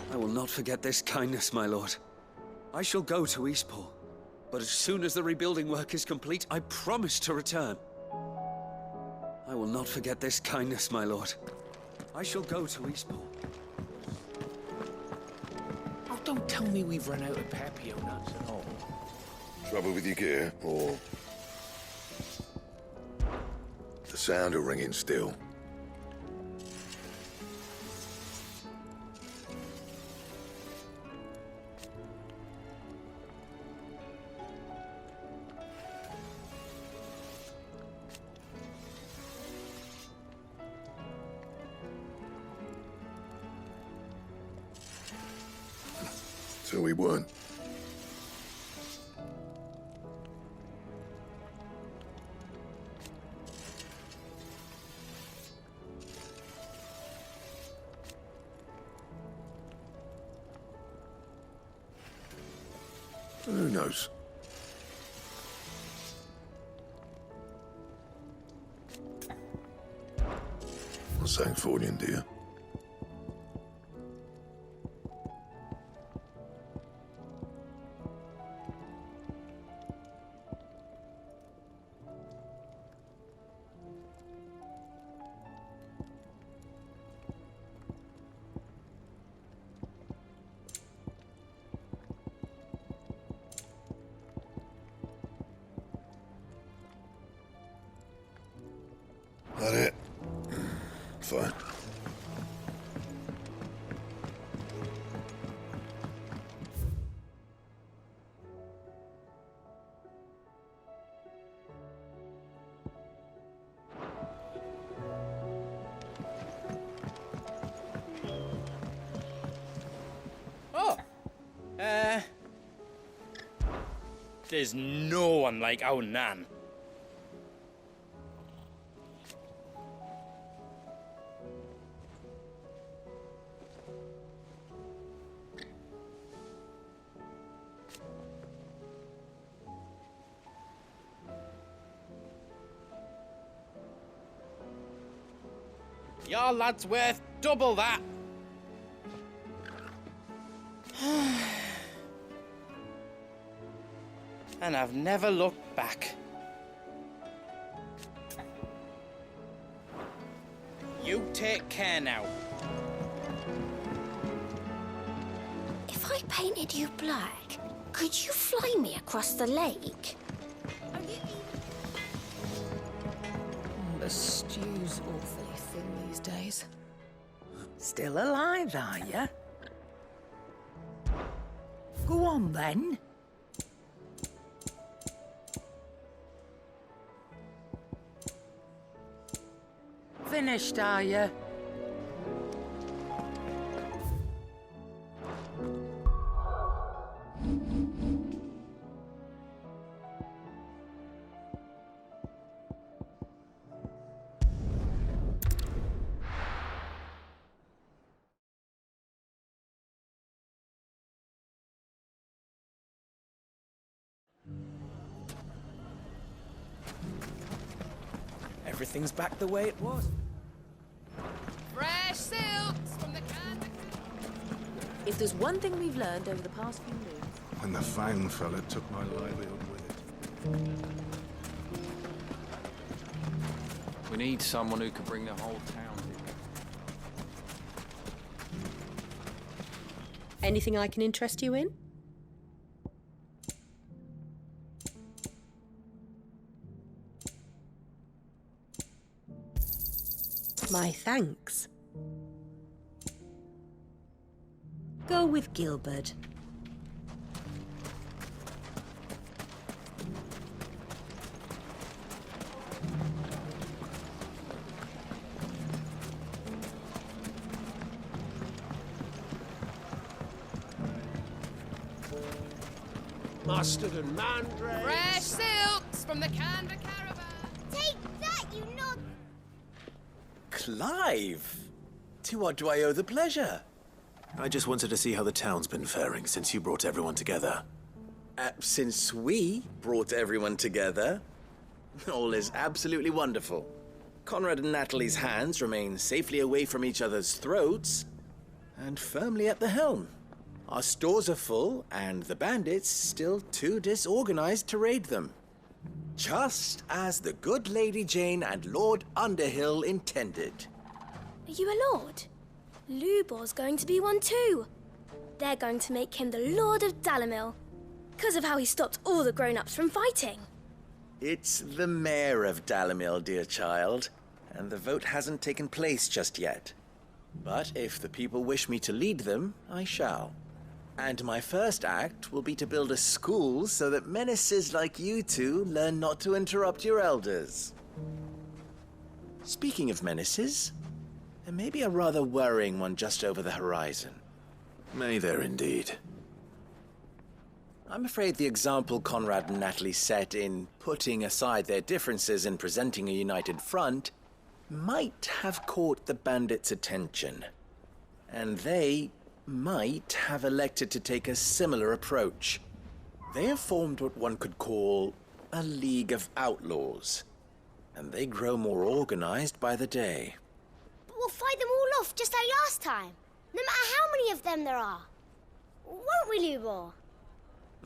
I will not forget this kindness, my lord. I shall go to Eastpool, but as soon as the rebuilding work is complete, I promise to return. I will not forget this kindness, my lord. I shall go to Eastpool. Oh, don't tell me we've run out of Papio nuts and all. Trouble with your gear, or the sound of ringing still? So we weren't. Who knows? What's saying for you, dear? That it? Fine. Oh, there's no one like our Nan. Your lad's worth double that. And I've never looked back. You take care now. If I painted you black, could you fly me across the lake? The stew's awfully thin these days. Still alive, are you? Go on, then. Finished, are you? Everything's back the way it was. Fresh silks from the can. If there's one thing we've learned over the past few moons... When the Fang fella took my livelihood with it. We need someone who can bring the whole town together. Anything I can interest you in? My thanks. Go with Gilbert. Mustard and mandrake. Fresh silks from the Canva caravan. Take that, you nod. Clive! To what do I owe the pleasure? I just wanted to see how the town's been faring since you brought everyone together. Since we brought everyone together, all is absolutely wonderful. Conrad and Natalie's hands remain safely away from each other's throats and firmly at the helm. Our stores are full, and the bandits still too disorganized to raid them. Just as the good Lady Jane and Lord Underhill intended. Are you a lord? Lubor's going to be one too. They're going to make him the Lord of Dalimil, because of how he stopped all the grown-ups from fighting. It's the mayor of Dalimil, dear child, and the vote hasn't taken place just yet. But if the people wish me to lead them, I shall. And my first act will be to build a school so that menaces like you two learn not to interrupt your elders. Speaking of menaces, there may be a rather worrying one just over the horizon. May there indeed. I'm afraid the example Conrad and Natalie set in putting aside their differences and presenting a united front might have caught the bandits' attention. And they might have elected to take a similar approach. They have formed what one could call a League of Outlaws, and they grow more organized by the day. But we'll fight them all off just like last time, no matter how many of them there are. Won't we, Lubor?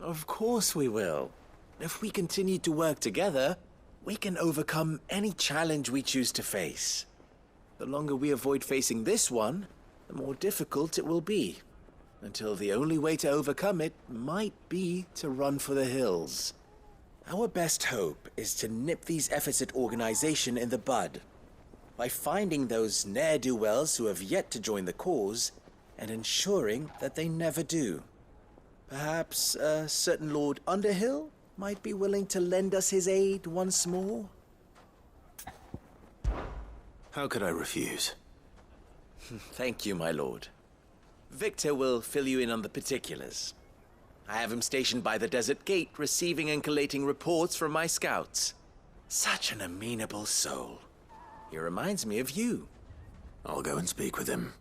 Of course we will. If we continue to work together, we can overcome any challenge we choose to face. The longer we avoid facing this one, the more difficult it will be, until the only way to overcome it might be to run for the hills. Our best hope is to nip these efforts at organization in the bud, by finding those ne'er-do-wells who have yet to join the cause, and ensuring that they never do. Perhaps a certain Lord Underhill might be willing to lend us his aid once more? How could I refuse? Thank you, my lord. Victor will fill you in on the particulars. I have him stationed by the desert gate, receiving and collating reports from my scouts. Such an amenable soul. He reminds me of you. I'll go and speak with him.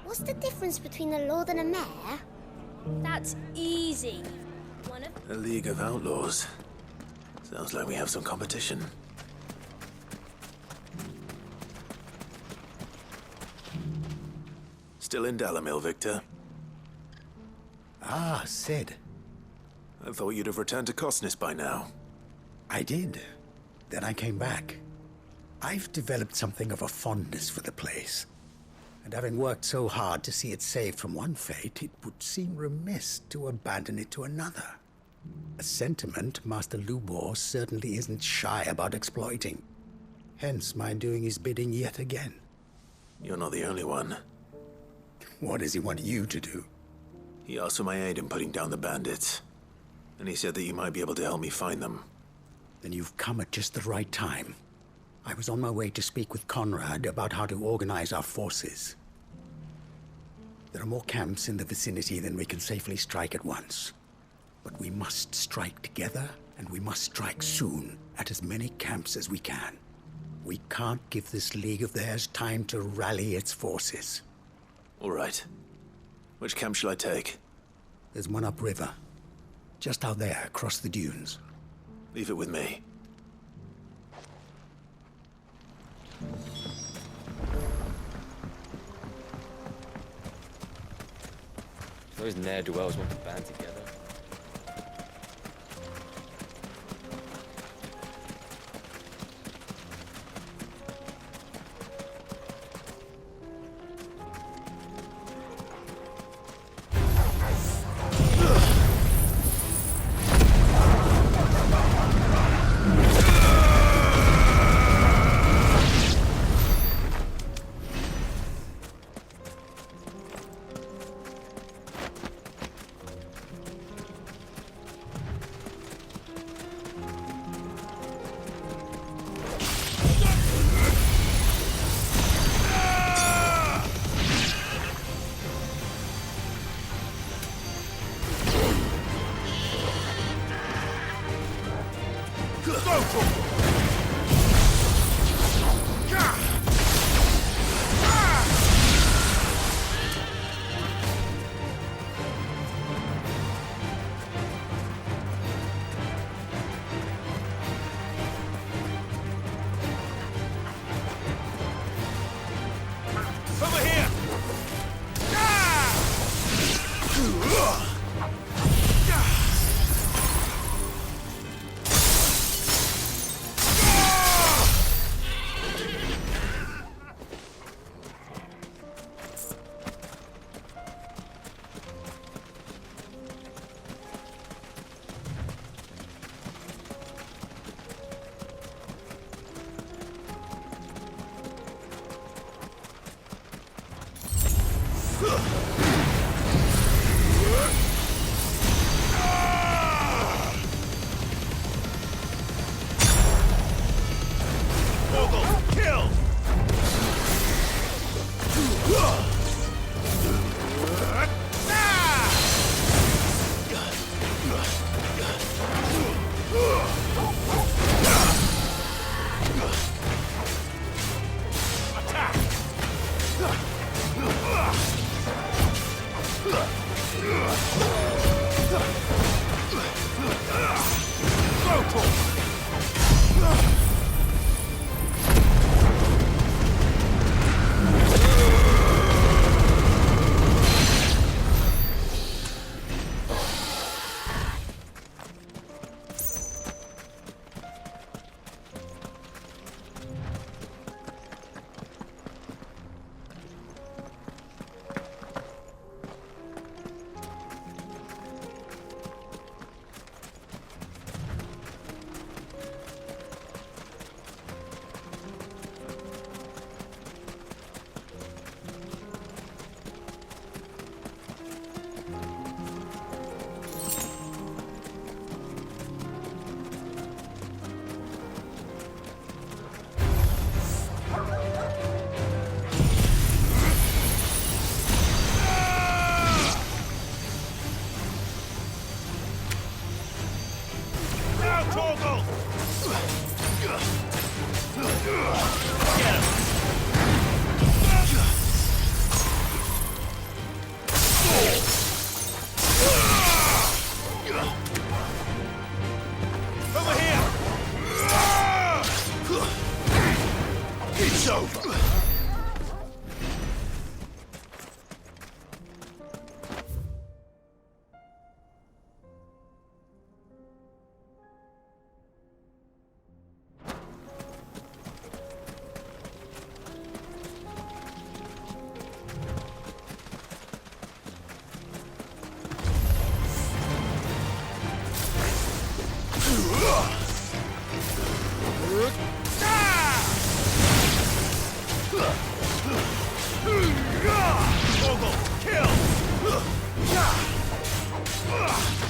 What's the difference between a lord and a mayor? That's easy. One of... A League of Outlaws. Sounds like we have some competition. Still in Dalimil, Victor? Ah, Sid. I thought you'd have returned to Cosnis by now. I did. Then I came back. I've developed something of a fondness for the place. And having worked so hard to see it saved from one fate, it would seem remiss to abandon it to another. A sentiment Master Lubor certainly isn't shy about exploiting. Hence my doing his bidding yet again. You're not the only one. What does he want you to do? He asked for my aid in putting down the bandits. And he said that you might be able to help me find them. Then you've come at just the right time. I was on my way to speak with Conrad about how to organize our forces. There are more camps in the vicinity than we can safely strike at once. But we must strike together, and we must strike soon at as many camps as we can. We can't give this league of theirs time to rally its forces. All right. Which camp shall I take? There's one upriver. Just out there, across the dunes. Leave it with me. Those ne'er-do-wells want to band together.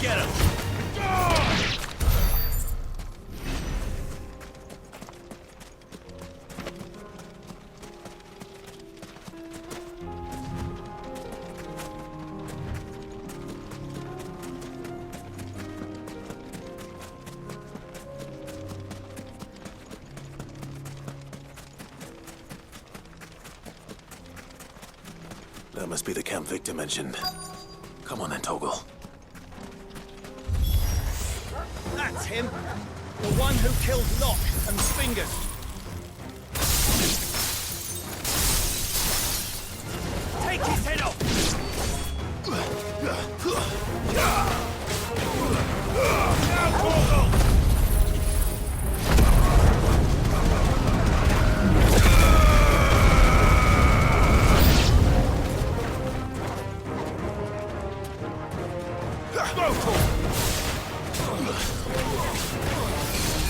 Get him! That must be the camp Victor mentioned. Come on then, Toggle. That's him! The one who killed Locke and Fingers. Take his head off! Now, Toggle!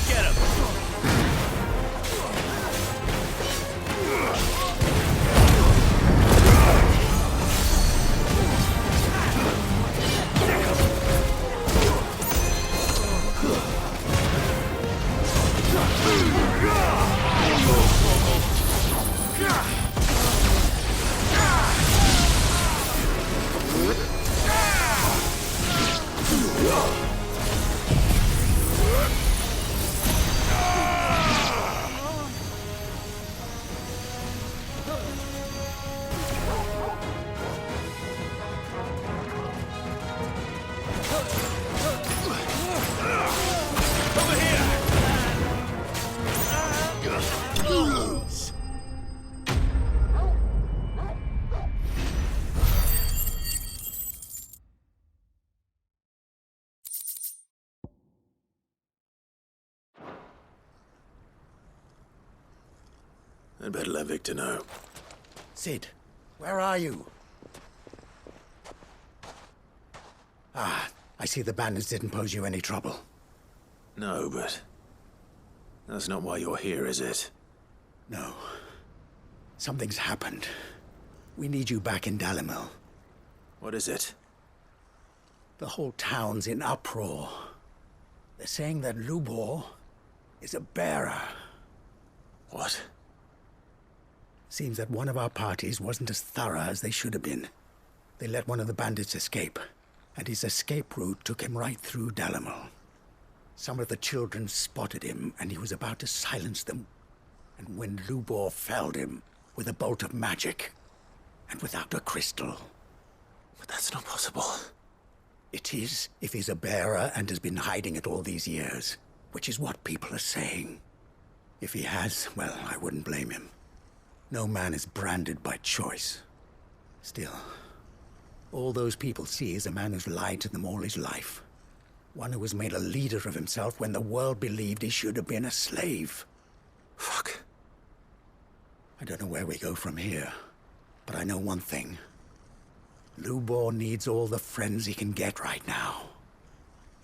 Get him! I'd better let Victor know. Sid, where are you? Ah, I see the bandits didn't pose you any trouble. No, but that's not why you're here, is it? No. Something's happened. We need you back in Dalimil. What is it? The whole town's in uproar. They're saying that Lubor is a bearer. What? Seems that one of our parties wasn't as thorough as they should have been. They let one of the bandits escape, and his escape route took him right through Dalimil. Some of the children spotted him, and he was about to silence them. And when Lubor felled him with a bolt of magic, and without a crystal. But that's not possible. It is, if he's a bearer and has been hiding it all these years, which is what people are saying. If he has, well, I wouldn't blame him. No man is branded by choice. Still, all those people see is a man who's lied to them all his life. One who was made a leader of himself when the world believed he should have been a slave. Fuck. I don't know where we go from here, but I know one thing. Lubor needs all the friends he can get right now.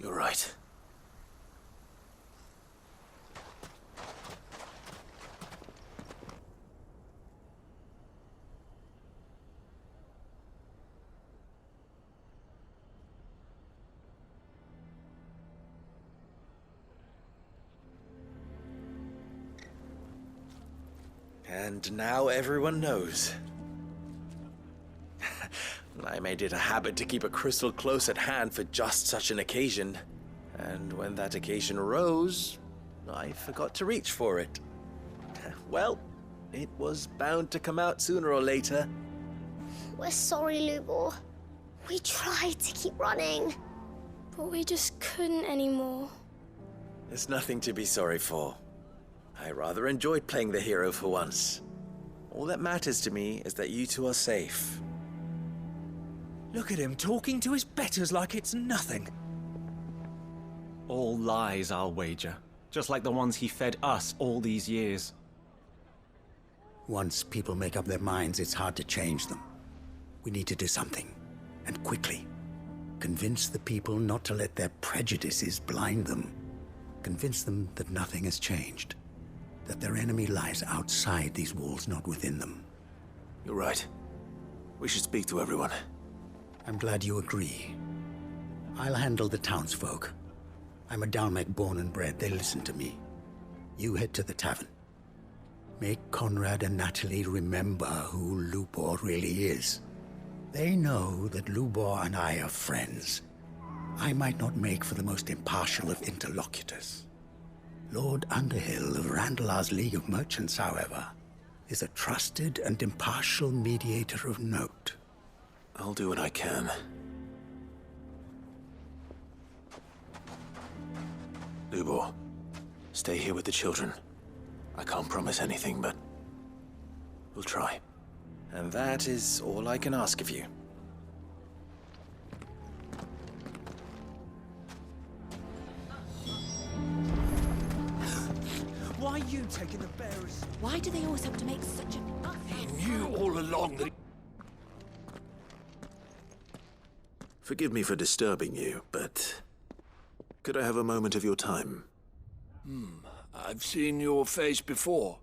You're right. And now everyone knows. I made it a habit to keep a crystal close at hand for just such an occasion. And when that occasion arose, I forgot to reach for it. Well, it was bound to come out sooner or later. We're sorry, Lubor. We tried to keep running, but we just couldn't anymore. There's nothing to be sorry for. I rather enjoyed playing the hero for once. All that matters to me is that you two are safe. Look at him talking to his betters like it's nothing. All lies, I'll wager. Just like the ones he fed us all these years. Once people make up their minds, it's hard to change them. We need to do something, and quickly. Convince the people not to let their prejudices blind them. Convince them that nothing has changed. That their enemy lies outside these walls, not within them. You're right. We should speak to everyone. I'm glad you agree. I'll handle the townsfolk. I'm a Dalmec born and bred. They listen to me. You head to the tavern. Make Conrad and Natalie remember who Lubor really is. They know that Lubor and I are friends. I might not make for the most impartial of interlocutors. Lord Underhill of Randalar's League of Merchants, however, is a trusted and impartial mediator of note. I'll do what I can. Lubor, stay here with the children. I can't promise anything, but we'll try. And that is all I can ask of you. Why are you taking the bearers? Why do they always have to make such a fuss? He knew all along that... Forgive me for disturbing you, but could I have a moment of your time? I've seen your face before.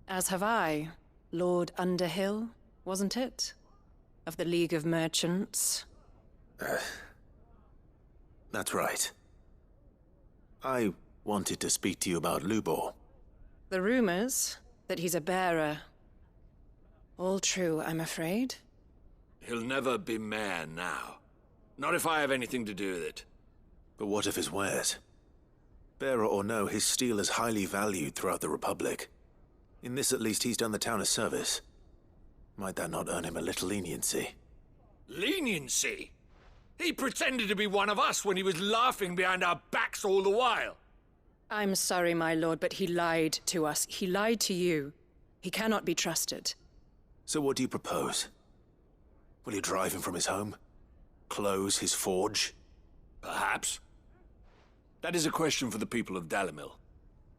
As have I. Lord Underhill, wasn't it? Of the League of Merchants. That's right. I wanted to speak to you about Lubor. The rumors that he's a bearer. All true, I'm afraid. He'll never be mayor now. Not if I have anything to do with it. But what of his wares? Bearer or no, his steel is highly valued throughout the Republic. In this, at least, he's done the town a service. Might that not earn him a little leniency? Leniency? He pretended to be one of us when he was laughing behind our backs all the while. I'm sorry, my lord, but he lied to us. He lied to you. He cannot be trusted. So what do you propose? Will you drive him from his home? Close his forge? Perhaps. That is a question for the people of Dalimil,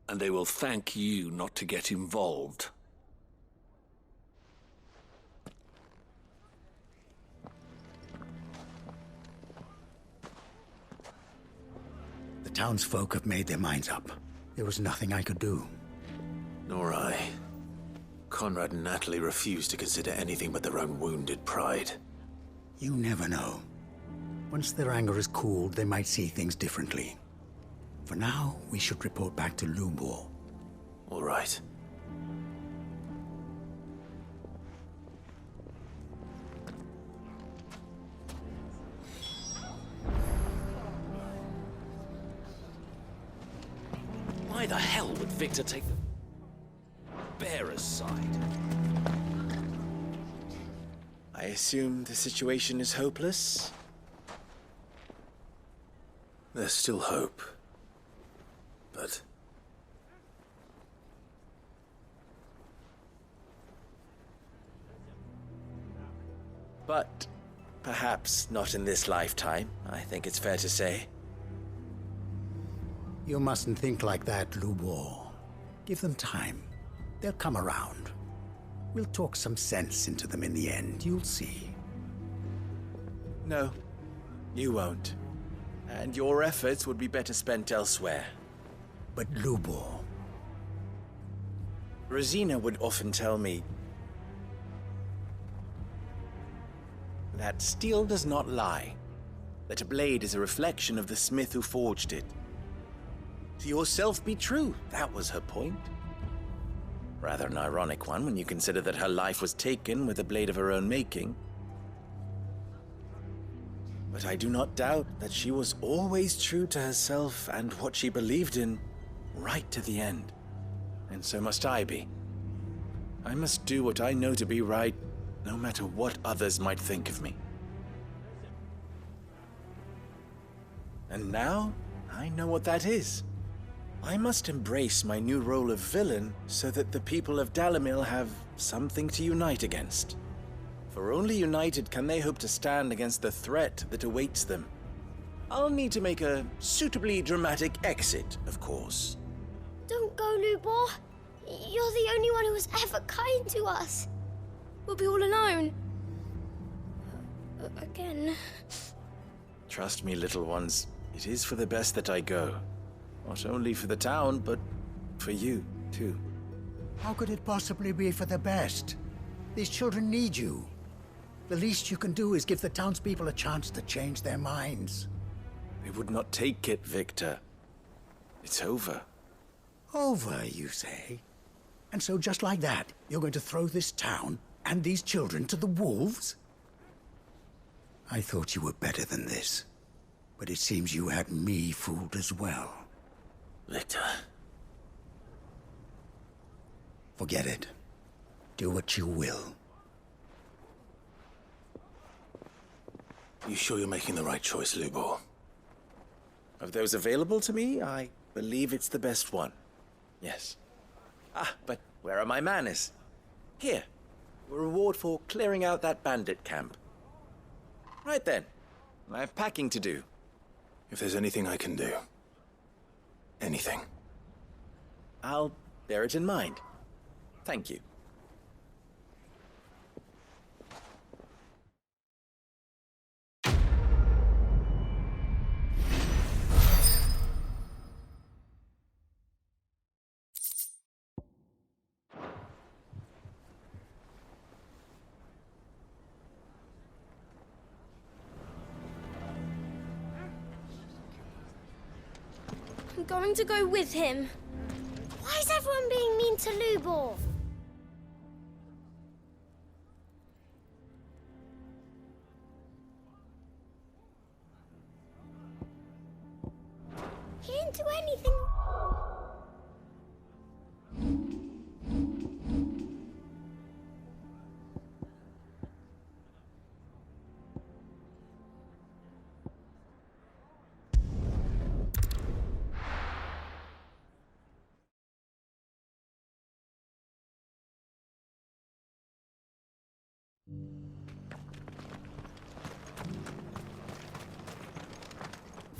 and they will thank you not to get involved. The townsfolk have made their minds up. There was nothing I could do. Nor I. Conrad and Natalie refused to consider anything but their own wounded pride. You never know. Once their anger is cooled, they might see things differently. For now, we should report back to Lubor. All right. Why the hell would Victor take the bearer's side? I assume the situation is hopeless? There's still hope. But... But perhaps not in this lifetime, I think it's fair to say. You mustn't think like that, Lubor. Give them time. They'll come around. We'll talk some sense into them in the end, you'll see. No, you won't. And your efforts would be better spent elsewhere. But Lubor... Rosina would often tell me that steel does not lie, that a blade is a reflection of the smith who forged it. To yourself be true, that was her point. Rather an ironic one when you consider that her life was taken with a blade of her own making. But I do not doubt that she was always true to herself and what she believed in, right to the end. And so must I be. I must do what I know to be right, no matter what others might think of me. And now, I know what that is. I must embrace my new role of villain so that the people of Dalimil have something to unite against. For only united can they hope to stand against the threat that awaits them. I'll need to make a suitably dramatic exit, of course. Don't go, Lubor. You're the only one who was ever kind to us. We'll be all alone. Again. Trust me, little ones. It is for the best that I go. Not only for the town, but for you, too. How could it possibly be for the best? These children need you. The least you can do is give the townspeople a chance to change their minds. I would not take it, Victor. It's over. Over, you say? And so just like that, you're going to throw this town and these children to the wolves? I thought you were better than this. But it seems you had me fooled as well. Victor. Forget it. Do what you will. You sure you're making the right choice, Lubor? Of those available to me, I believe it's the best one. Yes. Ah, but where are my manners? Here. A reward for clearing out that bandit camp. Right then. I have packing to do. If there's anything I can do. Anything. I'll bear it in mind. Thank you. I'm going to go with him. Why is everyone being mean to Lubor? He didn't do anything.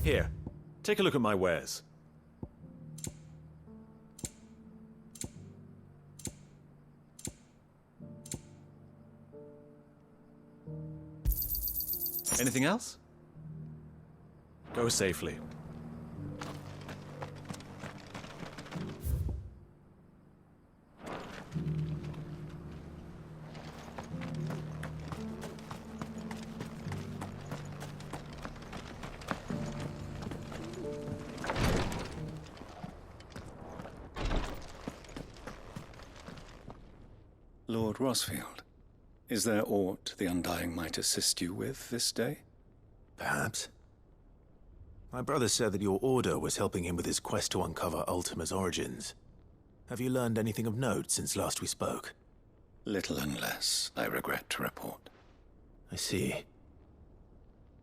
Here, take a look at my wares. Anything else? Go safely. Lord Rosfield, is there aught the Undying might assist you with this day? Perhaps. My brother said that your order was helping him with his quest to uncover Ultima's origins. Have you learned anything of note since last we spoke? Little and less, I regret to report. I see.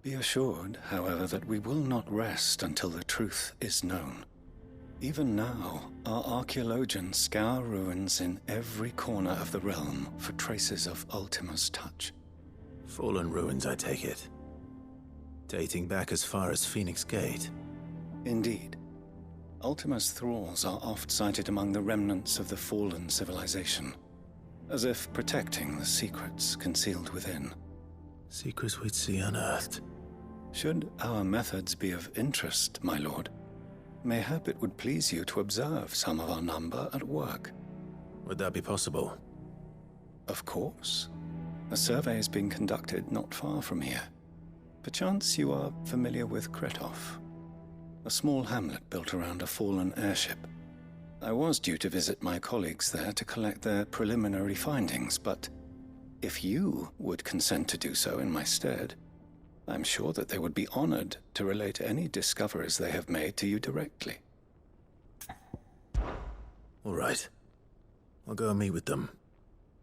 Be assured, however, that we will not rest until the truth is known. Even now, our archaeologians scour ruins in every corner of the realm for traces of Ultima's touch. Fallen ruins, I take it. Dating back as far as Phoenix Gate. Indeed. Ultima's thralls are oft sighted among the remnants of the fallen civilization, as if protecting the secrets concealed within. Secrets we'd see unearthed. Should our methods be of interest, my lord, mayhap it would please you to observe some of our number at work. Would that be possible? Of course. A survey is being conducted not far from here. Perchance you are familiar with Kretov, a small hamlet built around a fallen airship. I was due to visit my colleagues there to collect their preliminary findings, but if you would consent to do so in my stead, I'm sure that they would be honored to relate any discoveries they have made to you directly. All right. I'll go and meet with them.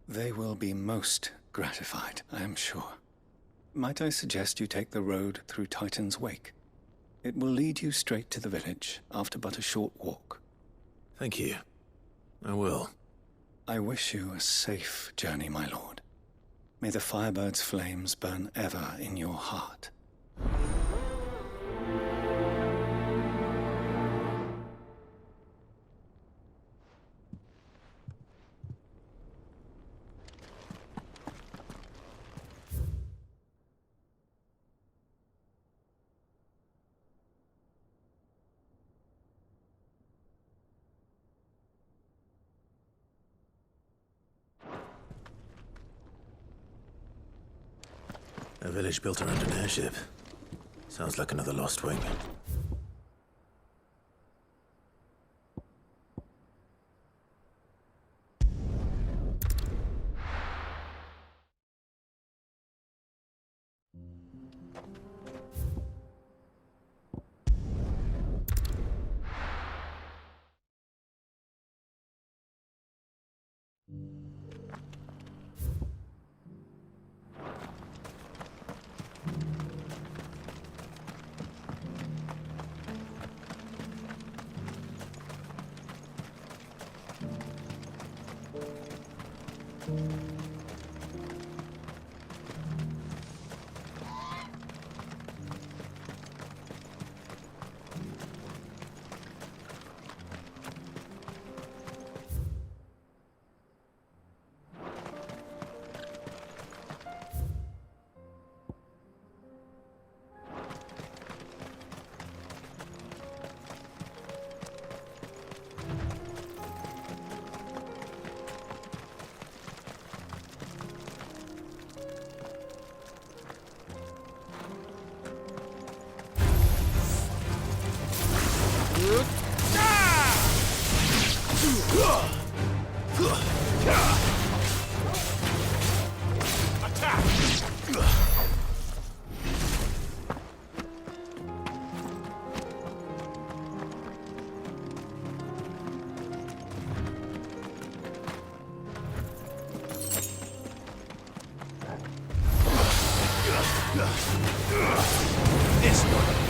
They will be most gratified, I am sure. Might I suggest you take the road through Titan's Wake? It will lead you straight to the village after but a short walk. Thank you. I will. I wish you a safe journey, my lord. May the Firebird's flames burn ever in your heart. A village built around an airship. Sounds like another lost wing. This one.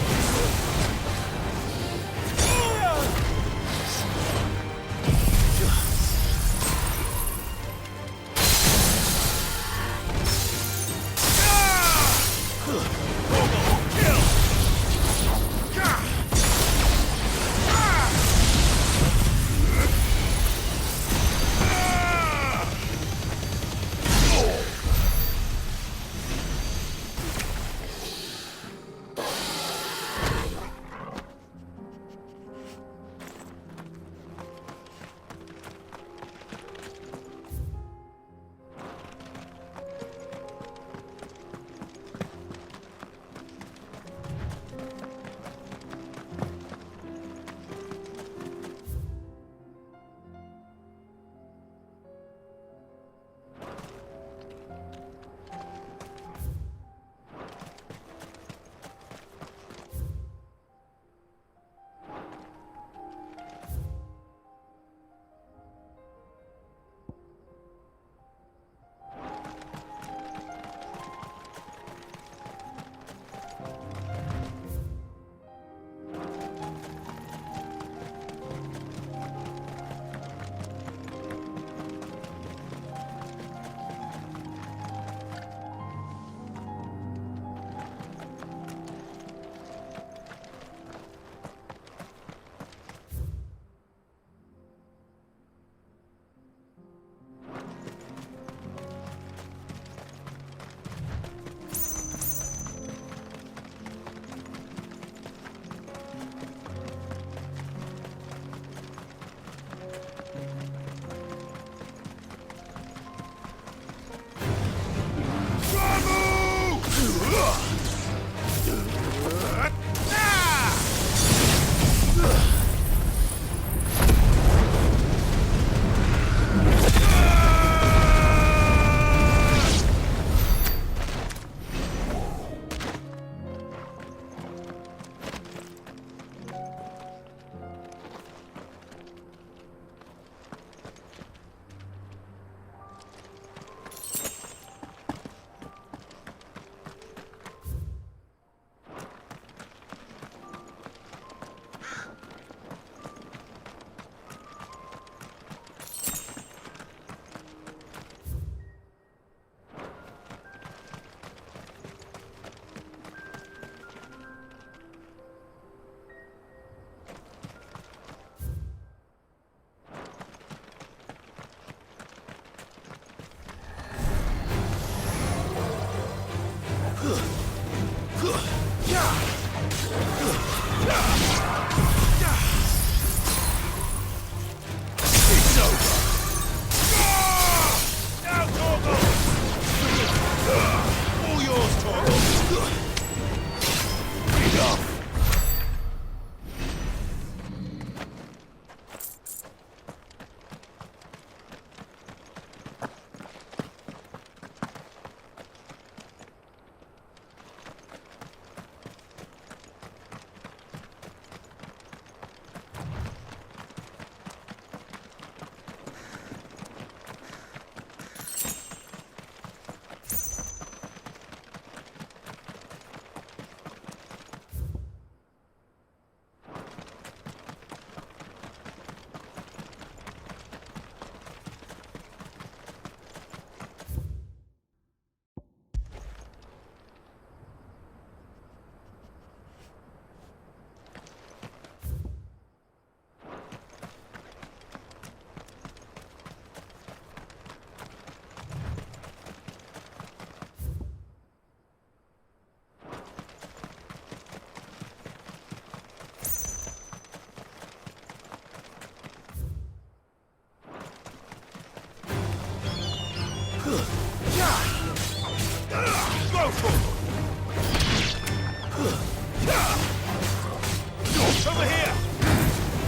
Over here!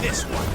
This one!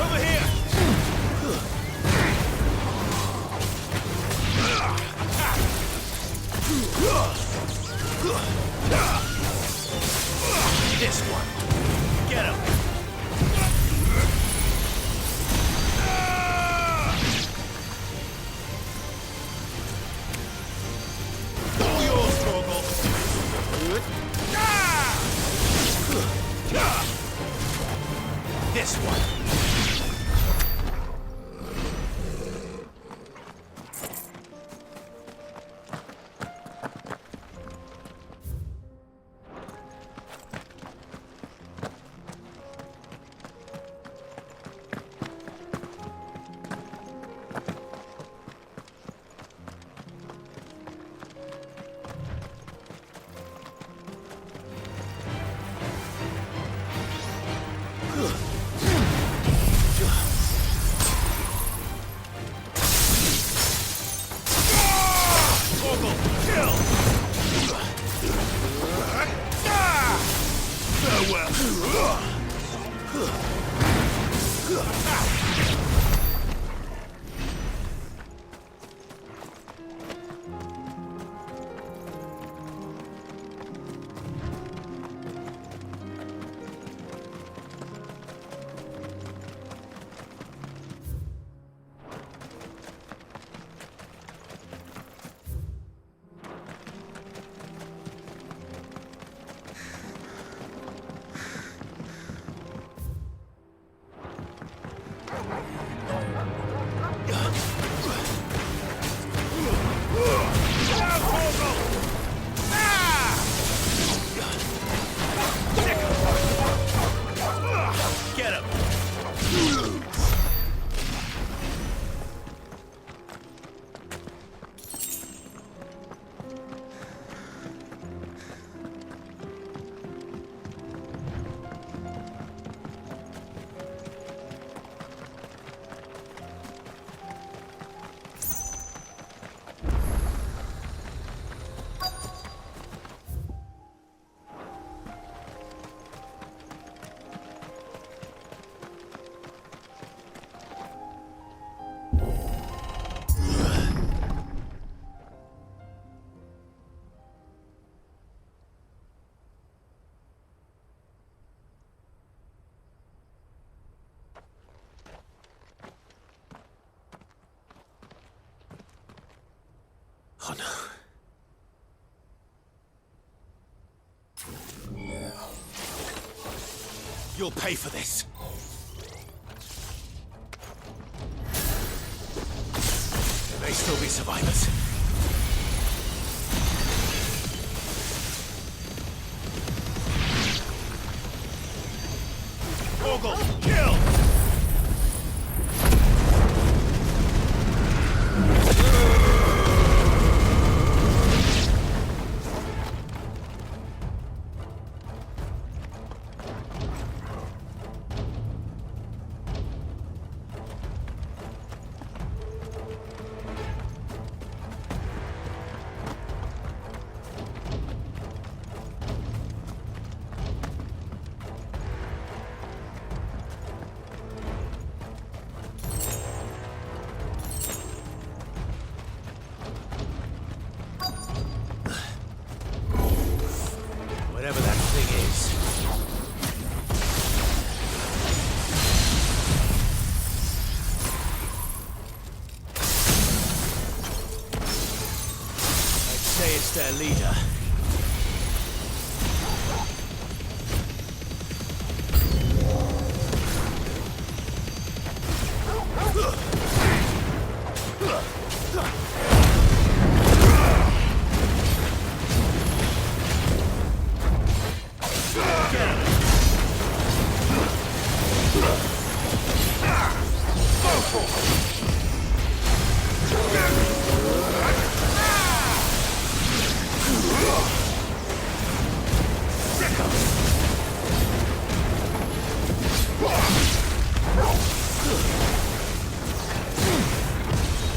Over here! This one. Get him! All yours, Torgal! This one. Get him! Oh no. You'll pay for this. There may still be survivors. Morgul! Kill! Whatever that thing is. I'd say it's their leader.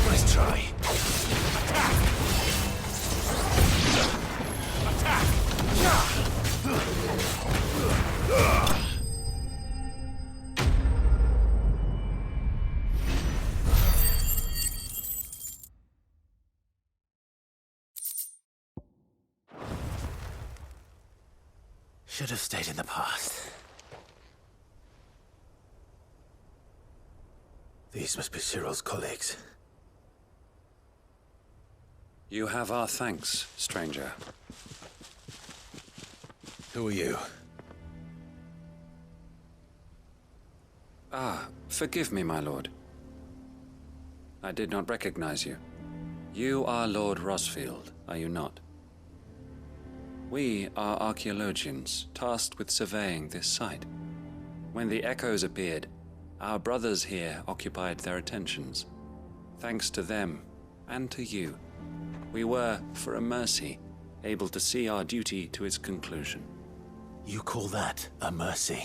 Nice try. Should have stayed in the past. These must be Cyril's colleagues. You have our thanks, stranger. Who are you? Ah, forgive me, my lord. I did not recognize you. You are Lord Rosfield, are you not? We are archaeologians, tasked with surveying this site. When the echoes appeared, our brothers here occupied their attentions. Thanks to them, and to you, we were, for a mercy, able to see our duty to its conclusion. You call that a mercy?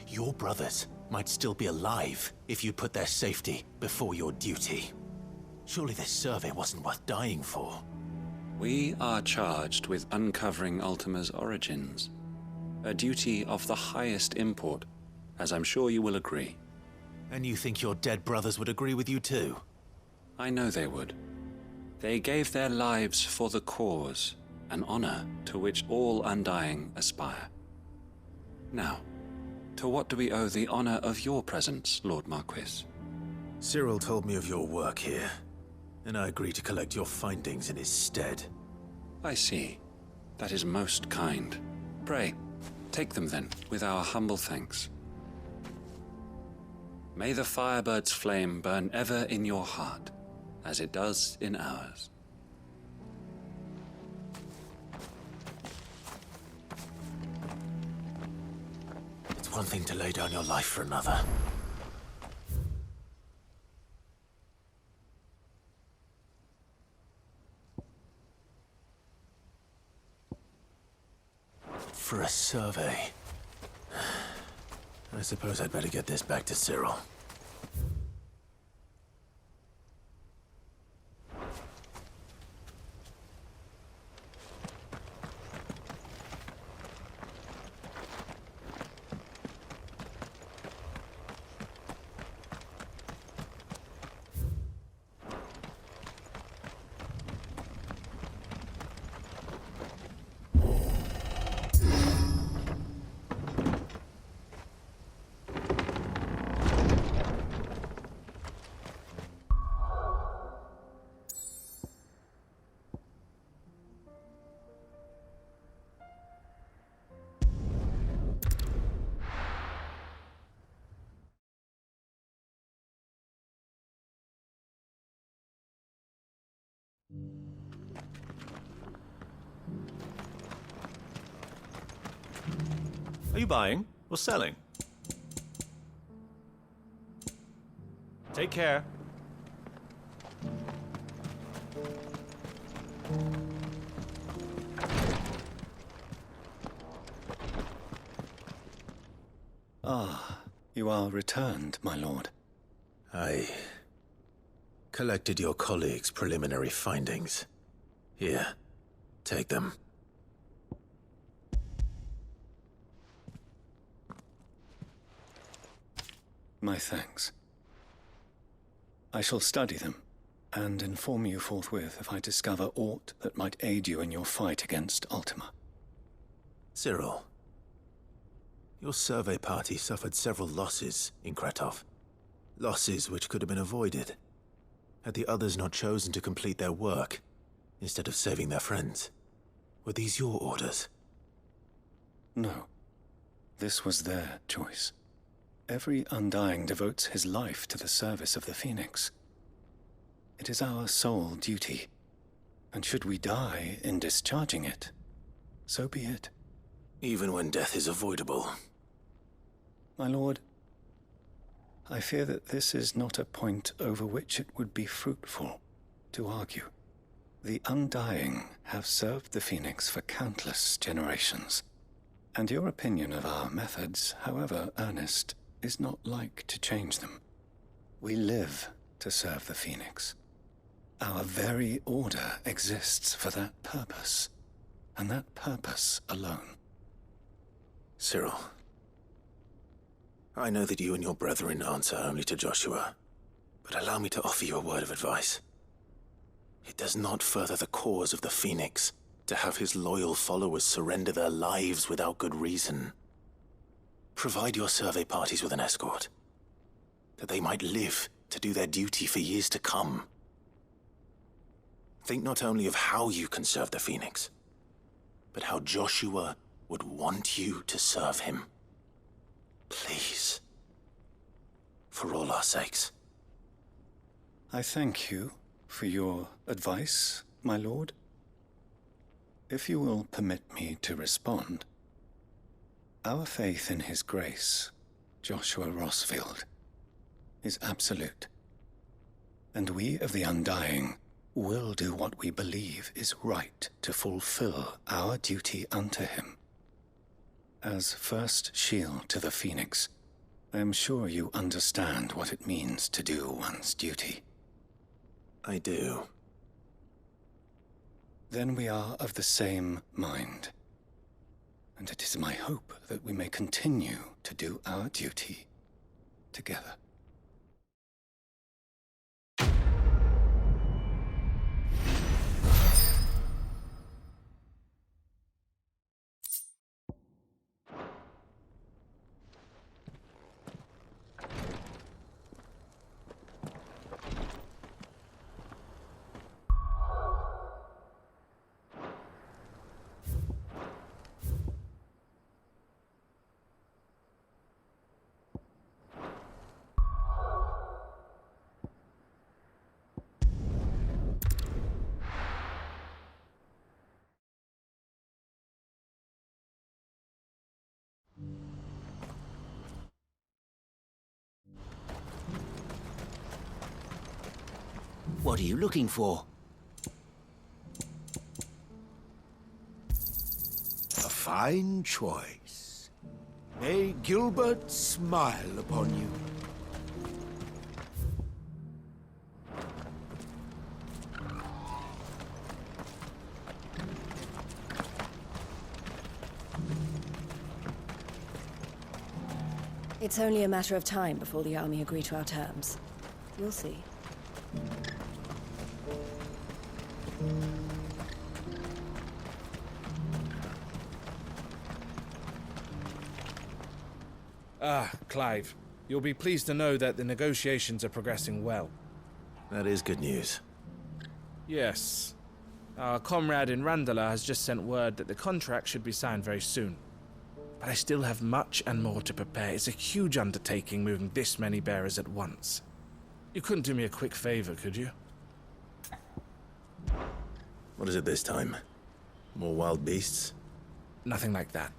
Your brothers might still be alive if you put their safety before your duty. Surely this survey wasn't worth dying for. We are charged with uncovering Ultima's origins, a duty of the highest import, as I'm sure you will agree. And you think your dead brothers would agree with you too? I know they would. They gave their lives for the cause, an honor to which all undying aspire. Now, to what do we owe the honor of your presence, Lord Marquis? Cyril told me of your work here, and I agree to collect your findings in his stead. I see. That is most kind. Pray, take them then, with our humble thanks. May the Firebird's flame burn ever in your heart, as it does in ours. It's one thing to lay down your life for another. For a survey. I suppose I'd better get this back to Cyril. Are you buying or selling? Take care. Ah, you are returned, my lord. I collected your colleagues' preliminary findings. Here, take them. My thanks. I shall study them, and inform you forthwith if I discover aught that might aid you in your fight against Ultima. Cyril, your survey party suffered several losses in Kretov. Losses which could have been avoided, had the others not chosen to complete their work, instead of saving their friends. Were these your orders? No. This was their choice. Every Undying devotes his life to the service of the Phoenix. It is our sole duty, and should we die in discharging it, so be it. Even when death is avoidable. My lord, I fear that this is not a point over which it would be fruitful to argue. The Undying have served the Phoenix for countless generations, and your opinion of our methods, however earnest, is not like to change them. We live to serve the Phoenix. Our very order exists for that purpose, and that purpose alone. Cyril, I know that you and your brethren answer only to Joshua, but allow me to offer you a word of advice. It does not further the cause of the Phoenix to have his loyal followers surrender their lives without good reason. Provide your survey parties with an escort, that they might live to do their duty for years to come. Think not only of how you can serve the Phoenix, but how Joshua would want you to serve him. Please. For all our sakes. I thank you for your advice, my lord. If you will permit me to respond, our faith in his grace, Joshua Rossfield, is absolute. And we of the Undying will do what we believe is right to fulfill our duty unto him. As first shield to the Phoenix, I am sure you understand what it means to do one's duty. I do. Then we are of the same mind. And it is my hope that we may continue to do our duty together. What are you looking for? A fine choice. May Gilbert smile upon you. It's only a matter of time before the army agree to our terms. We'll see. Ah, Clive. You'll be pleased to know that the negotiations are progressing well. That is good news. Yes. Our comrade in Randala has just sent word that the contract should be signed very soon. But I still have much and more to prepare. It's a huge undertaking moving this many bearers at once. You couldn't do me a quick favor, could you? What is it this time? More wild beasts? Nothing like that.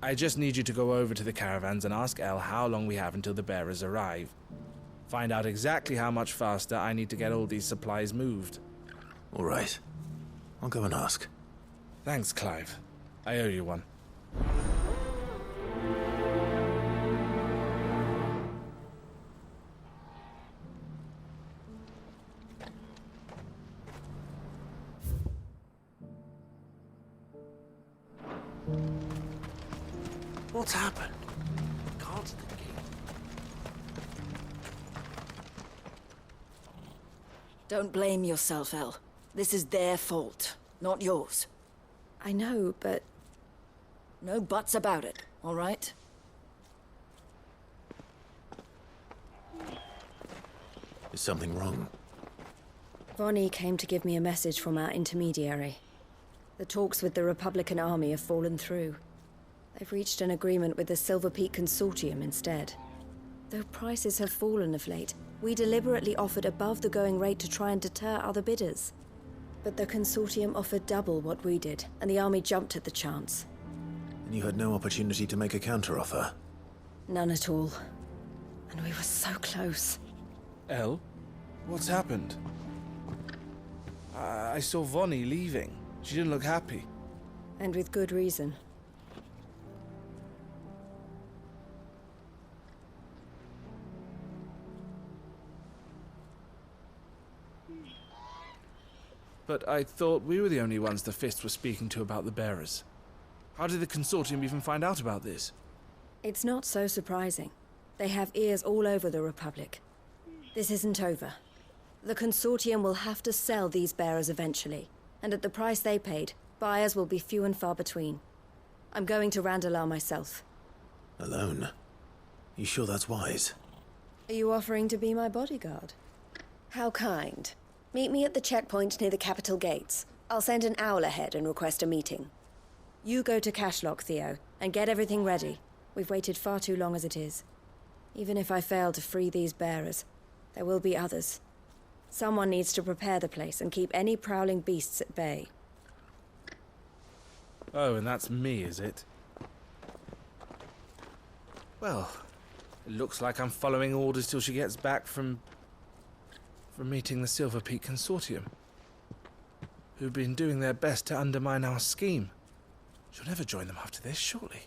I just need you to go over to the caravans and ask El how long we have until the bearers arrive. Find out exactly how much faster I need to get all these supplies moved. All right. I'll go and ask. Thanks, Clive. I owe you one. What's happened? Cards at the gate. Don't blame yourself, El. This is their fault, not yours. I know, but... No buts about it, all right? Is something wrong? Vonnie came to give me a message from our intermediary. The talks with the Republican army have fallen through. They've reached an agreement with the Silver Peak Consortium instead. Though prices have fallen of late, we deliberately offered above the going rate to try and deter other bidders. But the Consortium offered double what we did, and the army jumped at the chance. And you had no opportunity to make a counteroffer? None at all. And we were so close. El? What's happened? I saw Vonnie leaving. She didn't look happy. And with good reason. But I thought we were the only ones the Fist were speaking to about the bearers. How did the Consortium even find out about this? It's not so surprising. They have ears all over the Republic. This isn't over. The Consortium will have to sell these bearers eventually, and at the price they paid, buyers will be few and far between. I'm going to Randalar myself. Alone? You sure that's wise? Are you offering to be my bodyguard? How kind. Meet me at the checkpoint near the capital gates. I'll send an owl ahead and request a meeting. You go to Cashlock, Theo, and get everything ready. We've waited far too long as it is. Even if I fail to free these bearers, there will be others. Someone needs to prepare the place and keep any prowling beasts at bay. Oh, and that's me, is it? Well, it looks like I'm following orders till she gets back from meeting the Silver Peak Consortium, who've been doing their best to undermine our scheme. She'll never join them after this, surely.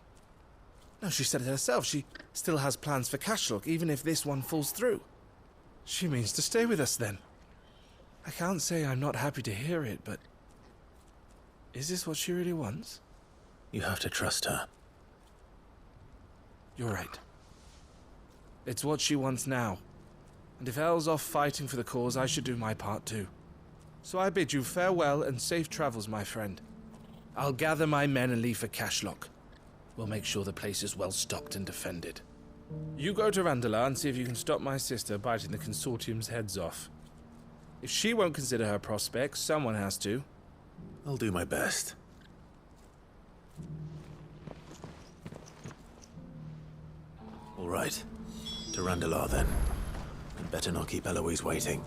No, she said it herself. She still has plans for Cashlock, even if this one falls through. She means to stay with us, then. I can't say I'm not happy to hear it, but... is this what she really wants? You have to trust her. You're right. It's what she wants now. And if El's off fighting for the cause, I should do my part too. So I bid you farewell and safe travels, my friend. I'll gather my men and leave for Cashlock. We'll make sure the place is well stocked and defended. You go to Randalar and see if you can stop my sister biting the Consortium's heads off. If she won't consider her prospects, someone has to. I'll do my best. All right. To Randalar, then. Better not keep Eloise waiting.